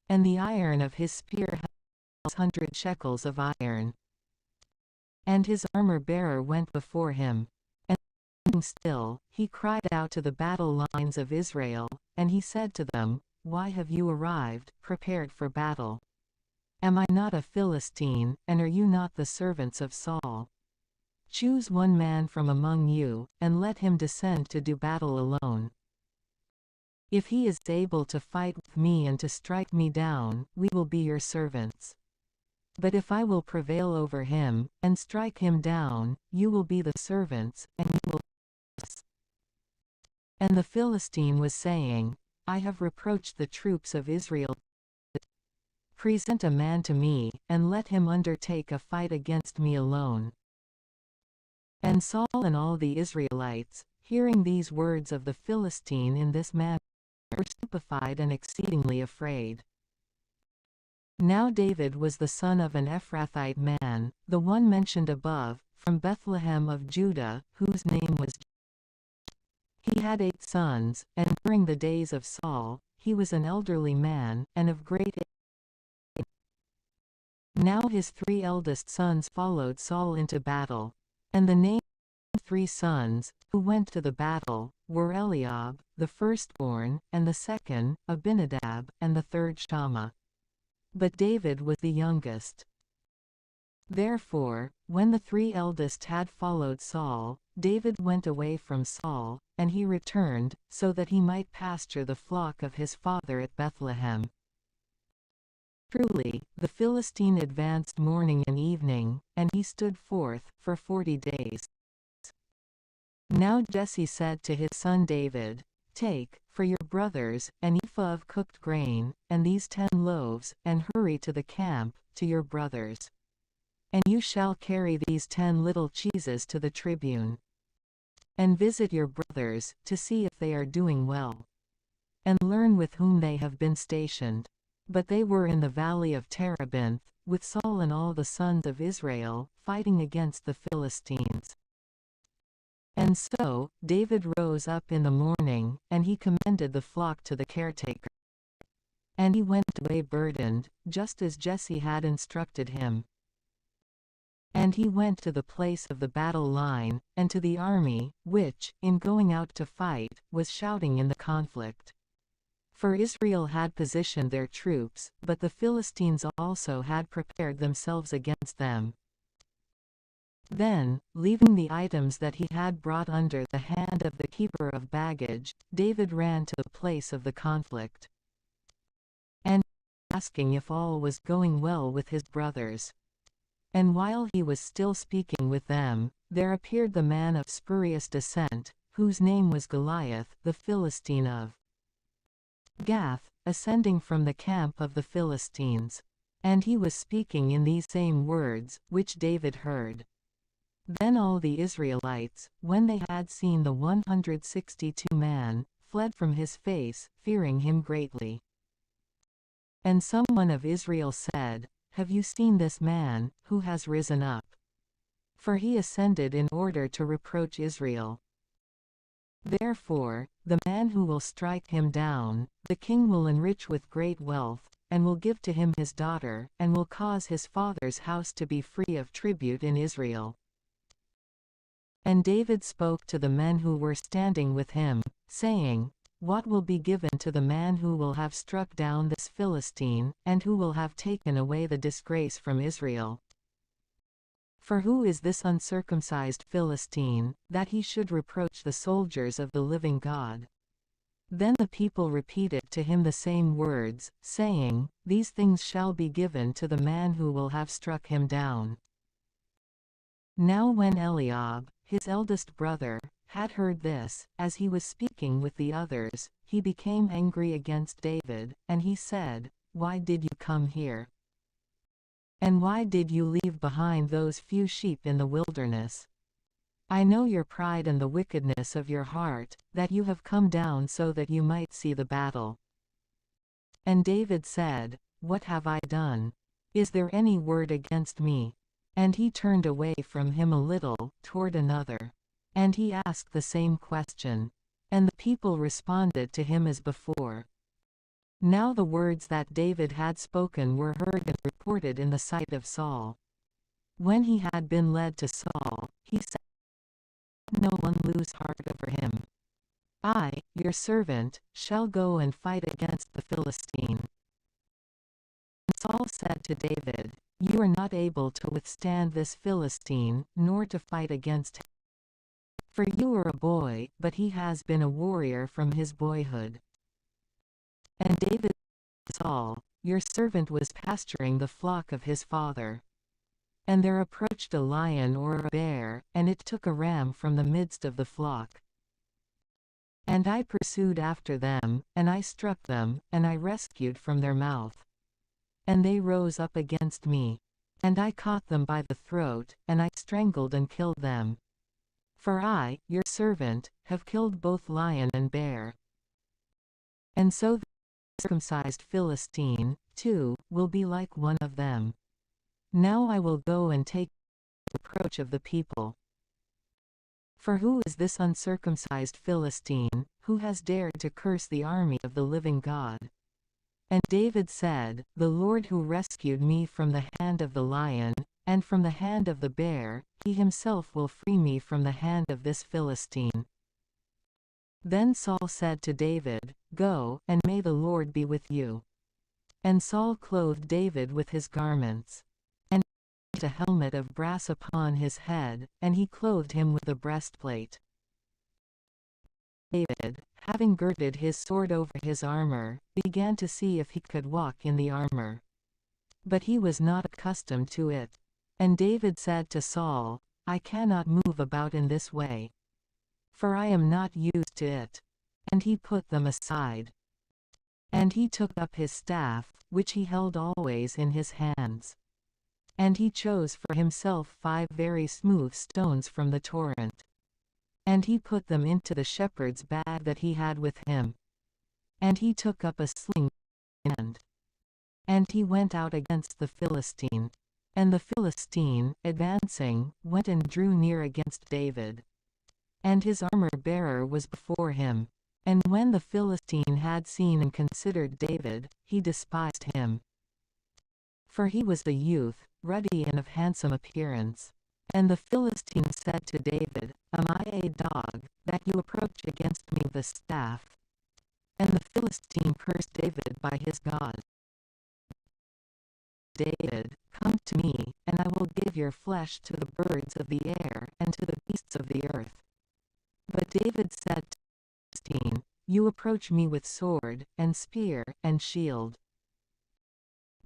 And the iron of his spear had 100 shekels of iron. And his armor-bearer went before him. And standing still, he cried out to the battle lines of Israel, and he said to them, Why have you arrived, prepared for battle? Am I not a Philistine, and are you not the servants of Saul? Choose one man from among you, and let him descend to do battle alone. If he is able to fight with me and to strike me down, we will be your servants. But if I will prevail over him, and strike him down, you will be the servants, and you will us. And the Philistine was saying, I have reproached the troops of Israel. Present a man to me, and let him undertake a fight against me alone. And Saul and all the Israelites, hearing these words of the Philistine in this manner, were stupefied and exceedingly afraid. Now David was the son of an Ephrathite man, the one mentioned above, from Bethlehem of Judah, whose name was He had 8 sons, and during the days of Saul, he was an elderly man, and of great age. Now his 3 eldest sons followed Saul into battle. And the names of the 3 sons, who went to the battle, were Eliab, the firstborn, and the second, Abinadab, and the third Shammah. But David was the youngest. Therefore, when the 3 eldest had followed Saul, David went away from Saul, and he returned, so that he might pasture the flock of his father at Bethlehem. Truly, the Philistine advanced morning and evening, and he stood forth for 40 days. Now Jesse said to his son David, Take, for your brothers, an ephah of cooked grain, and these 10 loaves, and hurry to the camp, to your brothers. And you shall carry these 10 little cheeses to the tribune. And visit your brothers, to see if they are doing well. And learn with whom they have been stationed. But they were in the valley of Terebinth, with Saul and all the sons of Israel, fighting against the Philistines. And so, David rose up in the morning, and he commended the flock to the caretaker. And he went away burdened, just as Jesse had instructed him. And he went to the place of the battle line, and to the army, which, in going out to fight, was shouting in the conflict. For Israel had positioned their troops, but the Philistines also had prepared themselves against them. Then, leaving the items that he had brought under the hand of the keeper of baggage, David ran to the place of the conflict. And asking if all was going well with his brothers. And while he was still speaking with them, there appeared the man of spurious descent, whose name was Goliath, the Philistine of Gath, ascending from the camp of the Philistines. And he was speaking in these same words, which David heard. Then all the Israelites, when they had seen the 162 man, fled from his face, fearing him greatly. And someone of Israel said, Have you seen this man, who has risen up? For he ascended in order to reproach Israel. Therefore, the man who will strike him down, the king will enrich with great wealth, and will give to him his daughter, and will cause his father's house to be free of tribute in Israel. And David spoke to the men who were standing with him, saying, What will be given to the man who will have struck down this Philistine, and who will have taken away the disgrace from Israel? For who is this uncircumcised Philistine, that he should reproach the soldiers of the living God? Then the people repeated to him the same words, saying, These things shall be given to the man who will have struck him down. Now when Eliab, his eldest brother, had heard this, as he was speaking with the others, he became angry against David, and he said, Why did you come here? And why did you leave behind those few sheep in the wilderness? I know your pride and the wickedness of your heart, that you have come down so that you might see the battle. And David said, What have I done? Is there any word against me? And he turned away from him a little, toward another. And he asked the same question. And the people responded to him as before. Now the words that David had spoken were heard and reported in the sight of Saul. When he had been led to Saul, he said, Let no one lose heart over him. I, your servant, shall go and fight against the Philistine. And Saul said to David, You are not able to withstand this Philistine, nor to fight against him. For you are a boy, but he has been a warrior from his boyhood. And David said to Saul, Your servant was pasturing the flock of his father. And there approached a lion or a bear, and it took a ram from the midst of the flock. And I pursued after them, and I struck them, and I rescued from their mouth. And they rose up against me. And I caught them by the throat, and I strangled and killed them. For I, your servant, have killed both lion and bear. And so the circumcised Philistine, too, will be like one of them. Now I will go and take the reproach of the people. For who is this uncircumcised Philistine, who has dared to curse the army of the living God? And David said, The Lord who rescued me from the hand of the lion, and from the hand of the bear, he himself will free me from the hand of this Philistine. Then Saul said to David, Go, and may the Lord be with you. And Saul clothed David with his garments, and put a helmet of brass upon his head, and he clothed him with a breastplate. David, having girded his sword over his armor, began to see if he could walk in the armor. But he was not accustomed to it. And David said to Saul, I cannot move about in this way, for I am not used to it. and he put them aside. And he took up his staff, which he held always in his hands. And he chose for himself 5 very smooth stones from the torrent. And he put them into the shepherd's bag that he had with him. And he took up a sling in his hand. And he went out against the Philistine. And the Philistine, advancing, went and drew near against David. And his armor-bearer was before him. And when the Philistine had seen and considered David, he despised him. For he was a youth, ruddy and of handsome appearance. And the Philistine said to David, Am I a dog, that you approach against me with a staff? And the Philistine cursed David by his God. David, come to me, and I will give your flesh to the birds of the air and to the beasts of the earth. But David said to the Philistine, You approach me with sword, and spear, and shield.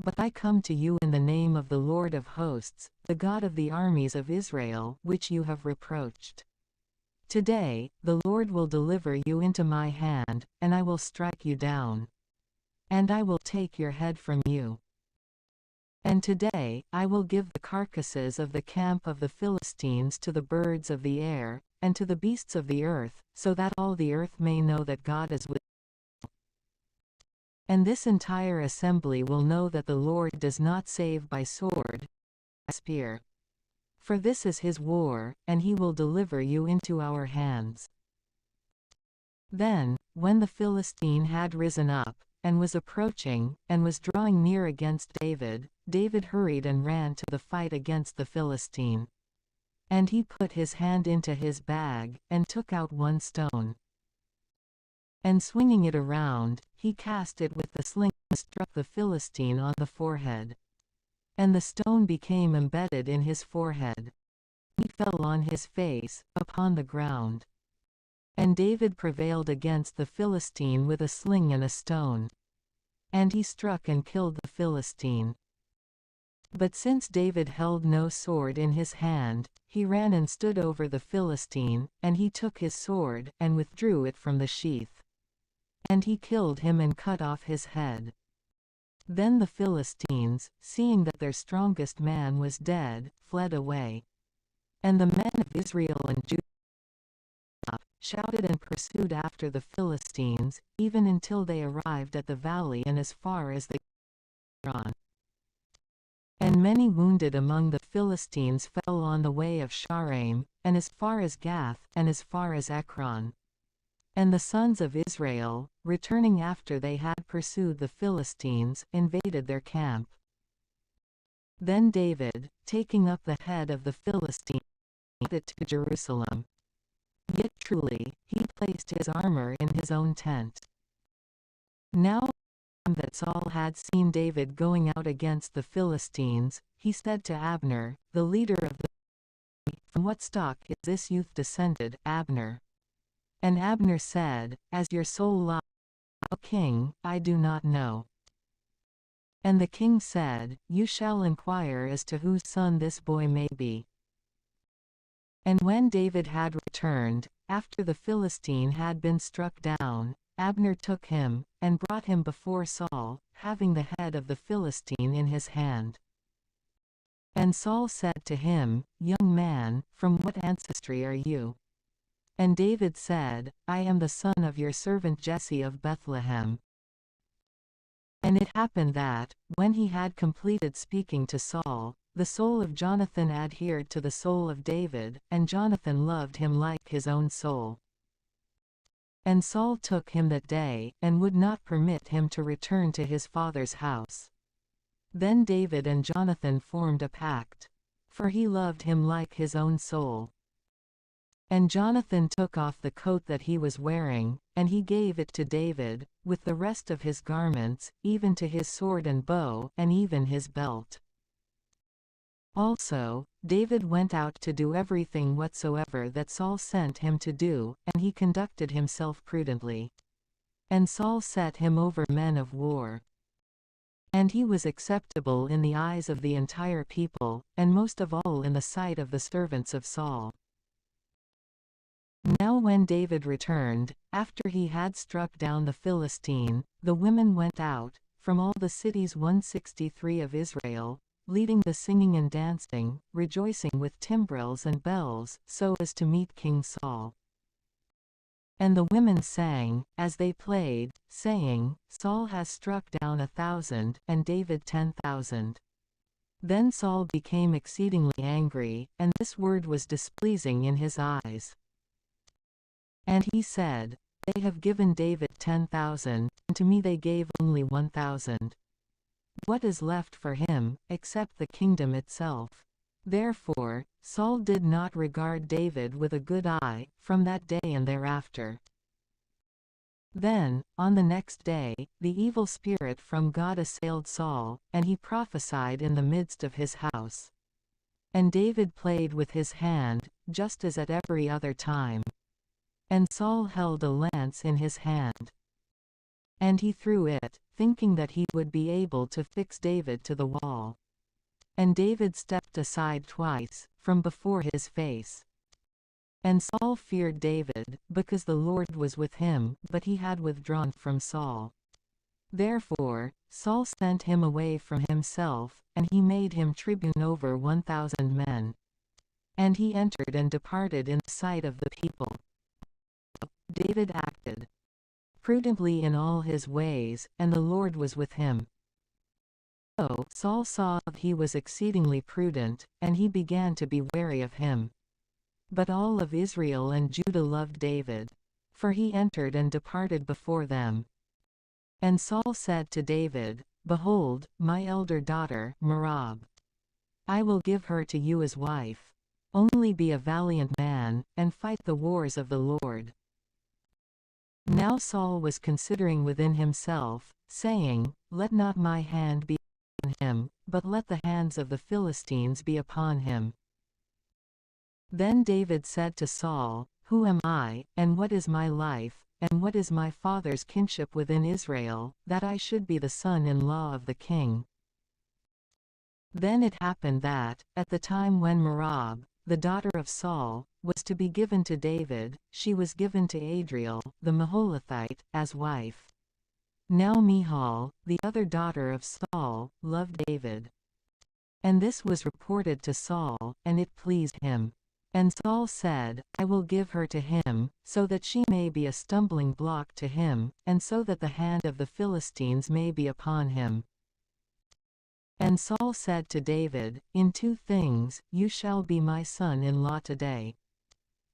But I come to you in the name of the Lord of hosts, the God of the armies of Israel, which you have reproached. Today, the Lord will deliver you into my hand, and I will strike you down. And I will take your head from you. And today, I will give the carcasses of the camp of the Philistines to the birds of the air, and to the beasts of the earth, so that all the earth may know that God is with you. And this entire assembly will know that the Lord does not save by sword, by spear. For this is his war, and he will deliver you into our hands. Then, when the Philistine had risen up, and was approaching, and was drawing near against David, David hurried and ran to the fight against the Philistine. And he put his hand into his bag, and took out 1 stone. And swinging it around, he cast it with the sling and struck the Philistine on the forehead. And the stone became embedded in his forehead. He fell on his face, upon the ground. And David prevailed against the Philistine with a sling and a stone. And he struck and killed the Philistine. But since David held no sword in his hand, he ran and stood over the Philistine, and he took his sword, and withdrew it from the sheath. And he killed him and cut off his head. Then the Philistines, seeing that their strongest man was dead, fled away. And the men of Israel and Judah shouted and pursued after the Philistines, even until they arrived at the valley and as far as the Kidron. And many wounded among the Philistines fell on the way of Sharaim, and as far as Gath, and as far as Ekron. And the sons of Israel, returning after they had pursued the Philistines, invaded their camp. Then David, taking up the head of the Philistine, brought it to Jerusalem. Yet truly, he placed his armor in his own tent. Now that Saul had seen David going out against the Philistines, he said to Abner, the leader of the army, From what stock is this youth descended, Abner? And Abner said, As your soul lies, O king, I do not know. And the king said, You shall inquire as to whose son this boy may be. And when David had returned, after the Philistine had been struck down, Abner took him, and brought him before Saul, having the head of the Philistine in his hand. And Saul said to him, Young man, from what ancestry are you? And David said, I am the son of your servant Jesse of Bethlehem. And it happened that, when he had completed speaking to Saul, the soul of Jonathan adhered to the soul of David, and Jonathan loved him like his own soul. And Saul took him that day, and would not permit him to return to his father's house. Then David and Jonathan formed a pact. For he loved him like his own soul. And Jonathan took off the coat that he was wearing, and he gave it to David, with the rest of his garments, even to his sword and bow, and even his belt. Also, David went out to do everything whatsoever that Saul sent him to do, and he conducted himself prudently. And Saul set him over men of war. And he was acceptable in the eyes of the entire people, and most of all in the sight of the servants of Saul. Now when David returned, After he had struck down the Philistine, the women went out, from all the cities 163 of Israel, leading the singing and dancing, rejoicing with timbrels and bells, so as to meet King Saul. And the women sang, as they played, saying, Saul has struck down 1,000, and David 10,000. Then Saul became exceedingly angry, and this word was displeasing in his eyes. And he said, They have given David 10,000, and to me they gave only 1,000. What is left for him, except the kingdom itself? Therefore, Saul did not regard David with a good eye, from that day and thereafter. Then, on the next day, the evil spirit from God assailed Saul, and he prophesied in the midst of his house. And David played with his hand, just as at every other time. And Saul held a lance in his hand. And he threw it, thinking that he would be able to fix David to the wall. And David stepped aside twice, from before his face. And Saul feared David, because the Lord was with him, but he had withdrawn from Saul. Therefore, Saul sent him away from himself, and he made him tribune over 1,000 men. And he entered and departed in the sight of the people. David acted prudently in all his ways, and the Lord was with him. So Saul saw that he was exceedingly prudent, and he began to be wary of him. But all of Israel and Judah loved David, for he entered and departed before them. And Saul said to David, Behold, my elder daughter, Merab. I will give her to you as wife. Only be a valiant man, and fight the wars of the Lord. Now Saul was considering within himself, saying, Let not my hand be upon him, but let the hands of the Philistines be upon him. Then David said to Saul, Who am I, and what is my life, and what is my father's kinship within Israel, that I should be the son-in-law of the king? Then it happened that, at the time when Merab, the daughter of Saul, was to be given to David, she was given to Adriel, the Meholathite, as wife. Now Michal, the other daughter of Saul, loved David. And this was reported to Saul, and it pleased him. And Saul said, I will give her to him, so that she may be a stumbling block to him, and so that the hand of the Philistines may be upon him. And Saul said to David, In 2 things, you shall be my son-in-law today.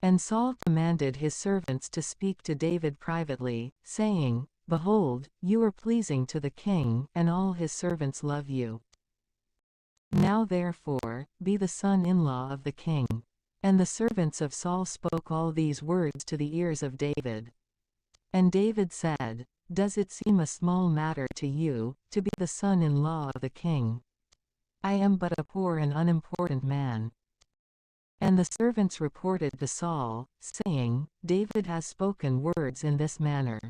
And Saul commanded his servants to speak to David privately, saying, Behold, you are pleasing to the king, and all his servants love you. Now therefore, be the son-in-law of the king. And the servants of Saul spoke all these words to the ears of David. And David said, Does it seem a small matter to you, to be the son-in-law of the king? I am but a poor and unimportant man. And the servants reported to Saul, saying, David has spoken words in this manner.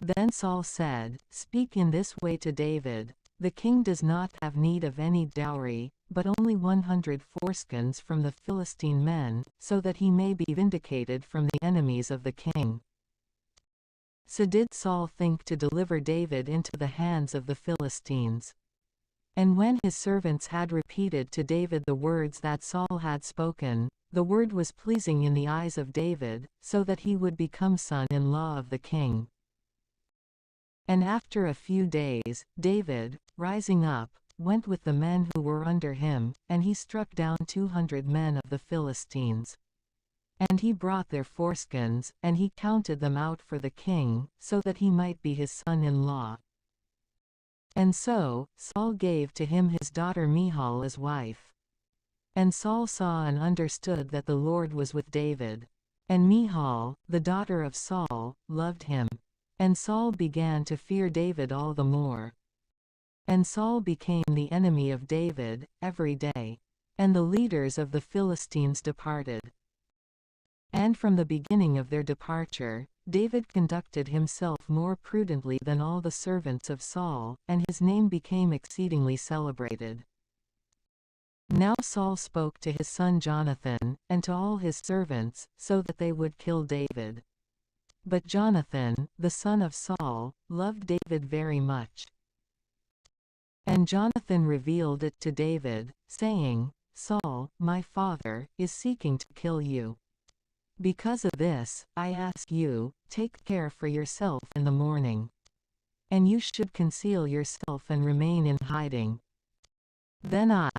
Then Saul said, Speak in this way to David, The king does not have need of any dowry, but only 100 foreskins from the Philistine men, so that he may be vindicated from the enemies of the king. So did Saul think to deliver David into the hands of the Philistines. And when his servants had repeated to David the words that Saul had spoken, the word was pleasing in the eyes of David, so that he would become son-in-law of the king. And after a few days, David, rising up, went with the men who were under him, and he struck down 200 men of the Philistines. And he brought their foreskins, and he counted them out for the king, so that he might be his son-in-law. And so, Saul gave to him his daughter Michal as wife. And Saul saw and understood that the Lord was with David. And Michal, the daughter of Saul, loved him. And Saul began to fear David all the more. And Saul became the enemy of David, every day. And the leaders of the Philistines departed. And from the beginning of their departure, David conducted himself more prudently than all the servants of Saul, and his name became exceedingly celebrated. Now Saul spoke to his son Jonathan, and to all his servants, so that they would kill David. But Jonathan, the son of Saul, loved David very much. And Jonathan revealed it to David, saying, Saul, my father, is seeking to kill you. Because of this, I ask you, take care for yourself in the morning. And you should conceal yourself and remain in hiding. Then I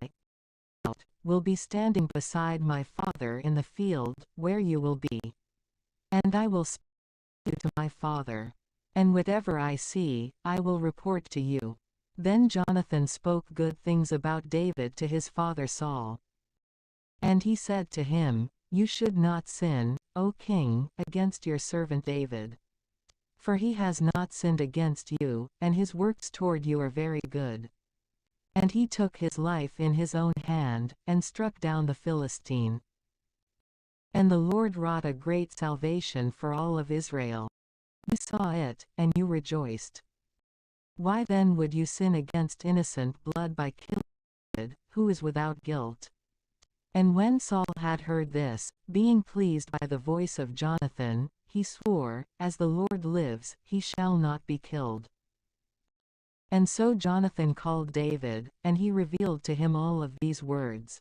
will be standing beside my father in the field, where you will be. And I will speak you to my father. And whatever I see, I will report to you. Then Jonathan spoke good things about David to his father Saul. And he said to him, You should not sin, O king, against your servant David. For he has not sinned against you, and his works toward you are very good. And he took his life in his own hand, and struck down the Philistine. And the Lord wrought a great salvation for all of Israel. You saw it, and you rejoiced. Why then would you sin against innocent blood by killing David, who is without guilt? And when Saul had heard this, being pleased by the voice of Jonathan, he swore, As the Lord lives, he shall not be killed. And so Jonathan called David, and he revealed to him all of these words.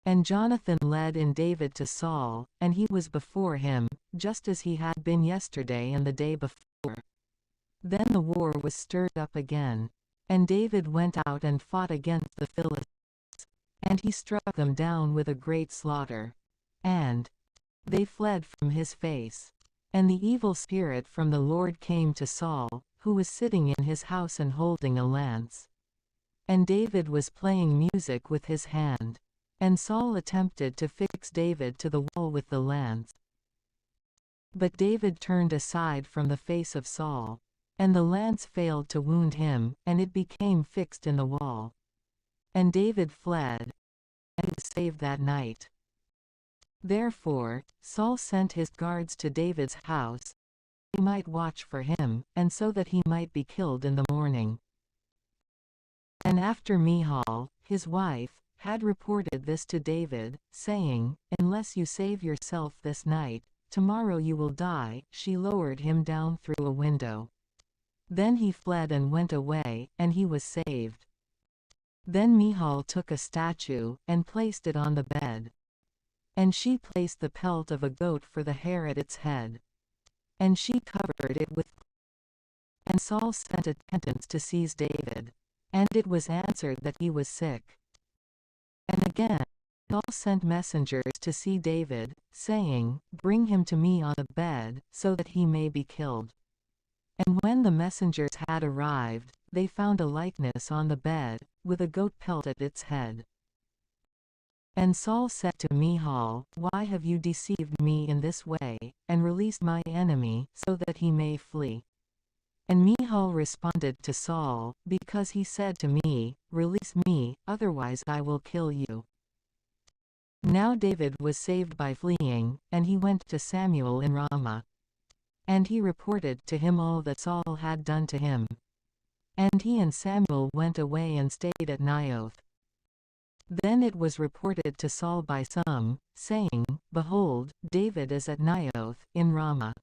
And Jonathan led in David to Saul, and he was before him, just as he had been yesterday and the day before. Then the war was stirred up again. And David went out and fought against the Philistines. And he struck them down with a great slaughter. And they fled from his face. And the evil spirit from the Lord came to Saul, who was sitting in his house and holding a lance. And David was playing music with his hand. And Saul attempted to fix David to the wall with the lance. But David turned aside from the face of Saul. And the lance failed to wound him, and it became fixed in the wall. And David fled, and was saved that night. Therefore, Saul sent his guards to David's house, that he might watch for him, and so that he might be killed in the morning. And after Michal, his wife, had reported this to David, saying, Unless you save yourself this night, tomorrow you will die, she lowered him down through a window. Then he fled and went away, and he was saved. Then Michal took a statue, and placed it on the bed. And she placed the pelt of a goat for the hair at its head. And she covered it with cloth. And Saul sent attendants to seize David. And it was answered that he was sick. And again, Saul sent messengers to see David, saying, Bring him to me on a bed, so that he may be killed. And when the messengers had arrived, they found a likeness on the bed, with a goat pelt at its head. And Saul said to Michal, Why have you deceived me in this way, and released my enemy, so that he may flee? And Michal responded to Saul, Because he said to me, Release me, otherwise I will kill you. Now David was saved by fleeing, and he went to Samuel in Ramah. And he reported to him all that Saul had done to him. And he and Samuel went away and stayed at Naioth. Then it was reported to Saul by some, saying, Behold, David is at Naioth, in Ramah.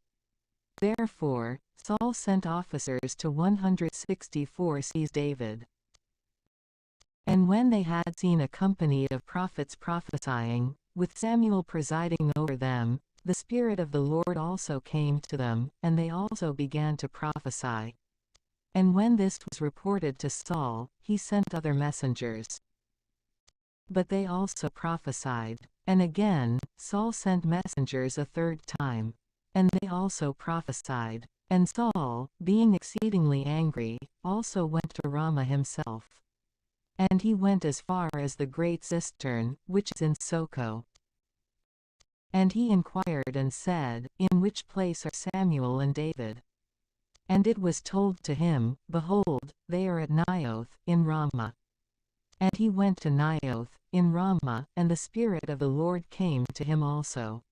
Therefore, Saul sent officers to 164 seize David. And when they had seen a company of prophets prophesying, with Samuel presiding over them, the Spirit of the Lord also came to them, and they also began to prophesy. And when this was reported to Saul, he sent other messengers. But they also prophesied. And again, Saul sent messengers a third time. And they also prophesied. And Saul, being exceedingly angry, also went to Ramah himself. And he went as far as the great cistern, which is in Soko. And he inquired and said, In which place are Samuel and David? And it was told to him, Behold, they are at Naioth, in Ramah. And he went to Naioth, in Ramah, and the Spirit of the Lord came to him also.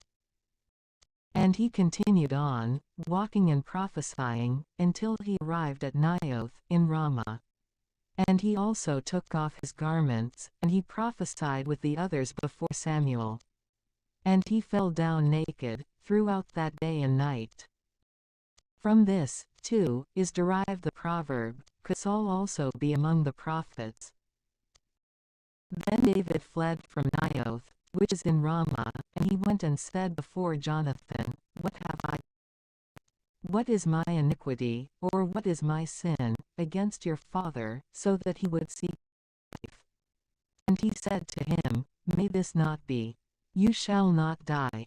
And he continued on, walking and prophesying, until he arrived at Naioth, in Ramah. And he also took off his garments, and he prophesied with the others before Samuel. And he fell down naked, throughout that day and night. From this, too, is derived the proverb, "Could Saul also be among the prophets?" Then David fled from Naioth, which is in Ramah, and he went and said before Jonathan, "What have I? What is my iniquity, or what is my sin, against your father, so that he would seek life?" And he said to him, "May this not be. You shall not die.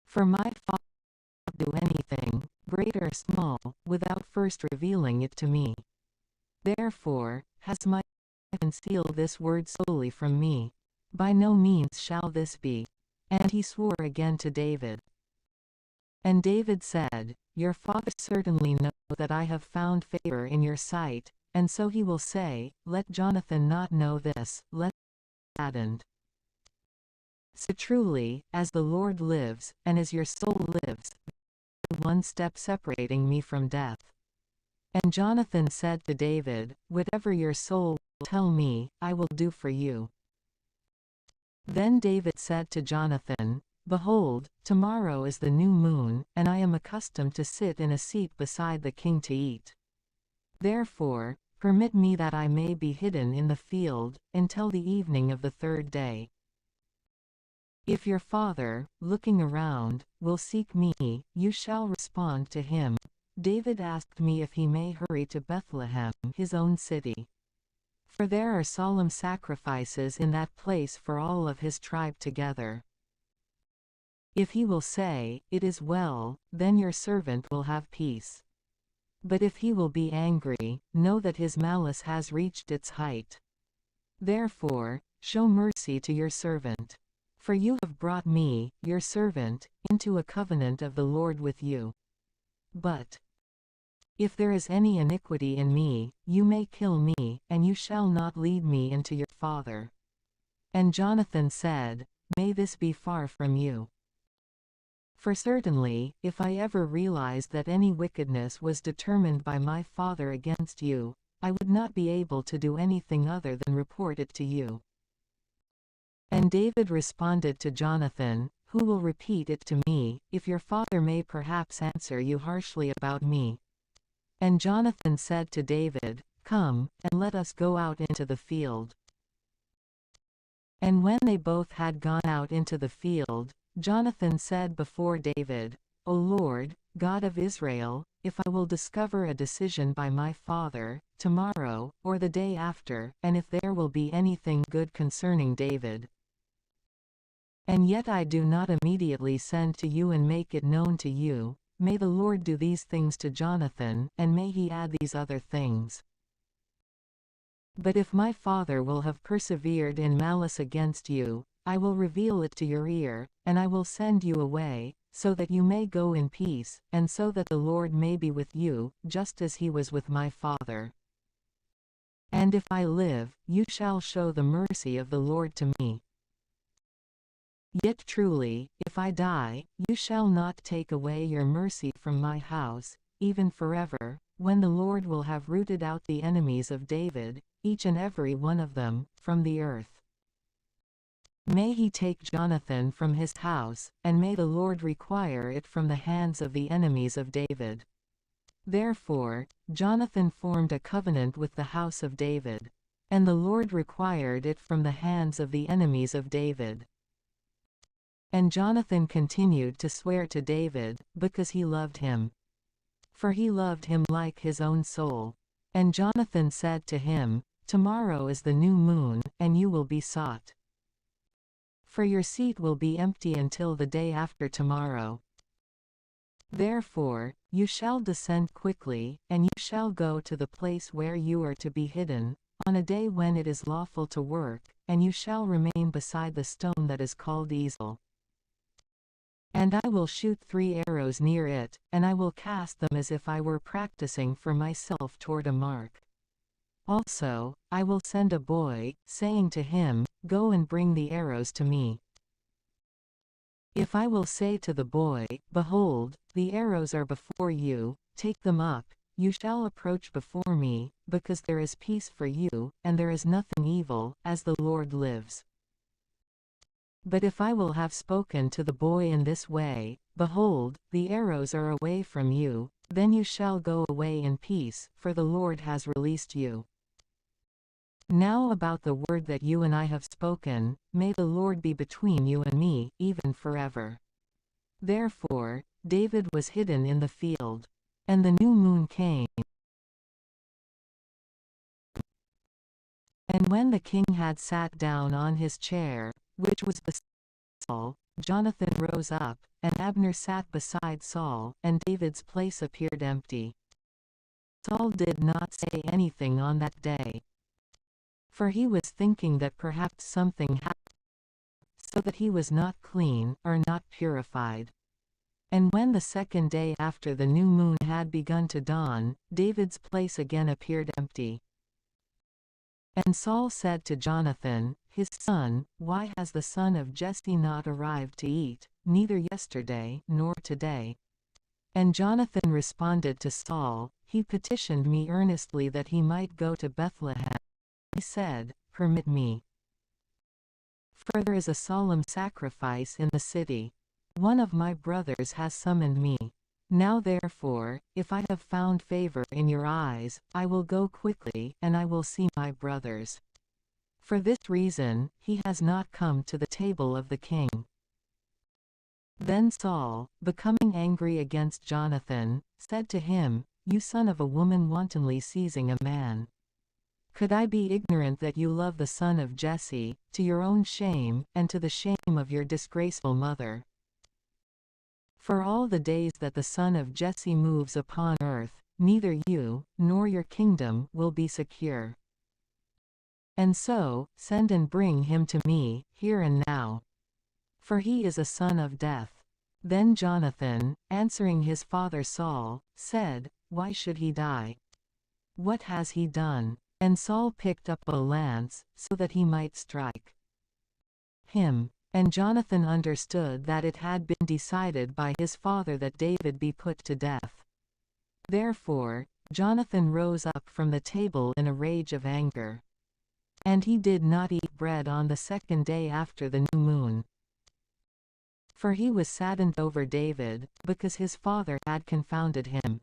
For my father will not do anything, great or small, without first revealing it to me. Therefore has my father concealed this word solely from me. By no means shall this be." And he swore again to David. And David said, "Your father certainly knows that I have found favor in your sight, and so he will say, Let Jonathan not know this, lest he be saddened. So truly, as the Lord lives, and as your soul lives, there is one step separating me from death." And Jonathan said to David, "Whatever your soul will tell me, I will do for you." Then David said to Jonathan, "Behold, tomorrow is the new moon, and I am accustomed to sit in a seat beside the king to eat. Therefore, permit me that I may be hidden in the field, until the evening of the third day. If your father, looking around, will seek me, you shall respond to him, 'David asked me if he may hurry to Bethlehem, his own city. For there are solemn sacrifices in that place for all of his tribe together.' If he will say, 'It is well,' then your servant will have peace. But if he will be angry, know that his malice has reached its height. Therefore, show mercy to your servant. For you have brought me, your servant, into a covenant of the Lord with you. But if there is any iniquity in me, you may kill me, and you shall not lead me into your father." And Jonathan said, "May this be far from you. For certainly, if I ever realized that any wickedness was determined by my father against you, I would not be able to do anything other than report it to you." And David responded to Jonathan, "Who will repeat it to me, if your father may perhaps answer you harshly about me?" And Jonathan said to David, "Come, and let us go out into the field." And when they both had gone out into the field, Jonathan said before David, "O Lord, God of Israel, if I will discover a decision by my father, tomorrow, or the day after, and if there will be anything good concerning David, and yet I do not immediately send to you and make it known to you, may the Lord do these things to Jonathan, and may he add these other things. But if my father will have persevered in malice against you, I will reveal it to your ear, and I will send you away, so that you may go in peace, and so that the Lord may be with you, just as he was with my father. And if I live, you shall show the mercy of the Lord to me. Yet truly, if I die, you shall not take away your mercy from my house, even forever, when the Lord will have rooted out the enemies of David, each and every one of them, from the earth. May he take Jonathan from his house, and may the Lord require it from the hands of the enemies of David." Therefore, Jonathan formed a covenant with the house of David. And the Lord required it from the hands of the enemies of David. And Jonathan continued to swear to David, because he loved him. For he loved him like his own soul. And Jonathan said to him, "Tomorrow is the new moon, and you will be sought. For your seat will be empty until the day after tomorrow. Therefore, you shall descend quickly, and you shall go to the place where you are to be hidden, on a day when it is lawful to work, and you shall remain beside the stone that is called Ezel. And I will shoot 3 arrows near it, and I will cast them as if I were practicing for myself toward a mark. Also, I will send a boy, saying to him, 'Go and bring the arrows to me.' If I will say to the boy, 'Behold, the arrows are before you, take them up,' you shall approach before me, because there is peace for you, and there is nothing evil, as the Lord lives. But if I will have spoken to the boy in this way, behold, the arrows are away from you, then you shall go away in peace, for the Lord has released you. Now about the word that you and I have spoken, may the Lord be between you and me, even forever." Therefore, David was hidden in the field. And the new moon came. And when the king had sat down on his chair, which was beside Saul, Jonathan rose up, and Abner sat beside Saul, and David's place appeared empty. Saul did not say anything on that day, for he was thinking that perhaps something happened, so that he was not clean, or not purified. And when the second day after the new moon had begun to dawn, David's place again appeared empty. And Saul said to Jonathan, his son, "Why has the son of Jesse not arrived to eat, neither yesterday nor today?" And Jonathan responded to Saul, "He petitioned me earnestly that he might go to Bethlehem. He said, 'Permit me.' For there is a solemn sacrifice in the city. One of my brothers has summoned me. Now therefore, if I have found favor in your eyes, I will go quickly, and I will see my brothers. For this reason, he has not come to the table of the king." Then Saul, becoming angry against Jonathan, said to him, "You son of a woman, wantonly seizing a man. Could I be ignorant that you love the son of Jesse, to your own shame, and to the shame of your disgraceful mother? For all the days that the son of Jesse moves upon earth, neither you, nor your kingdom, will be secure. And so, send and bring him to me, here and now. For he is a son of death." Then Jonathan, answering his father Saul, said, "Why should he die? What has he done?" And Saul picked up a lance, so that he might strike him. And Jonathan understood that it had been decided by his father that David be put to death. Therefore, Jonathan rose up from the table in a rage of anger. And he did not eat bread on the second day after the new moon. For he was saddened over David, because his father had confounded him.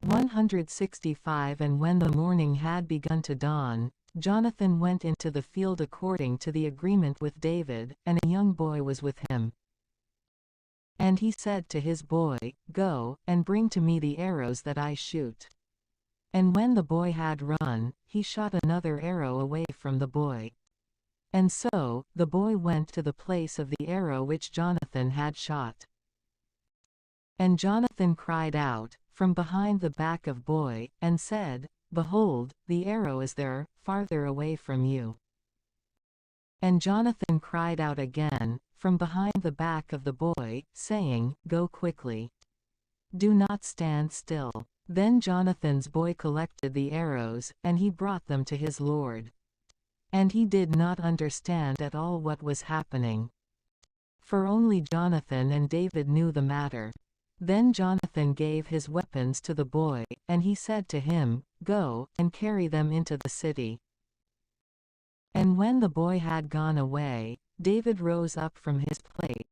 165. And when the morning had begun to dawn, Jonathan went into the field according to the agreement with David, and a young boy was with him. And he said to his boy, "Go, and bring to me the arrows that I shoot." And when the boy had run, he shot another arrow away from the boy. And so, the boy went to the place of the arrow which Jonathan had shot. And Jonathan cried out, from behind the back of boy, and said, "Behold, the arrow is there, farther away from you." And Jonathan cried out again, from behind the back of the boy, saying, "Go quickly. Do not stand still." Then Jonathan's boy collected the arrows, and he brought them to his lord. And he did not understand at all what was happening, for only Jonathan and David knew the matter. Then Jonathan gave his weapons to the boy, and he said to him, "Go, and carry them into the city." And when the boy had gone away, David rose up from his place,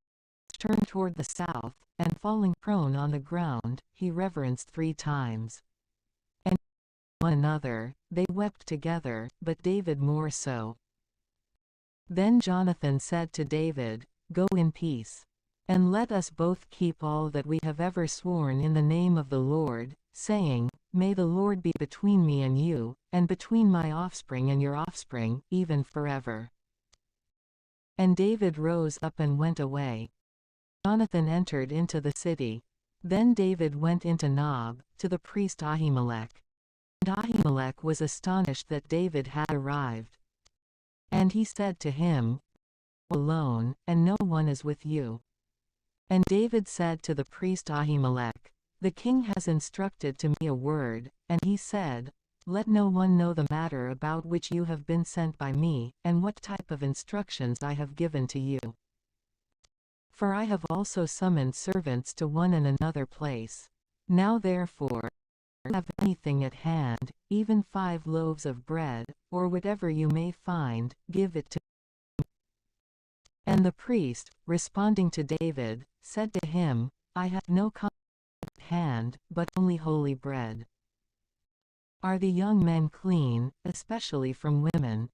turned toward the south, and falling prone on the ground, he reverenced 3 times. And one another, they wept together, but David more so. Then Jonathan said to David, "Go in peace. And let us both keep all that we have ever sworn in the name of the Lord, saying, May the Lord be between me and you, and between my offspring and your offspring, even forever." And David rose up and went away. Jonathan entered into the city. Then David went into Nob, to the priest Ahimelech. And Ahimelech was astonished that David had arrived. And he said to him, "Alone, and no one is with you." And David said to the priest Ahimelech, "The king has instructed to me a word," and he said, "Let no one know the matter about which you have been sent by me, and what type of instructions I have given to you. For I have also summoned servants to one and another place. Now therefore, if you have anything at hand, even 5 loaves of bread, or whatever you may find, give it to me." And the priest, responding to David, said to him, I have no common hand, but only holy bread. Are the young men clean, especially from women?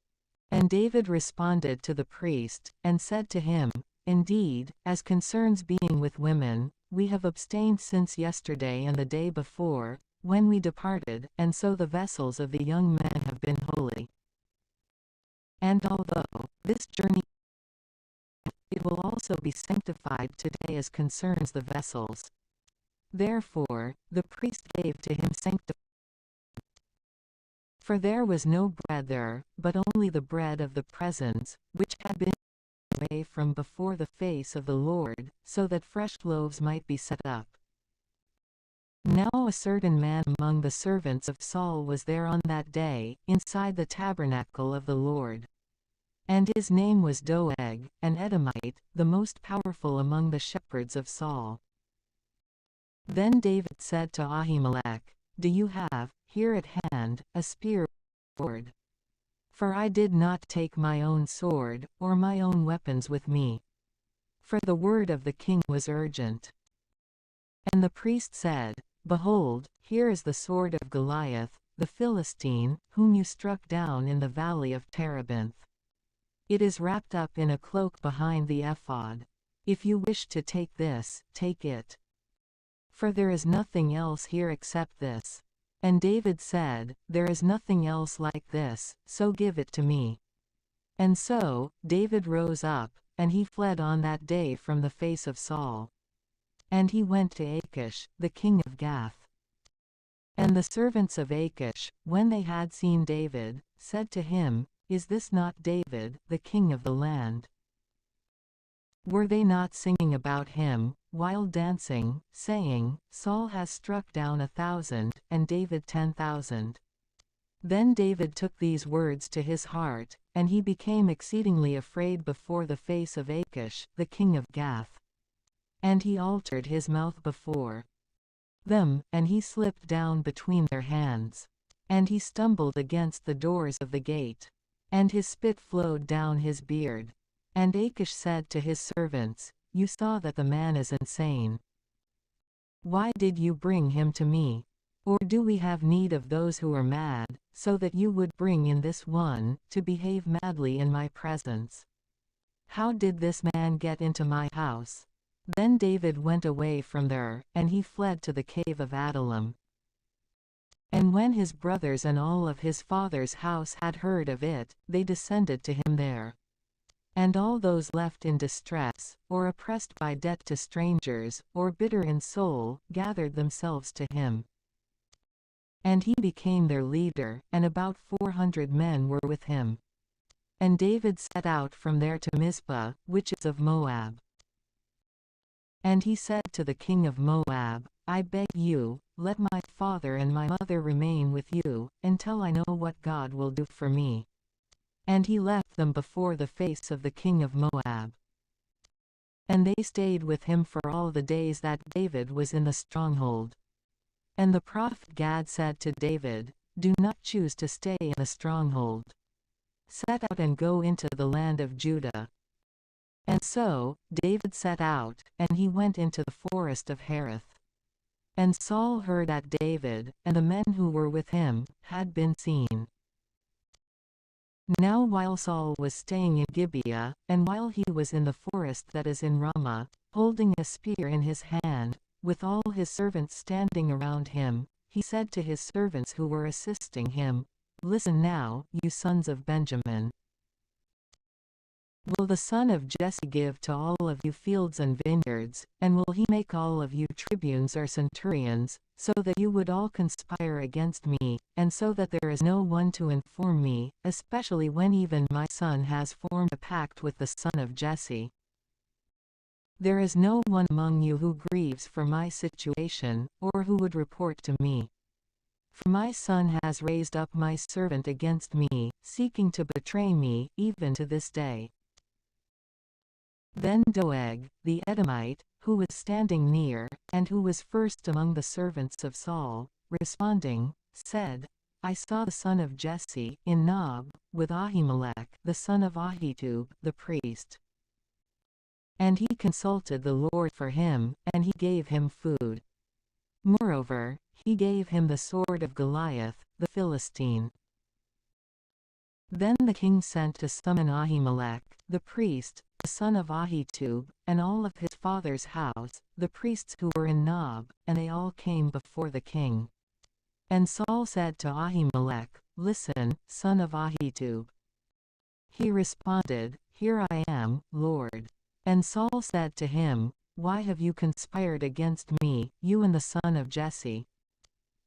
And David responded to the priest, and said to him, Indeed, as concerns being with women, we have abstained since yesterday and the day before, when we departed, and so the vessels of the young men have been holy. And although this journey, it will also be sanctified today as concerns the vessels. Therefore, the priest gave to him sanctification. For there was no bread there, but only the bread of the presence, which had been away from before the face of the Lord, so that fresh loaves might be set up. Now a certain man among the servants of Saul was there on that day, inside the tabernacle of the Lord. And his name was Doeg, an Edomite, the most powerful among the shepherds of Saul. Then David said to Ahimelech, Do you have, here at hand, a spear or sword? For I did not take my own sword, or my own weapons with me. For the word of the king was urgent. And the priest said, Behold, here is the sword of Goliath, the Philistine, whom you struck down in the valley of Terebinth. It is wrapped up in a cloak behind the ephod. If you wish to take this, take it. For there is nothing else here except this. And David said, There is nothing else like this, so give it to me. And so, David rose up, and he fled on that day from the face of Saul. And he went to Achish, the king of Gath. And the servants of Achish, when they had seen David, said to him, Is this not David, the king of the land? Were they not singing about him, while dancing, saying, Saul has struck down 1,000, and David 10,000? Then David took these words to his heart, and he became exceedingly afraid before the face of Achish, the king of Gath. And he altered his mouth before them, and he slipped down between their hands. And he stumbled against the doors of the gate. And his spit flowed down his beard. And Achish said to his servants, You saw that the man is insane. Why did you bring him to me? Or do we have need of those who are mad, so that you would bring in this one, to behave madly in my presence? How did this man get into my house? Then David went away from there, and he fled to the cave of Adullam. And when his brothers and all of his father's house had heard of it, they descended to him there. And all those left in distress, or oppressed by debt to strangers, or bitter in soul, gathered themselves to him. And he became their leader, and about 400 men were with him. And David set out from there to Mizpah, which is of Moab. And he said to the king of Moab, I beg you, let my father and my mother remain with you, until I know what God will do for me. And he left them before the face of the king of Moab. And they stayed with him for all the days that David was in the stronghold. And the prophet Gad said to David, Do not choose to stay in the stronghold. Set out and go into the land of Judah. And so, David set out, and he went into the forest of Hereth. And Saul heard that David, and the men who were with him, had been seen. Now while Saul was staying in Gibeah, and while he was in the forest that is in Ramah, holding a spear in his hand, with all his servants standing around him, he said to his servants who were assisting him, Listen now, you sons of Benjamin. Will the son of Jesse give to all of you fields and vineyards, and will he make all of you tribunes or centurions, so that you would all conspire against me, and so that there is no one to inform me, especially when even my son has formed a pact with the son of Jesse? There is no one among you who grieves for my situation, or who would report to me. For my son has raised up my servant against me, seeking to betray me, even to this day. Then Doeg, the Edomite, who was standing near, and who was first among the servants of Saul, responding, said, I saw the son of Jesse, in Nob, with Ahimelech, the son of Ahitub, the priest. And he consulted the Lord for him, and he gave him food. Moreover, he gave him the sword of Goliath, the Philistine. Then the king sent to summon Ahimelech, the priest, the son of Ahitub, and all of his father's house, the priests who were in Nob, and they all came before the king. And Saul said to Ahimelech, "Listen, son of Ahitub." He responded, "Here I am, Lord." And Saul said to him, "Why have you conspired against me, you and the son of Jesse?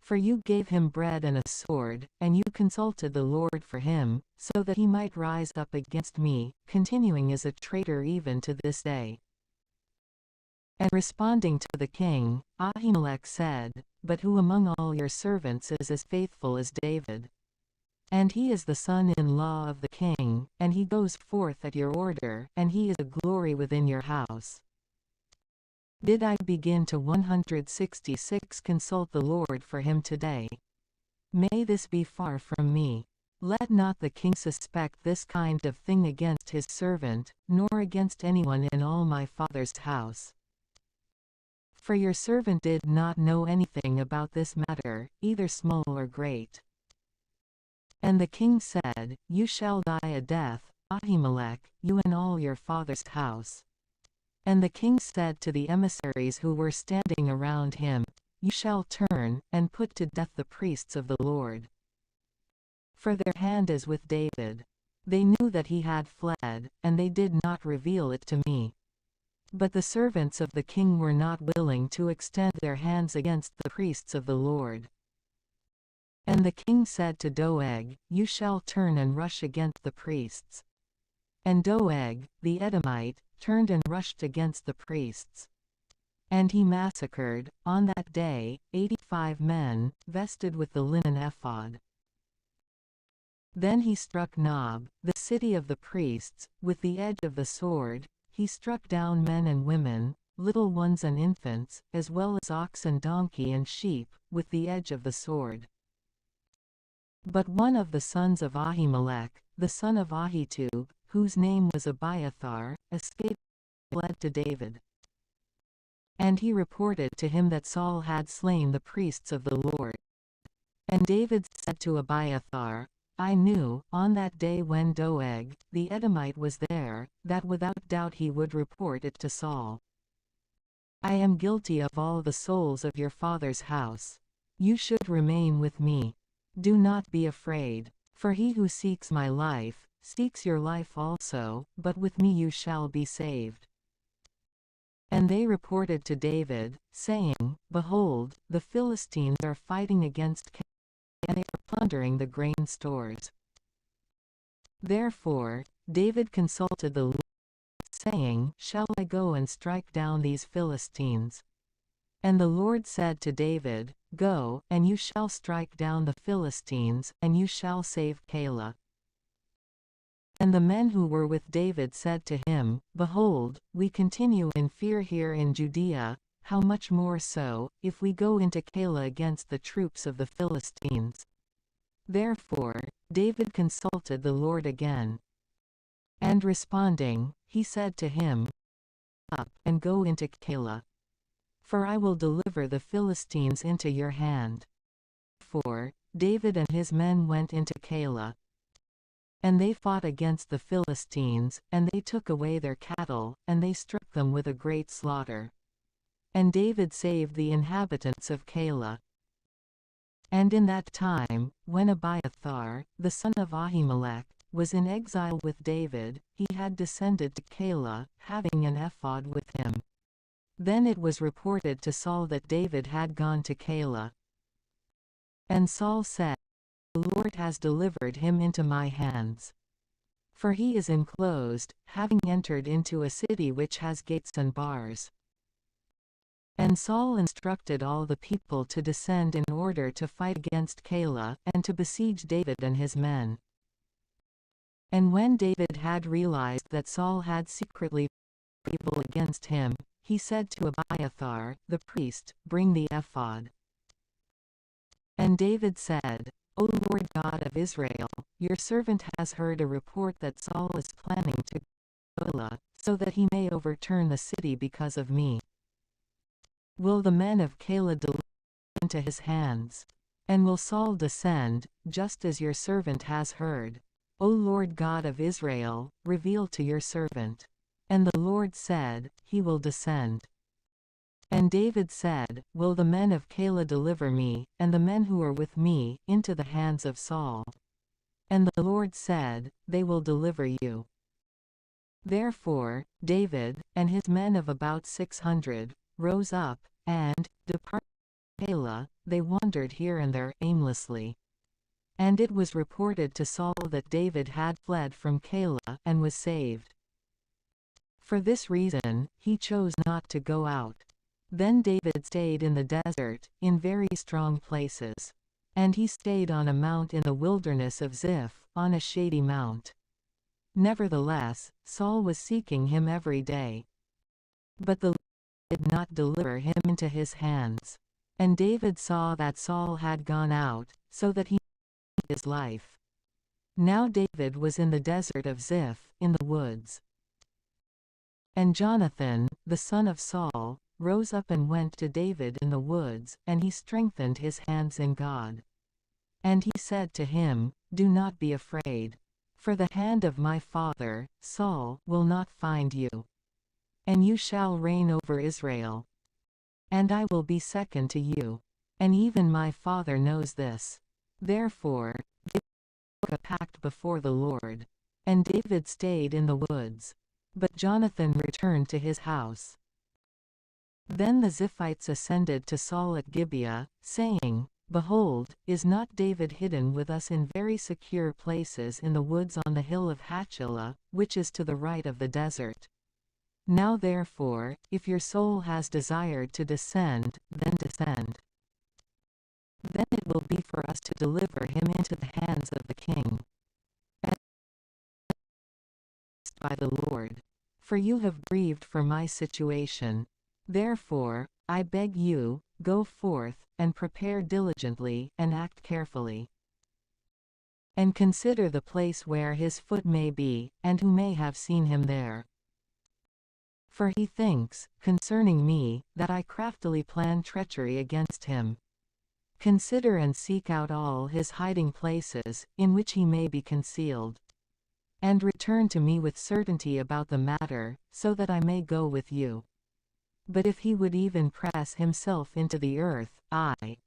For you gave him bread and a sword, and you consulted the Lord for him, so that he might rise up against me, continuing as a traitor even to this day." And responding to the king, Ahimelech said, "But who among all your servants is as faithful as David? And he is the son-in-law of the king, and he goes forth at your order, and he is a glory within your house. Did I begin to 166 consult the Lord for him today? May this be far from me. Let not the king suspect this kind of thing against his servant, nor against anyone in all my father's house. For your servant did not know anything about this matter, either small or great." And the king said, "You shall die a death, Ahimelech, you and all your father's house." And the king said to the emissaries who were standing around him, "You shall turn, and put to death the priests of the Lord. For their hand is with David. They knew that he had fled, and they did not reveal it to me." But the servants of the king were not willing to extend their hands against the priests of the Lord. And the king said to Doeg, "You shall turn and rush against the priests." And Doeg, the Edomite, turned and rushed against the priests. And he massacred, on that day, 85 men, vested with the linen ephod. Then he struck Nob, the city of the priests, with the edge of the sword. He struck down men and women, little ones and infants, as well as ox and donkey and sheep, with the edge of the sword. But one of the sons of Ahimelech, the son of Ahitub, whose name was Abiathar, escaped and fled to David. And he reported to him that Saul had slain the priests of the Lord. And David said to Abiathar, "I knew, on that day when Doeg, the Edomite was there, that without doubt he would report it to Saul. I am guilty of all the souls of your father's house. You should remain with me. Do not be afraid, for he who seeks my life, seeks your life also, but with me you shall be saved." And they reported to David, saying, "Behold, the Philistines are fighting against Keilah, and they are plundering the grain stores." Therefore, David consulted the Lord, saying, "Shall I go and strike down these Philistines?" And the Lord said to David, "Go, and you shall strike down the Philistines, and you shall save Keilah." And the men who were with David said to him, "Behold, we continue in fear here in Judea, how much more so, if we go into Keilah against the troops of the Philistines?" Therefore, David consulted the Lord again. And responding, he said to him, "Up, and go into Keilah. For I will deliver the Philistines into your hand." For David and his men went into Keilah. And they fought against the Philistines, and they took away their cattle, and they struck them with a great slaughter. And David saved the inhabitants of Keilah. And in that time, when Abiathar, the son of Ahimelech, was in exile with David, he had descended to Keilah, having an ephod with him. Then it was reported to Saul that David had gone to Keilah. And Saul said, "The Lord has delivered him into my hands. For he is enclosed, having entered into a city which has gates and bars." And Saul instructed all the people to descend in order to fight against Keilah, and to besiege David and his men. And when David had realized that Saul had secretly fought evil against him, he said to Abiathar, the priest, "Bring the ephod." And David said, "O Lord God of Israel, your servant has heard a report that Saul is planning to go to Keilah, so that he may overturn the city because of me. Will the men of Keilah deliver into his hands? And will Saul descend, just as your servant has heard? O Lord God of Israel, reveal to your servant. And the Lord said, He will descend. And David said, Will the men of Keilah deliver me, and the men who are with me, into the hands of Saul? And the Lord said, They will deliver you. Therefore, David, and his men of about 600, rose up, and, departing from Keilah, they wandered here and there aimlessly. And it was reported to Saul that David had fled from Keilah, and was saved. For this reason, he chose not to go out. Then David stayed in the desert, in very strong places. And he stayed on a mount in the wilderness of Ziph, on a shady mount. Nevertheless, Saul was seeking him every day. But the Lord did not deliver him into his hands. And David saw that Saul had gone out, so that he feared his life. Now David was in the desert of Ziph, in the woods. And Jonathan, the son of Saul, rose up and went to David in the woods, and he strengthened his hands in God. And he said to him, Do not be afraid. For the hand of my father, Saul, will not find you. And you shall reign over Israel. And I will be second to you. And even my father knows this. Therefore, they took a pact before the Lord. And David stayed in the woods. But Jonathan returned to his house. Then the Ziphites ascended to Saul at Gibeah, saying, Behold, is not David hidden with us in very secure places in the woods on the hill of Hachilah, which is to the right of the desert? Now therefore, if your soul has desired to descend, then descend. Then it will be for us to deliver him into the hands of the king. And by the Lord. For you have grieved for my situation. Therefore, I beg you, go forth, and prepare diligently, and act carefully. And consider the place where his foot may be, and who may have seen him there. For he thinks, concerning me, that I craftily plan treachery against him. Consider and seek out all his hiding places, in which he may be concealed. And return to me with certainty about the matter, so that I may go with you. But if he would even press himself into the earth, I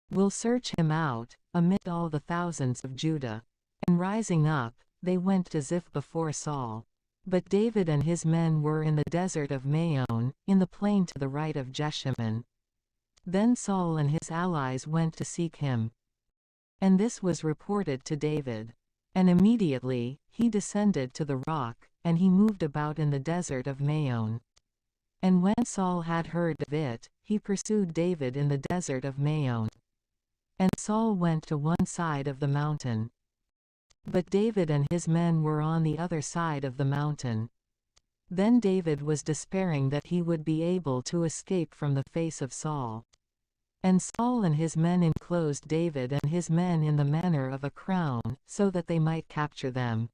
will search him out, amid all the thousands of Judah. And rising up, they went to Ziph before Saul. But David and his men were in the desert of Maon, in the plain to the right of Jeshimon. Then Saul and his allies went to seek him. And this was reported to David. And immediately, he descended to the rock, and he moved about in the desert of Maon. And when Saul had heard of it, he pursued David in the desert of Maon. And Saul went to one side of the mountain. But David and his men were on the other side of the mountain. Then David was despairing that he would be able to escape from the face of Saul. And Saul and his men enclosed David and his men in the manner of a crown, so that they might capture them.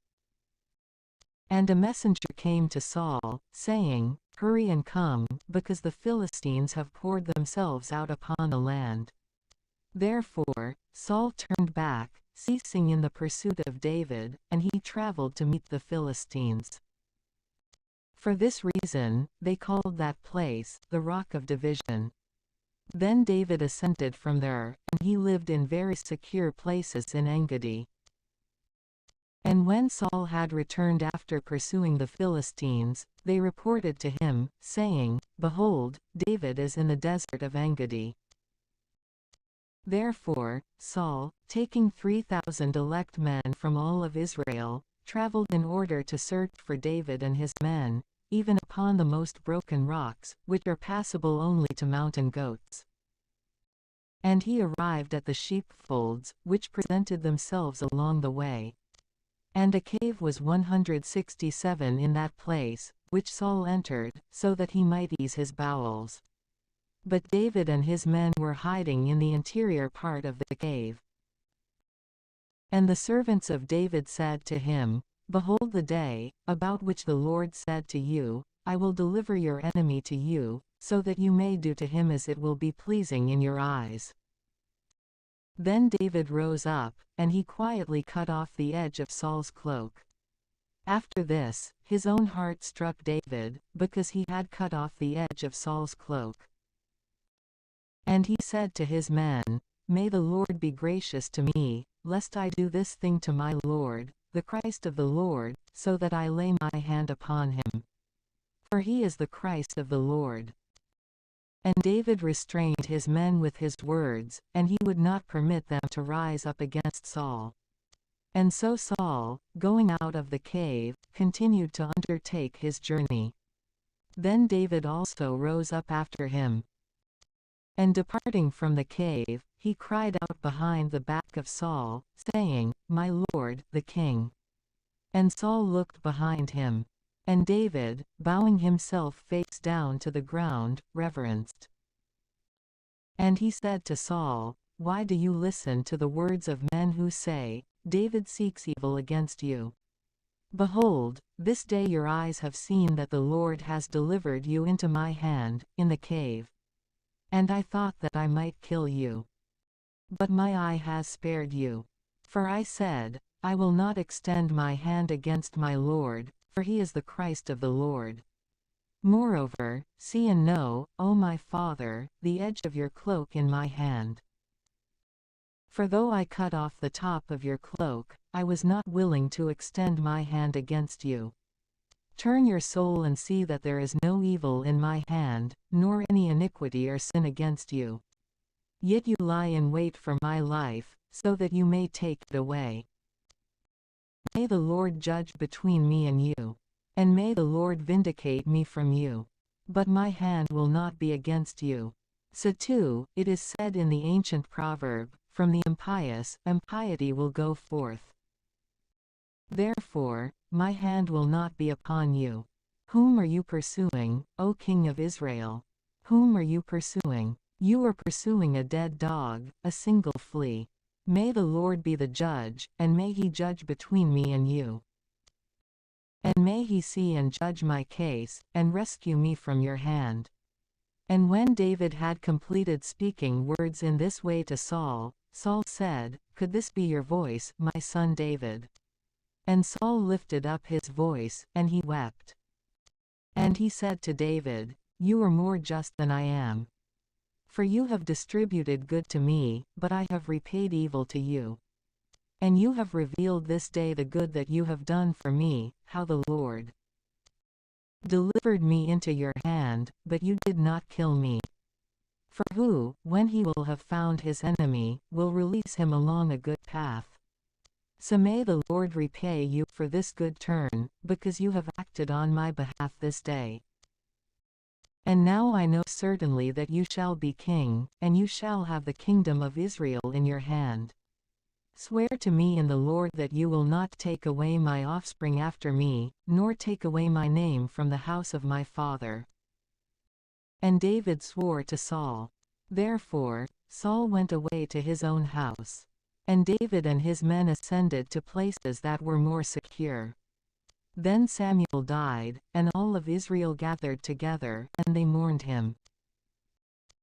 And a messenger came to Saul, saying, Hurry and come, because the Philistines have poured themselves out upon the land. Therefore, Saul turned back, ceasing in the pursuit of David, and he traveled to meet the Philistines. For this reason, they called that place, the Rock of Division. Then David ascended from there, and he lived in very secure places in Engedi. And when Saul had returned after pursuing the Philistines, they reported to him, saying, Behold, David is in the desert of Engedi. Therefore, Saul, taking 3,000 elect men from all of Israel, traveled in order to search for David and his men, even upon the most broken rocks, which are passable only to mountain goats. And he arrived at the sheepfolds, which presented themselves along the way. And a cave was 167 in that place, which Saul entered, so that he might ease his bowels. But David and his men were hiding in the interior part of the cave. And the servants of David said to him, Behold the day, about which the Lord said to you, I will deliver your enemy to you, so that you may do to him as it will be pleasing in your eyes. Then David rose up, and he quietly cut off the edge of Saul's cloak. After this, his own heart struck David, because he had cut off the edge of Saul's cloak. And he said to his men, May the Lord be gracious to me, lest I do this thing to my Lord, the Christ of the Lord, so that I lay my hand upon him. For he is the Christ of the Lord. And David restrained his men with his words, and he would not permit them to rise up against Saul. And so Saul, going out of the cave, continued to undertake his journey. Then David also rose up after him. And departing from the cave, he cried out behind the back of Saul, saying, My Lord, the king. And Saul looked behind him. And David, bowing himself face down to the ground, reverenced. And he said to Saul, Why do you listen to the words of men who say, David seeks evil against you? Behold, this day your eyes have seen that the Lord has delivered you into my hand, in the cave. And I thought that I might kill you. But my eye has spared you. For I said, I will not extend my hand against my Lord, for he is the Christ of the Lord. Moreover, see and know, O my father, the edge of your cloak in my hand. For though I cut off the top of your cloak, I was not willing to extend my hand against you. Turn your soul and see that there is no evil in my hand, nor any iniquity or sin against you. Yet you lie in wait for my life, so that you may take it away. May the Lord judge between me and you. And may the Lord vindicate me from you. But my hand will not be against you. So too, it is said in the ancient proverb, From the impious, impiety will go forth. Therefore, my hand will not be upon you. Whom are you pursuing, O King of Israel? Whom are you pursuing? You are pursuing a dead dog, a single flea. May the Lord be the judge, and may he judge between me and you. And may he see and judge my case, and rescue me from your hand. And when David had completed speaking words in this way to Saul, Saul said, Could this be your voice, my son David? And Saul lifted up his voice, and he wept. And he said to David, You are more just than I am. For you have distributed good to me, but I have repaid evil to you. And you have revealed this day the good that you have done for me, how the Lord delivered me into your hand, but you did not kill me. For who, when he will have found his enemy, will release him along a good path? So may the Lord repay you for this good turn, because you have acted on my behalf this day. And now I know certainly that you shall be king, and you shall have the kingdom of Israel in your hand. Swear to me in the Lord that you will not take away my offspring after me, nor take away my name from the house of my father. And David swore to Saul. Therefore, Saul went away to his own house. And David and his men ascended to places that were more secure. Then Samuel died, and all of Israel gathered together, and they mourned him.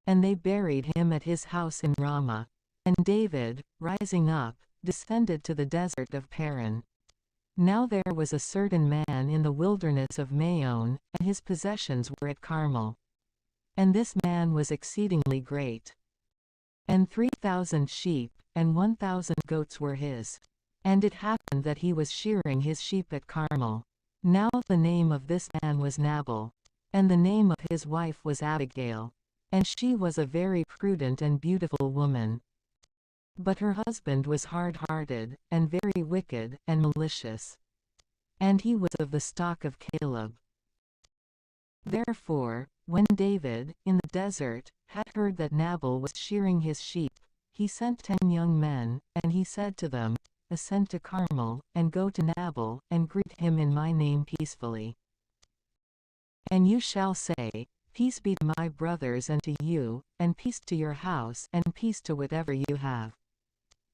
And they buried him at his house in Ramah. And David, rising up, descended to the desert of Paran. Now there was a certain man in the wilderness of Maon, and his possessions were at Carmel. And this man was exceedingly great. And 3,000 sheep, and 1,000 goats were his. And it happened that he was shearing his sheep at Carmel. Now the name of this man was Nabal. And the name of his wife was Abigail. And she was a very prudent and beautiful woman. But her husband was hard-hearted, and very wicked, and malicious. And he was of the stock of Caleb. Therefore, when David, in the desert, had heard that Nabal was shearing his sheep, he sent 10 young men, and he said to them, Ascend to Carmel, and go to Nabal, and greet him in my name peacefully. And you shall say, Peace be to my brothers and to you, and peace to your house, and peace to whatever you have.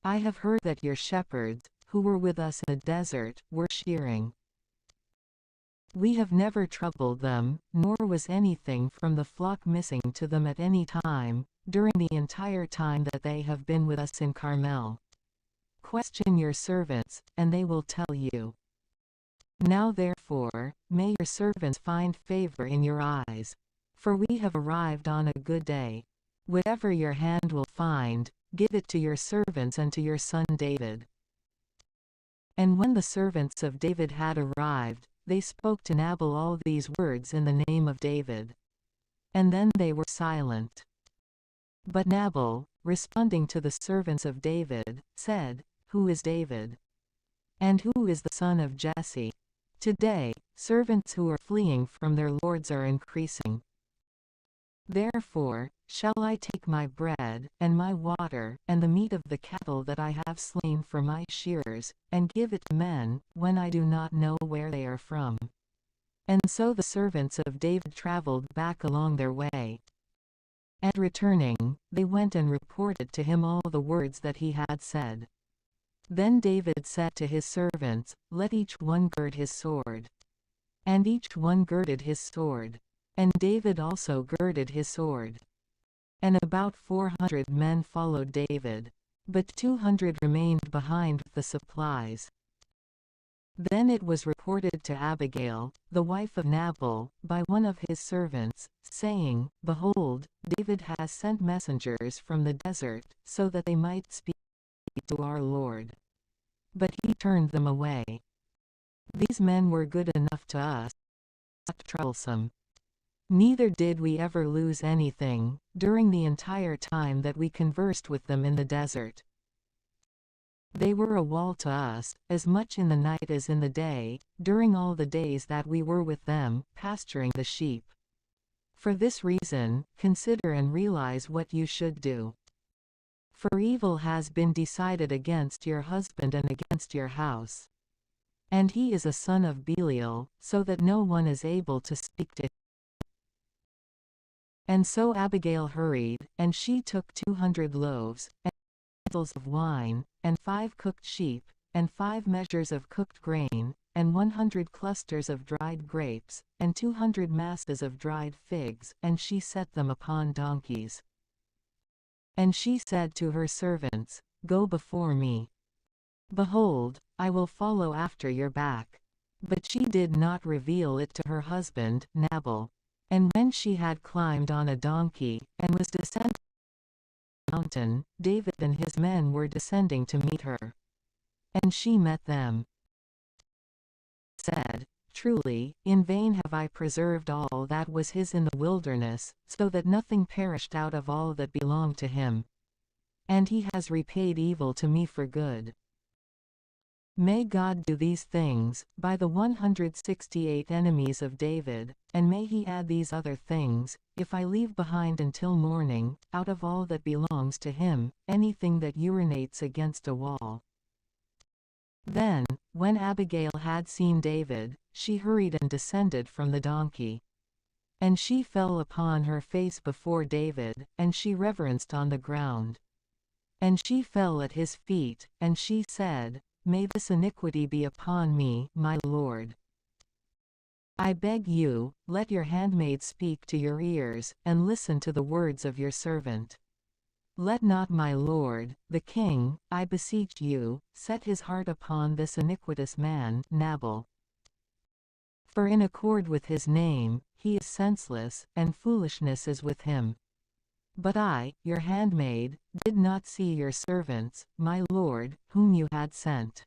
I have heard that your shepherds, who were with us in the desert, were shearing. We have never troubled them, nor was anything from the flock missing to them at any time, during the entire time that they have been with us in Carmel. Question your servants, and they will tell you. Now therefore, may your servants find favor in your eyes. For we have arrived on a good day. Whatever your hand will find, give it to your servants and to your son David. And when the servants of David had arrived, they spoke to Nabal all these words in the name of David. And then they were silent. But Nabal, responding to the servants of David, said, Who is David? And who is the son of Jesse? Today, servants who are fleeing from their lords are increasing. Therefore, shall I take my bread, and my water, and the meat of the cattle that I have slain for my shearers, and give it to men, when I do not know where they are from? And so the servants of David traveled back along their way. And returning, they went and reported to him all the words that he had said. Then David said to his servants, Let each one gird his sword. And each one girded his sword. And David also girded his sword. And about 400 men followed David, but 200 remained behind with the supplies. Then it was reported to Abigail, the wife of Nabal, by one of his servants, saying, Behold, David has sent messengers from the desert, so that they might speak to our Lord. But he turned them away. These men were good enough to us, not troublesome. Neither did we ever lose anything, during the entire time that we conversed with them in the desert. They were a wall to us, as much in the night as in the day, during all the days that we were with them, pasturing the sheep. For this reason, consider and realize what you should do. For evil has been decided against your husband and against your house. And he is a son of Belial, so that no one is able to speak to him. And so Abigail hurried, and she took 200 loaves, and vessels of wine, and 5 cooked sheep, and 5 measures of cooked grain, and 100 clusters of dried grapes, and 200 masses of dried figs, and she set them upon donkeys. And she said to her servants, Go before me. Behold, I will follow after your back. But she did not reveal it to her husband, Nabal. And when she had climbed on a donkey, and was descending the mountain, David and his men were descending to meet her. And she met them. Said, Truly, in vain have I preserved all that was his in the wilderness, so that nothing perished out of all that belonged to him. And he has repaid evil to me for good. May God do these things, by the 168 enemies of David, and may he add these other things, if I leave behind until morning, out of all that belongs to him, anything that urinates against a wall. Then, when Abigail had seen David, she hurried and descended from the donkey. And she fell upon her face before David, and she reverenced on the ground. And she fell at his feet, and she said, May this iniquity be upon me, my lord. I beg you, let your handmaid speak to your ears, and listen to the words of your servant. Let not my lord, the king, I beseech you, set his heart upon this iniquitous man, Nabal. For in accord with his name, he is senseless, and foolishness is with him. But I, your handmaid, did not see your servants, my lord, whom you had sent.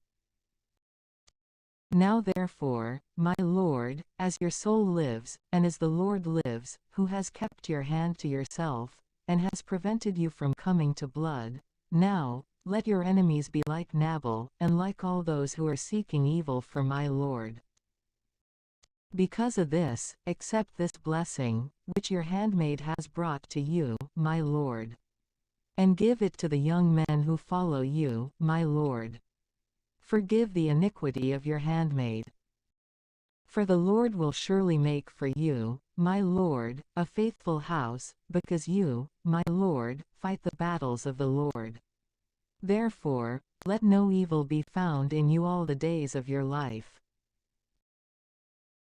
Now therefore, my lord, as your soul lives, and as the Lord lives, who has kept your hand to yourself, and has prevented you from coming to blood, now, let your enemies be like Nabal, and like all those who are seeking evil for my lord. Because of this, accept this blessing, which your handmaid has brought to you, my lord. And give it to the young men who follow you, my lord. Forgive the iniquity of your handmaid. For the Lord will surely make for you, my lord, a faithful house, because you, my lord, fight the battles of the Lord. Therefore, let no evil be found in you all the days of your life.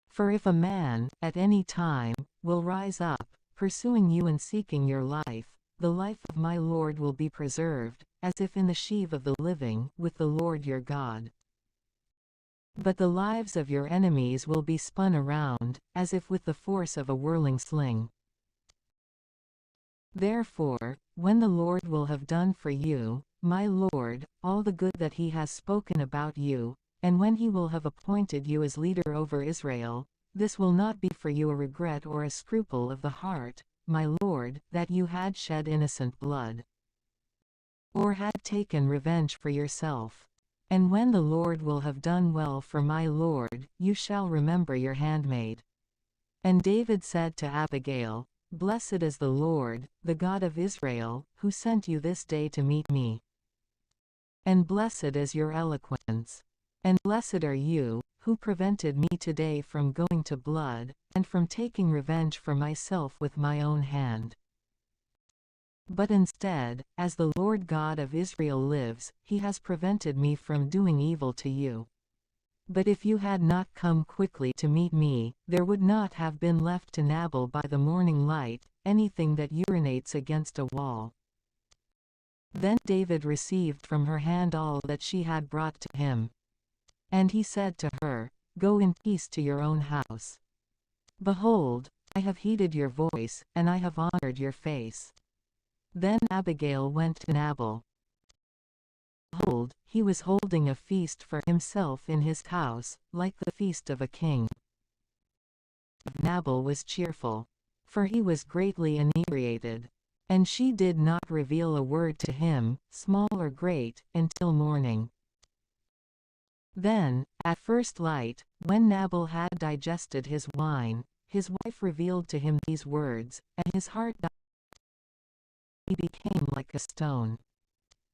For if a man, at any time, will rise up, pursuing you and seeking your life, the life of my Lord will be preserved, as if in the sheaf of the living, with the Lord your God. But the lives of your enemies will be spun around, as if with the force of a whirling sling. Therefore, when the Lord will have done for you, my Lord, all the good that he has spoken about you, and when he will have appointed you as leader over Israel, this will not be for you a regret or a scruple of the heart, my Lord, that you had shed innocent blood, or had taken revenge for yourself. And when the Lord will have done well for my Lord, you shall remember your handmaid. And David said to Abigail, Blessed is the Lord, the God of Israel, who sent you this day to meet me. And blessed is your eloquence. And blessed are you, who prevented me today from going to blood, and from taking revenge for myself with my own hand. But instead, as the Lord God of Israel lives, he has prevented me from doing evil to you. But if you had not come quickly to meet me, there would not have been left to Nabal by the morning light, anything that urinates against a wall. Then David received from her hand all that she had brought to him. And he said to her, Go in peace to your own house. Behold, I have heeded your voice, and I have honored your face. Then Abigail went to Nabal. Behold, he was holding a feast for himself in his house, like the feast of a king. Nabal was cheerful, for he was greatly inebriated. And she did not reveal a word to him, small or great, until morning. Then, at first light, when Nabal had digested his wine, his wife revealed to him these words, and his heart died. He became like a stone.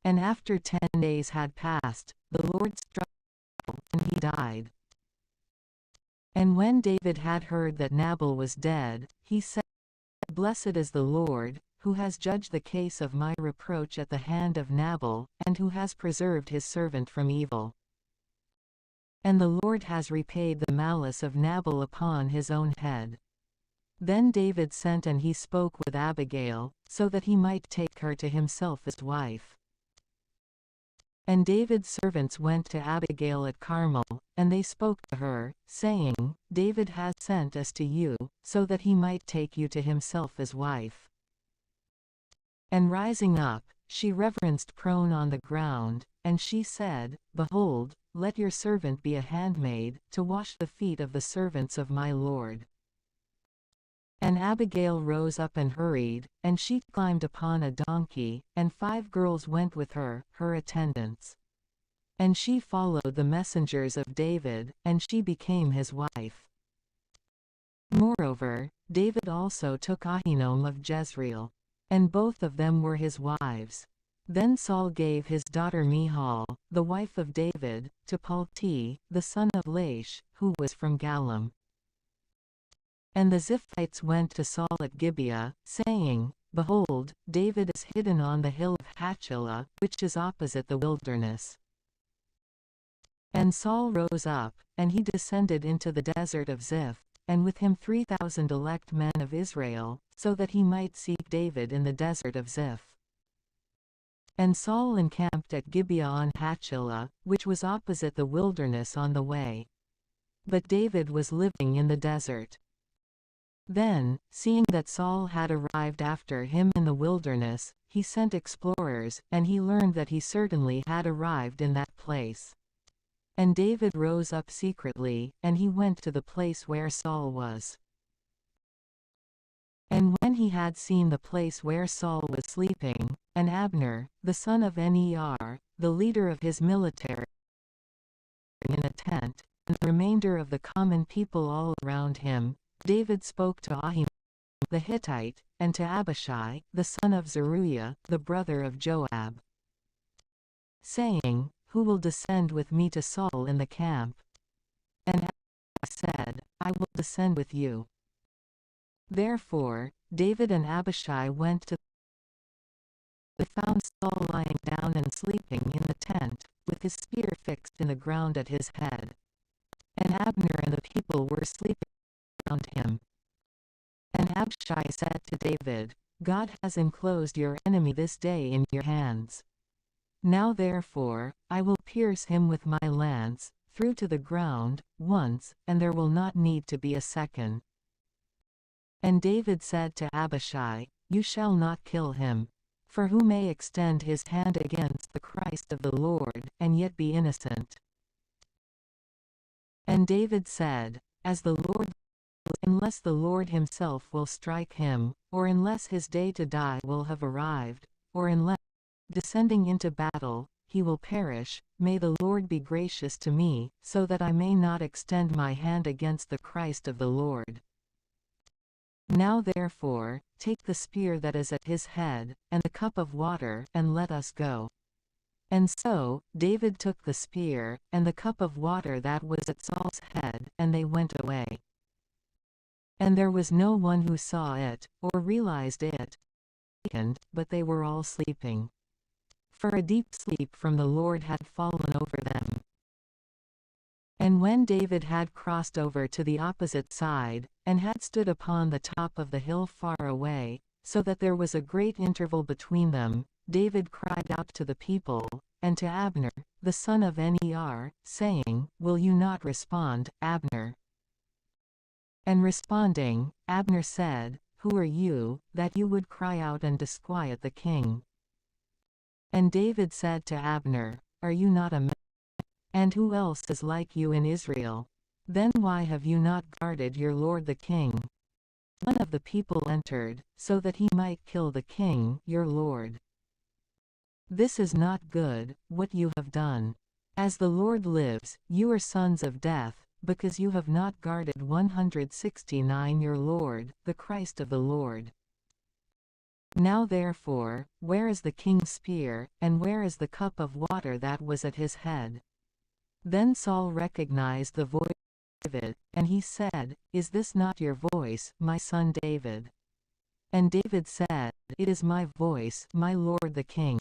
And after 10 days had passed, the Lord struck him, and he died. And when David had heard that Nabal was dead, he said, Blessed is the Lord, who has judged the case of my reproach at the hand of Nabal, and who has preserved his servant from evil. And the Lord has repaid the malice of Nabal upon his own head. Then David sent and he spoke with Abigail, so that he might take her to himself as wife. And David's servants went to Abigail at Carmel, and they spoke to her, saying, David has sent us to you, so that he might take you to himself as wife. And rising up, she reverenced prone on the ground, and she said, Behold, let your servant be a handmaid, to wash the feet of the servants of my Lord. And Abigail rose up and hurried, and she climbed upon a donkey, and 5 girls went with her, her attendants. And she followed the messengers of David, and she became his wife. Moreover, David also took Ahinoam of Jezreel. And both of them were his wives. Then Saul gave his daughter Michal, the wife of David, to Palti, the son of Laish, who was from Galim. And the Ziphites went to Saul at Gibeah, saying, Behold, David is hidden on the hill of Hachilah, which is opposite the wilderness. And Saul rose up, and he descended into the desert of Ziph, and with him 3,000 elect men of Israel, so that he might seek David in the desert of Ziph. And Saul encamped at Gibeah on Hachilah, which was opposite the wilderness on the way. But David was living in the desert. Then, seeing that Saul had arrived after him in the wilderness, he sent explorers, and he learned that he certainly had arrived in that place. And David rose up secretly, and he went to the place where Saul was. And when he had seen the place where Saul was sleeping, and Abner, the son of Ner, the leader of his military, in a tent, and the remainder of the common people all around him, David spoke to Ahinoam the Hittite, and to Abishai, the son of Zeruiah, the brother of Joab, saying, Who will descend with me to Saul in the camp? And Abishai said, I will descend with you. Therefore, David and Abishai went to. They found Saul lying down and sleeping his spear fixed in the ground at his head. And Abner and the people were sleeping around him. And Abishai said to David, God has enclosed your enemy this day in your hands. Now therefore, I will pierce him with my lance, through to the ground, once, and there will not need to be a second. And David said to Abishai, You shall not kill him. For who may extend his hand against the Christ of the Lord, and yet be innocent? And David said, As the Lord, unless the Lord himself will strike him, or unless his day to die will have arrived, or unless, descending into battle, he will perish, may the Lord be gracious to me, so that I may not extend my hand against the Christ of the Lord. Now therefore, take the spear that is at his head, and the cup of water, and let us go. And so, David took the spear, and the cup of water that was at Saul's head, and they went away. And there was no one who saw it, or realized it, but they were all sleeping. For a deep sleep from the Lord had fallen over them. And when David had crossed over to the opposite side, and had stood upon the top of the hill far away, so that there was a great interval between them, David cried out to the people, and to Abner, the son of Ner, saying, Will you not respond, Abner? And responding, Abner said, Who are you, that you would cry out and disquiet the king? And David said to Abner, Are you not a man? And who else is like you in Israel? Then why have you not guarded your lord the king? One of the people entered, so that he might kill the king, your lord. This is not good, what you have done. As the Lord lives, you are sons of death, because you have not guarded 169 your Lord, the Christ of the Lord. Now therefore, where is the king's spear, and where is the cup of water that was at his head? Then Saul recognized the voice of David, and he said, Is this not your voice, my son David? And David said, It is my voice, my lord the king.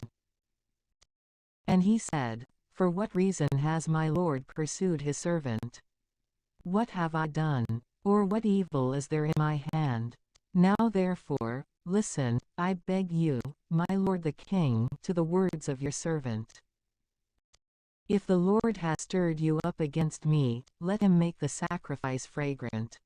And he said, For what reason has my lord pursued his servant? What have I done? Or what evil is there in my hand? Now therefore, listen, I beg you, my lord the king, to the words of your servant. If the Lord has stirred you up against me, let him make the sacrifice fragrant.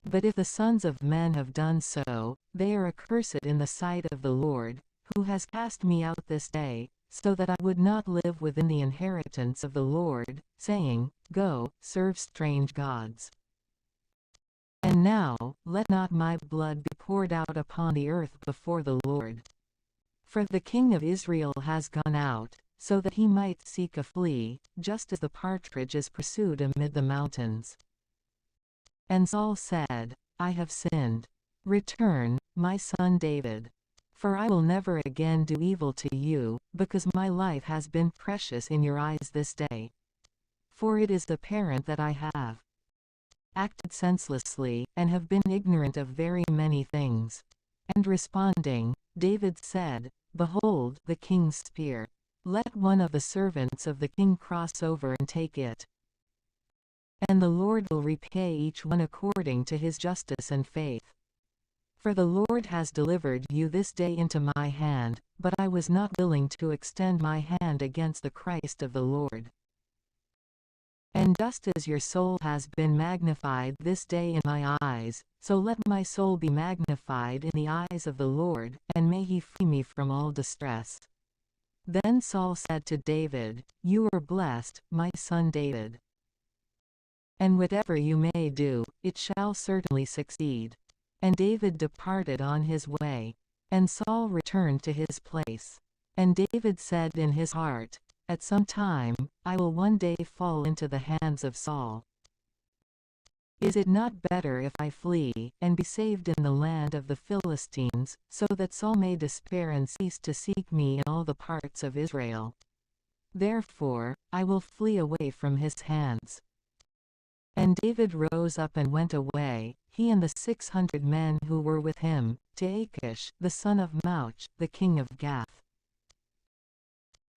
But if the sons of men have done so, they are accursed in the sight of the Lord, who has cast me out this day, so that I would not live within the inheritance of the Lord, saying, Go, serve strange gods. And now, let not my blood be poured out upon the earth before the Lord. For the king of Israel has gone out, so that he might seek a flea, just as the partridge is pursued amid the mountains. And Saul said, I have sinned. Return, my son David. For I will never again do evil to you, because my life has been precious in your eyes this day. For it is apparent that I have acted senselessly, and have been ignorant of very many things. And responding, David said, Behold the king's spear. Let one of the servants of the king cross over and take it. And the Lord will repay each one according to his justice and faith. For the Lord has delivered you this day into my hand, but I was not willing to extend my hand against the Christ of the Lord. And just as your soul has been magnified this day in my eyes, so let my soul be magnified in the eyes of the Lord, and may he free me from all distress. Then Saul said to David, You are blessed, my son David. And whatever you may do, it shall certainly succeed. And David departed on his way. And Saul returned to his place. And David said in his heart, At some time, I will one day fall into the hands of Saul. Is it not better if I flee, and be saved in the land of the Philistines, so that Saul may despair and cease to seek me in all the parts of Israel? Therefore, I will flee away from his hands. And David rose up and went away, he and the 600 men who were with him, to Achish, the son of Mauch, the king of Gath.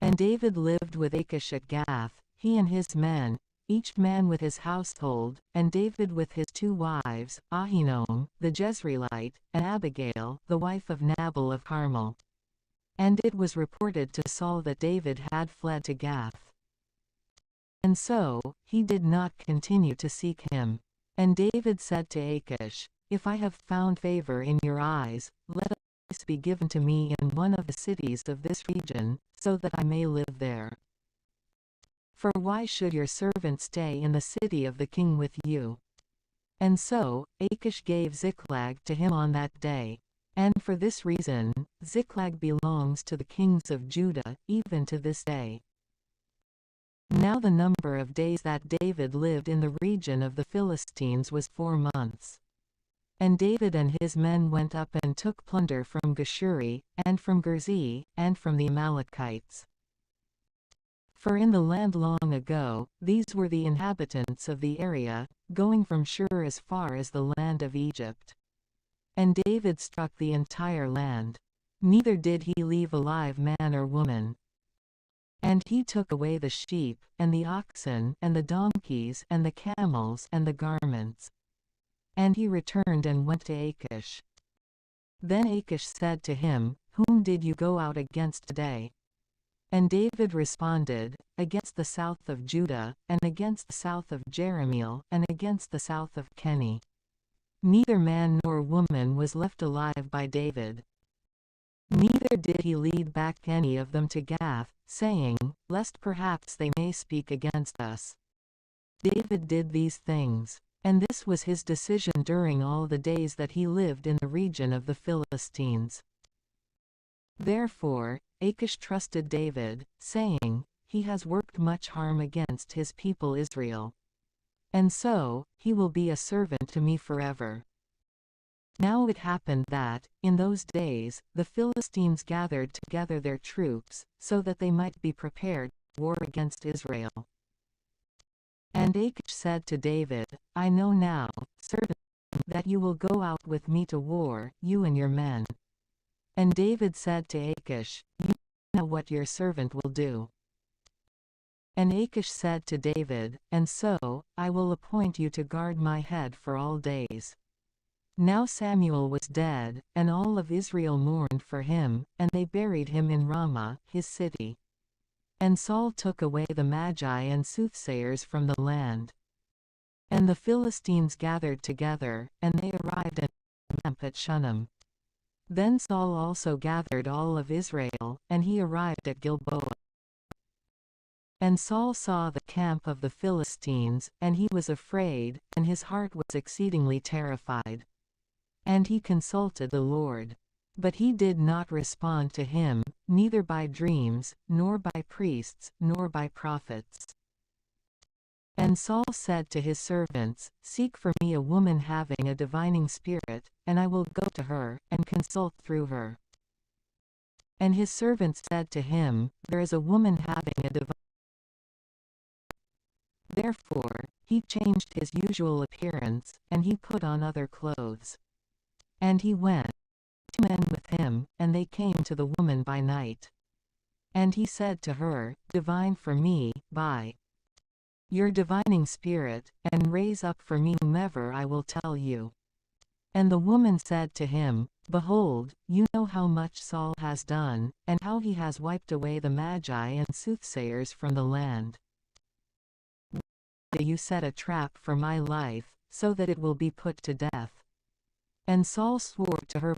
And David lived with Achish at Gath, he and his men, each man with his household, and David with his 2 wives, Ahinoam, the Jezreelite, and Abigail, the wife of Nabal of Carmel. And it was reported to Saul that David had fled to Gath. And so, he did not continue to seek him. And David said to Achish, "If I have found favor in your eyes, let a place be given to me in one of the cities of this region, so that I may live there. For why should your servant stay in the city of the king with you?" And so, Achish gave Ziklag to him on that day. And for this reason, Ziklag belongs to the kings of Judah, even to this day. Now the number of days that David lived in the region of the Philistines was 4 months. And David and his men went up and took plunder from Geshuri, and from Gerzi, and from the Amalekites. For in the land long ago, these were the inhabitants of the area, going from Shur as far as the land of Egypt. And David struck the entire land. Neither did he leave alive man or woman. And he took away the sheep, and the oxen, and the donkeys, and the camels, and the garments. And he returned and went to Achish. Then Achish said to him, "Whom did you go out against today?" And David responded, "Against the south of Judah, and against the south of Jerahmeel, and against the south of Keni." Neither man nor woman was left alive by David. Neither did he lead back any of them to Gath, saying, "Lest perhaps they may speak against us." David did these things, and this was his decision during all the days that he lived in the region of the Philistines. Therefore, Achish trusted David, saying, "He has worked much harm against his people Israel. And so, he will be a servant to me forever." Now it happened that, in those days, the Philistines gathered together their troops, so that they might be prepared for war against Israel. And Achish said to David, "I know now, certainly, that you will go out with me to war, you and your men." And David said to Achish, "You know what your servant will do." And Achish said to David, "And so, I will appoint you to guard my head for all days." Now Samuel was dead, and all of Israel mourned for him, and they buried him in Ramah, his city. And Saul took away the Magi and soothsayers from the land. And the Philistines gathered together, and they arrived at camp at Shunem. Then Saul also gathered all of Israel, and he arrived at Gilboa. And Saul saw the camp of the Philistines, and he was afraid, and his heart was exceedingly terrified. And he consulted the Lord. But he did not respond to him, neither by dreams, nor by priests, nor by prophets. And Saul said to his servants, "Seek for me a woman having a divining spirit, and I will go to her, and consult through her." And his servants said to him, "There is a woman having a divining spirit." Therefore, he changed his usual appearance, and he put on other clothes. And he went, 2 men with him, and they came to the woman by night. And he said to her, "Divine for me, by your divining spirit, and raise up for me whomever I will tell you." And the woman said to him, "Behold, you know how much Saul has done, and how he has wiped away the Magi and soothsayers from the land. Do you set a trap for my life, so that it will be put to death?" And Saul swore to her,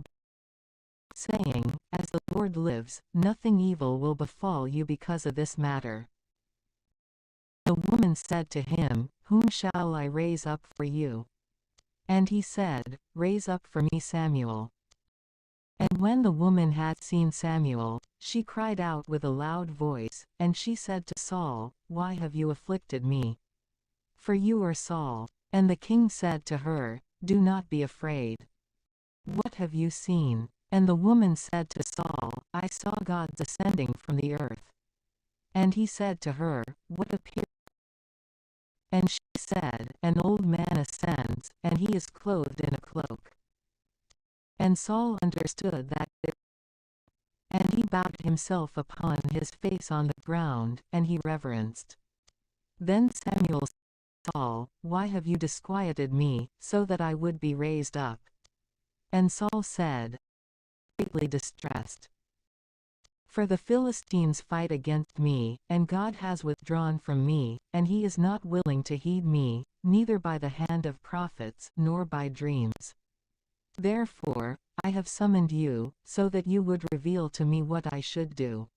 saying, "As the Lord lives, nothing evil will befall you because of this matter." The woman said to him, "Whom shall I raise up for you?" And he said, "Raise up for me Samuel." And when the woman had seen Samuel, she cried out with a loud voice, and she said to Saul, "Why have you afflicted me? For you are Saul." And the king said to her, "Do not be afraid. What have you seen?" And the woman said to Saul, "I saw God descending from the earth." And he said to her, "What appeared?" And she said, "An old man ascends, and he is clothed in a cloak." And Saul understood that. And he bowed himself upon his face on the ground, and he reverenced. Then Samuel said to Saul, "Why have you disquieted me, so that I would be raised up?" And Saul said, greatly distressed. For the Philistines fight against me, and God has withdrawn from me, and he is not willing to heed me, neither by the hand of prophets, nor by dreams. Therefore, I have summoned you, so that you would reveal to me what I should do.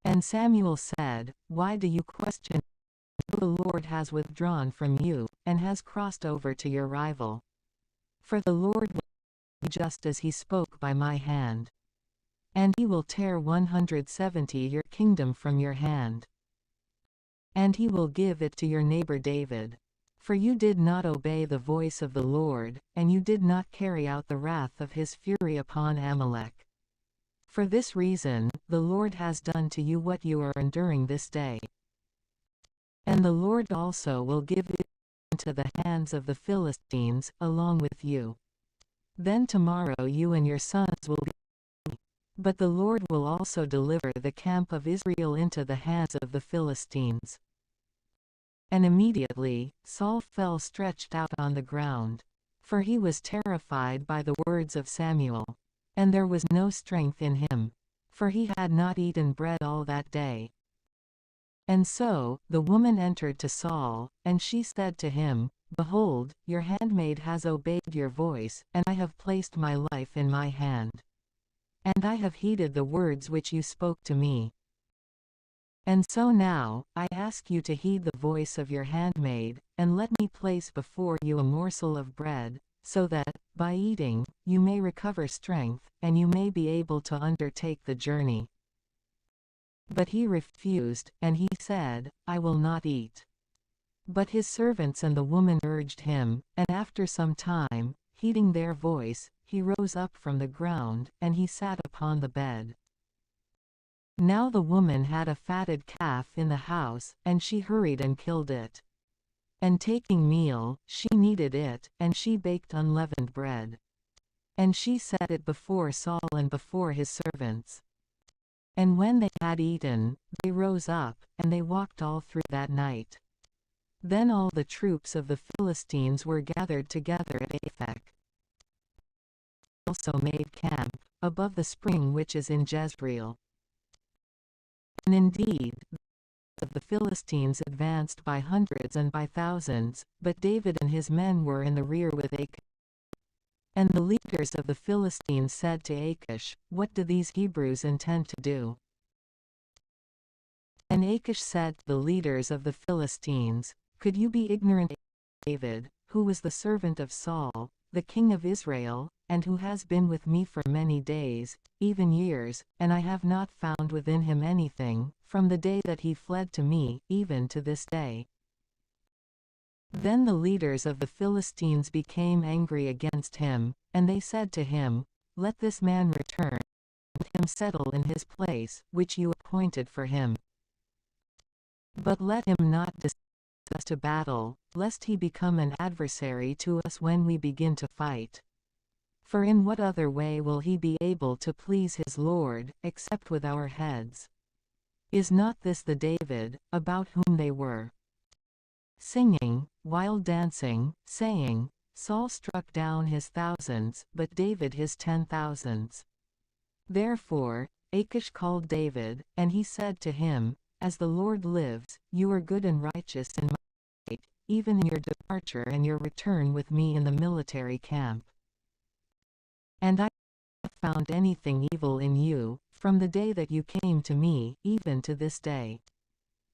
And Samuel said, "Why do you question me? The Lord has withdrawn from you, and has crossed over to your rival. For the Lord will do just as he spoke by my hand. And he will tear 170 your kingdom from your hand. And he will give it to your neighbor David. For you did not obey the voice of the Lord, and you did not carry out the wrath of his fury upon Amalek. For this reason, the Lord has done to you what you are enduring this day. And the Lord also will give it into the hands of the Philistines, along with you. Then tomorrow you and your sons will be. But the Lord will also deliver the camp of Israel into the hands of the Philistines." And immediately, Saul fell stretched out on the ground. For he was terrified by the words of Samuel. And there was no strength in him. For he had not eaten bread all that day. And so, the woman entered to Saul, and she said to him, "Behold, your handmaid has obeyed your voice, and I have placed my life in my hand. And I have heeded the words which you spoke to me. And so now, I ask you to heed the voice of your handmaid, and let me place before you a morsel of bread, so that, by eating, you may recover strength, and you may be able to undertake the journey." But he refused, and he said, "I will not eat." But his servants and the woman urged him, and after some time, heeding their voice, he rose up from the ground, and he sat upon the bed. Now the woman had a fatted calf in the house, and she hurried and killed it. And taking meal, she kneaded it, and she baked unleavened bread. And she set it before Saul and before his servants. And when they had eaten, they rose up, and they walked all through that night. Then all the troops of the Philistines were gathered together at Aphek. Also made camp above the spring which is in Jezreel. And indeed, the Philistines advanced by hundreds and by thousands, but David and his men were in the rear with Achish. And the leaders of the Philistines said to Achish, "What do these Hebrews intend to do?" And Achish said to the leaders of the Philistines, "Could you be ignorant of David, who was the servant of Saul, the king of Israel, and who has been with me for many days, even years, and I have not found within him anything, from the day that he fled to me, even to this day?" Then the leaders of the Philistines became angry against him, and they said to him, "Let this man return, and him settle in his place, which you appointed for him. But let him not deceive us to battle, lest he become an adversary to us when we begin to fight. For in what other way will he be able to please his Lord, except with our heads? Is not this the David, about whom they were singing, while dancing, saying, Saul struck down his thousands, but David his 10,000s? Therefore, Achish called David, and he said to him, As the Lord lives, you are good and righteous in my sight, even in your departure and your return with me in the military camp. And I have not found anything evil in you, from the day that you came to me, even to this day.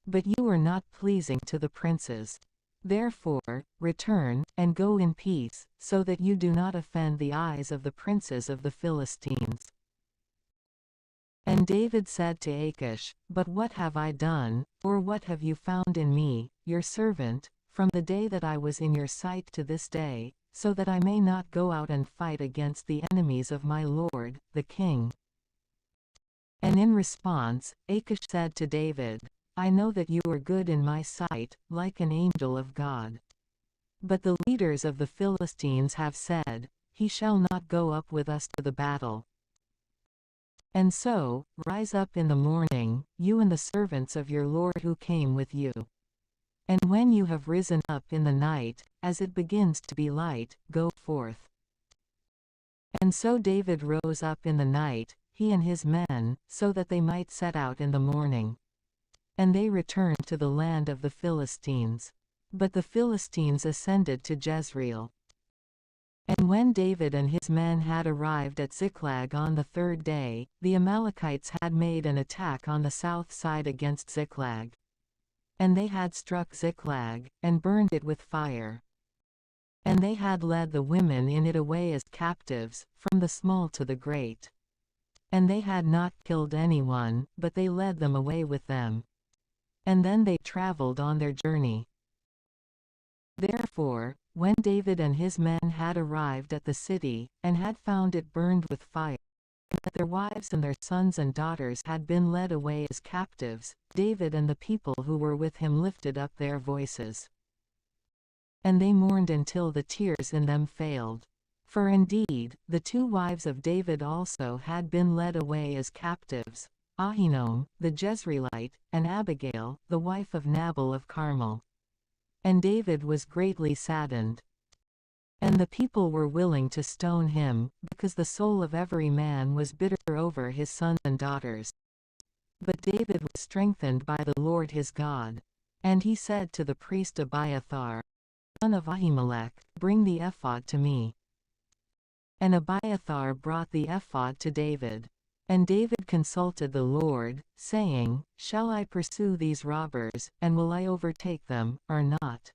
But you are not pleasing to the princes. Therefore, return, and go in peace, so that you do not offend the eyes of the princes of the Philistines. And David said to Achish, But what have I done, or what have you found in me, your servant, from the day that I was in your sight to this day, so that I may not go out and fight against the enemies of my lord, the king? And in response, Achish said to David, I know that you are good in my sight, like an angel of God. But the leaders of the Philistines have said, He shall not go up with us to the battle. And so, rise up in the morning, you and the servants of your Lord who came with you. And when you have risen up in the night, as it begins to be light, go forth. And so David rose up in the night, he and his men, so that they might set out in the morning. And they returned to the land of the Philistines. But the Philistines ascended to Jezreel. And when David and his men had arrived at Ziklag on the third day, the Amalekites had made an attack on the south side against Ziklag. And they had struck Ziklag, and burned it with fire. And they had led the women in it away as captives, from the small to the great. And they had not killed anyone, but they led them away with them. And then they traveled on their journey. Therefore, when David and his men had arrived at the city, and had found it burned with fire, and that their wives and their sons and daughters had been led away as captives, David and the people who were with him lifted up their voices. And they mourned until the tears in them failed. For indeed, the two wives of David also had been led away as captives, Ahinoam, the Jezreelite, and Abigail, the wife of Nabal of Carmel. And David was greatly saddened. And the people were willing to stone him, because the soul of every man was bitter over his sons and daughters. But David was strengthened by the Lord his God. And he said to the priest Abiathar, son of Ahimelech, bring the ephod to me. And Abiathar brought the ephod to David. And David consulted the Lord, saying, shall I pursue these robbers, and will I overtake them, or not?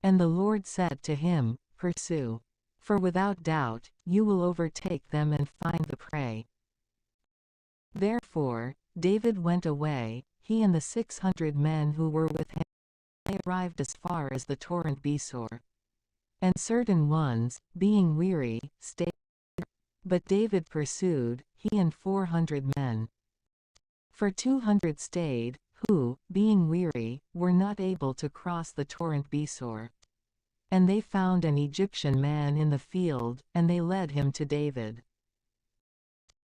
And the Lord said to him, pursue. For without doubt, you will overtake them and find the prey. Therefore, David went away, he and the 600 men who were with him. They arrived as far as the torrent Besor. And certain ones, being weary, stayed. But David pursued, he and 400 men. For 200 stayed, who, being weary, were not able to cross the torrent Besor. And they found an Egyptian man in the field, and they led him to David.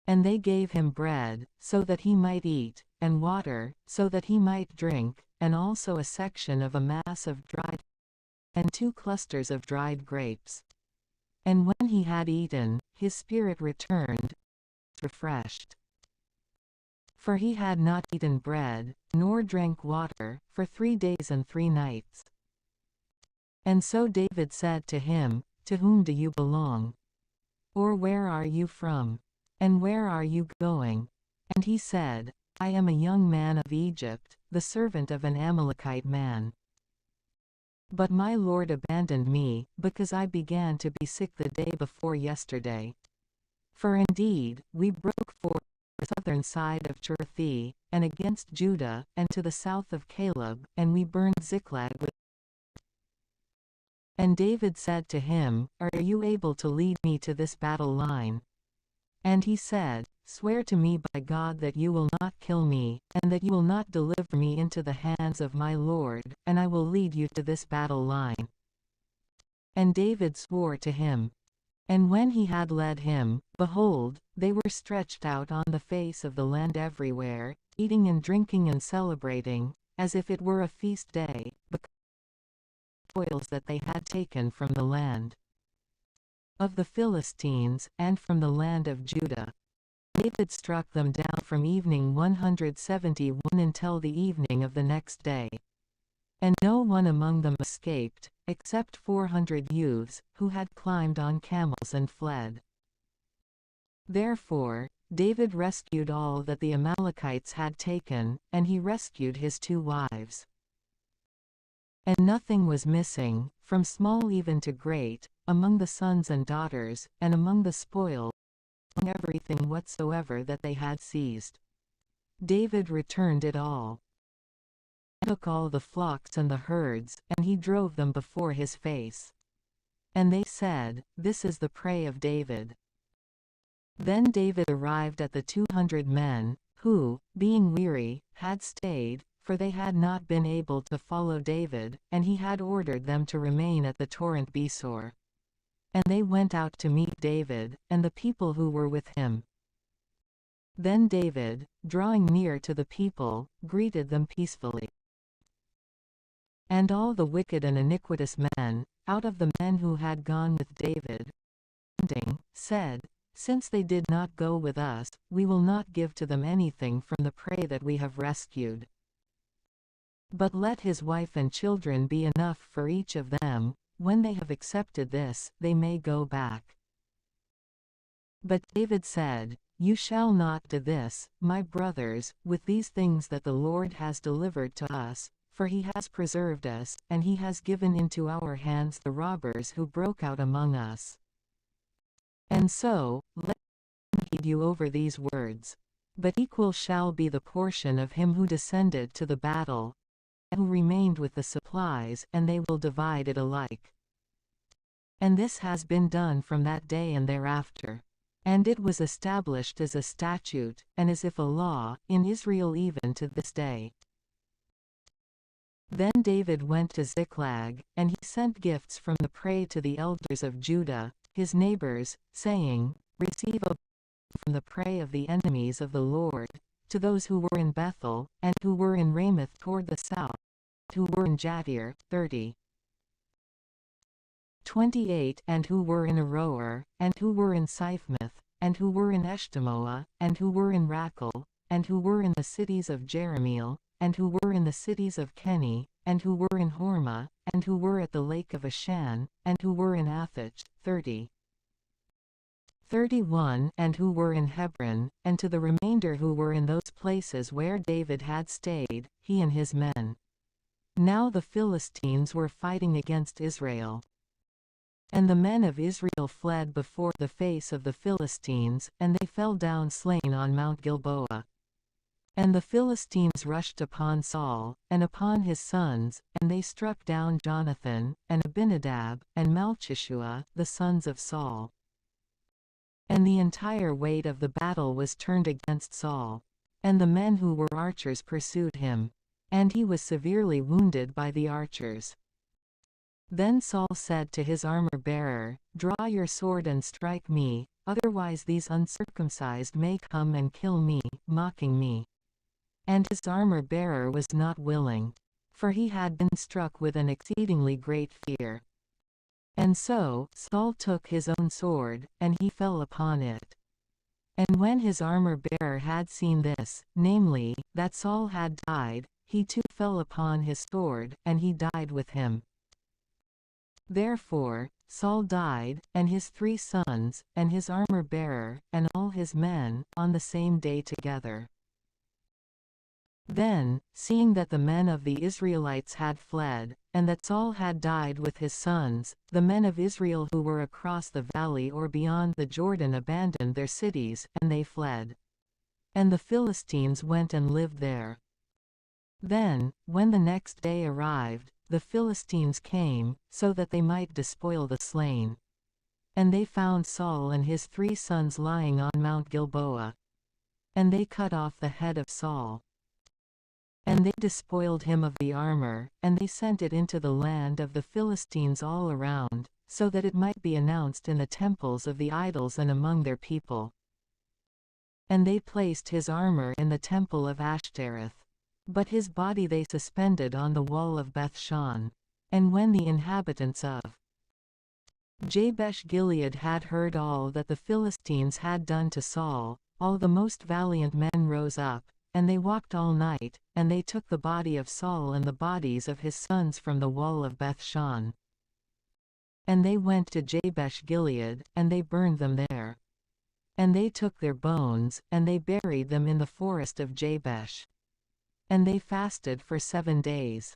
And they gave him bread, so that he might eat, and water, so that he might drink, and also a section of a mass of dried, and 2 clusters of dried grapes. And when he had eaten, his spirit returned, refreshed. For he had not eaten bread, nor drank water, for 3 days and 3 nights. And so David said to him, to whom do you belong? Or where are you from? And where are you going? And he said, I am a young man of Egypt, the servant of an Amalekite man. But my Lord abandoned me, because I began to be sick the day before yesterday. For indeed, we broke forth the southern side of Cherthi, and against Judah, and to the south of Caleb, and we burned Ziklag with. And David said to him, are you able to lead me to this battle line? And he said, swear to me by God that you will not kill me, and that you will not deliver me into the hands of my Lord, and I will lead you to this battle line. And David swore to him. And when he had led him, behold, they were stretched out on the face of the land everywhere, eating and drinking and celebrating, as if it were a feast day, because of the spoils that they had taken from the land of the Philistines, and from the land of Judah. David struck them down from evening 171 until the evening of the next day. And no one among them escaped, except 400 youths, who had climbed on camels and fled. Therefore, David rescued all that the Amalekites had taken, and he rescued his 2 wives. And nothing was missing, from small even to great, among the sons and daughters, and among the spoil, among everything whatsoever that they had seized. David returned it all. He took all the flocks and the herds, and he drove them before his face. And they said, this is the prey of David. Then David arrived at the 200 men, who, being weary, had stayed, for they had not been able to follow David, and he had ordered them to remain at the torrent Besor. And they went out to meet David, and the people who were with him. Then David, drawing near to the people, greeted them peacefully. And all the wicked and iniquitous men, out of the men who had gone with David, said, Since they did not go with us, we will not give to them anything from the prey that we have rescued. But let his wife and children be enough for each of them. When they have accepted this, they may go back. But David said, You shall not do this, my brothers, with these things that the Lord has delivered to us, for he has preserved us, and he has given into our hands the robbers who broke out among us. And so, let him heed you over these words. But equal shall be the portion of him who descended to the battle, and who remained with the supplies, and they will divide it alike. And this has been done from that day and thereafter. And it was established as a statute, and as if a law, in Israel even to this day. Then David went to Ziklag, and he sent gifts from the prey to the elders of Judah, his neighbors, saying, Receive a from the prey of the enemies of the Lord, to those who were in Bethel, and who were in Ramoth toward the south, who were in Jatir, 30. 28 And who were in Aroer, and who were in Siphmoth, and who were in Eshtemoa, and who were in Rakel, and who were in the cities of Jerahmeel, and who were in the cities of Kenny, and who were in Hormah, and who were at the lake of Ashan, and who were in Athach, 30. 31 And who were in Hebron, and to the remainder who were in those places where David had stayed, he and his men. Now the Philistines were fighting against Israel. And the men of Israel fled before the face of the Philistines, and they fell down slain on Mount Gilboa. And the Philistines rushed upon Saul, and upon his sons, and they struck down Jonathan, and Abinadab, and Malchishua, the sons of Saul. And the entire weight of the battle was turned against Saul. And the men who were archers pursued him. And he was severely wounded by the archers. Then Saul said to his armor-bearer, Draw your sword and strike me, otherwise these uncircumcised may come and kill me, mocking me. And his armor-bearer was not willing, for he had been struck with an exceedingly great fear. And so Saul took his own sword, and he fell upon it. And when his armor-bearer had seen this, namely, that Saul had died, he too fell upon his sword, and he died with him. Therefore Saul died, and his 3 sons, and his armor-bearer, and all his men, on the same day together. Then, seeing that the men of the Israelites had fled, and that Saul had died with his sons, the men of Israel who were across the valley or beyond the Jordan abandoned their cities, and they fled. And the Philistines went and lived there. Then, when the next day arrived, the Philistines came, so that they might despoil the slain. And they found Saul and his 3 sons lying on Mount Gilboa. And they cut off the head of Saul. And they despoiled him of the armor, and they sent it into the land of the Philistines all around, so that it might be announced in the temples of the idols and among their people. And they placed his armor in the temple of Ashtoreth. But his body they suspended on the wall of Bethshan. And when the inhabitants of Jabesh Gilead had heard all that the Philistines had done to Saul, all the most valiant men rose up, and they walked all night, and they took the body of Saul and the bodies of his sons from the wall of Bethshan. And they went to Jabesh Gilead, and they burned them there. And they took their bones, and they buried them in the forest of Jabesh. And they fasted for 7 days.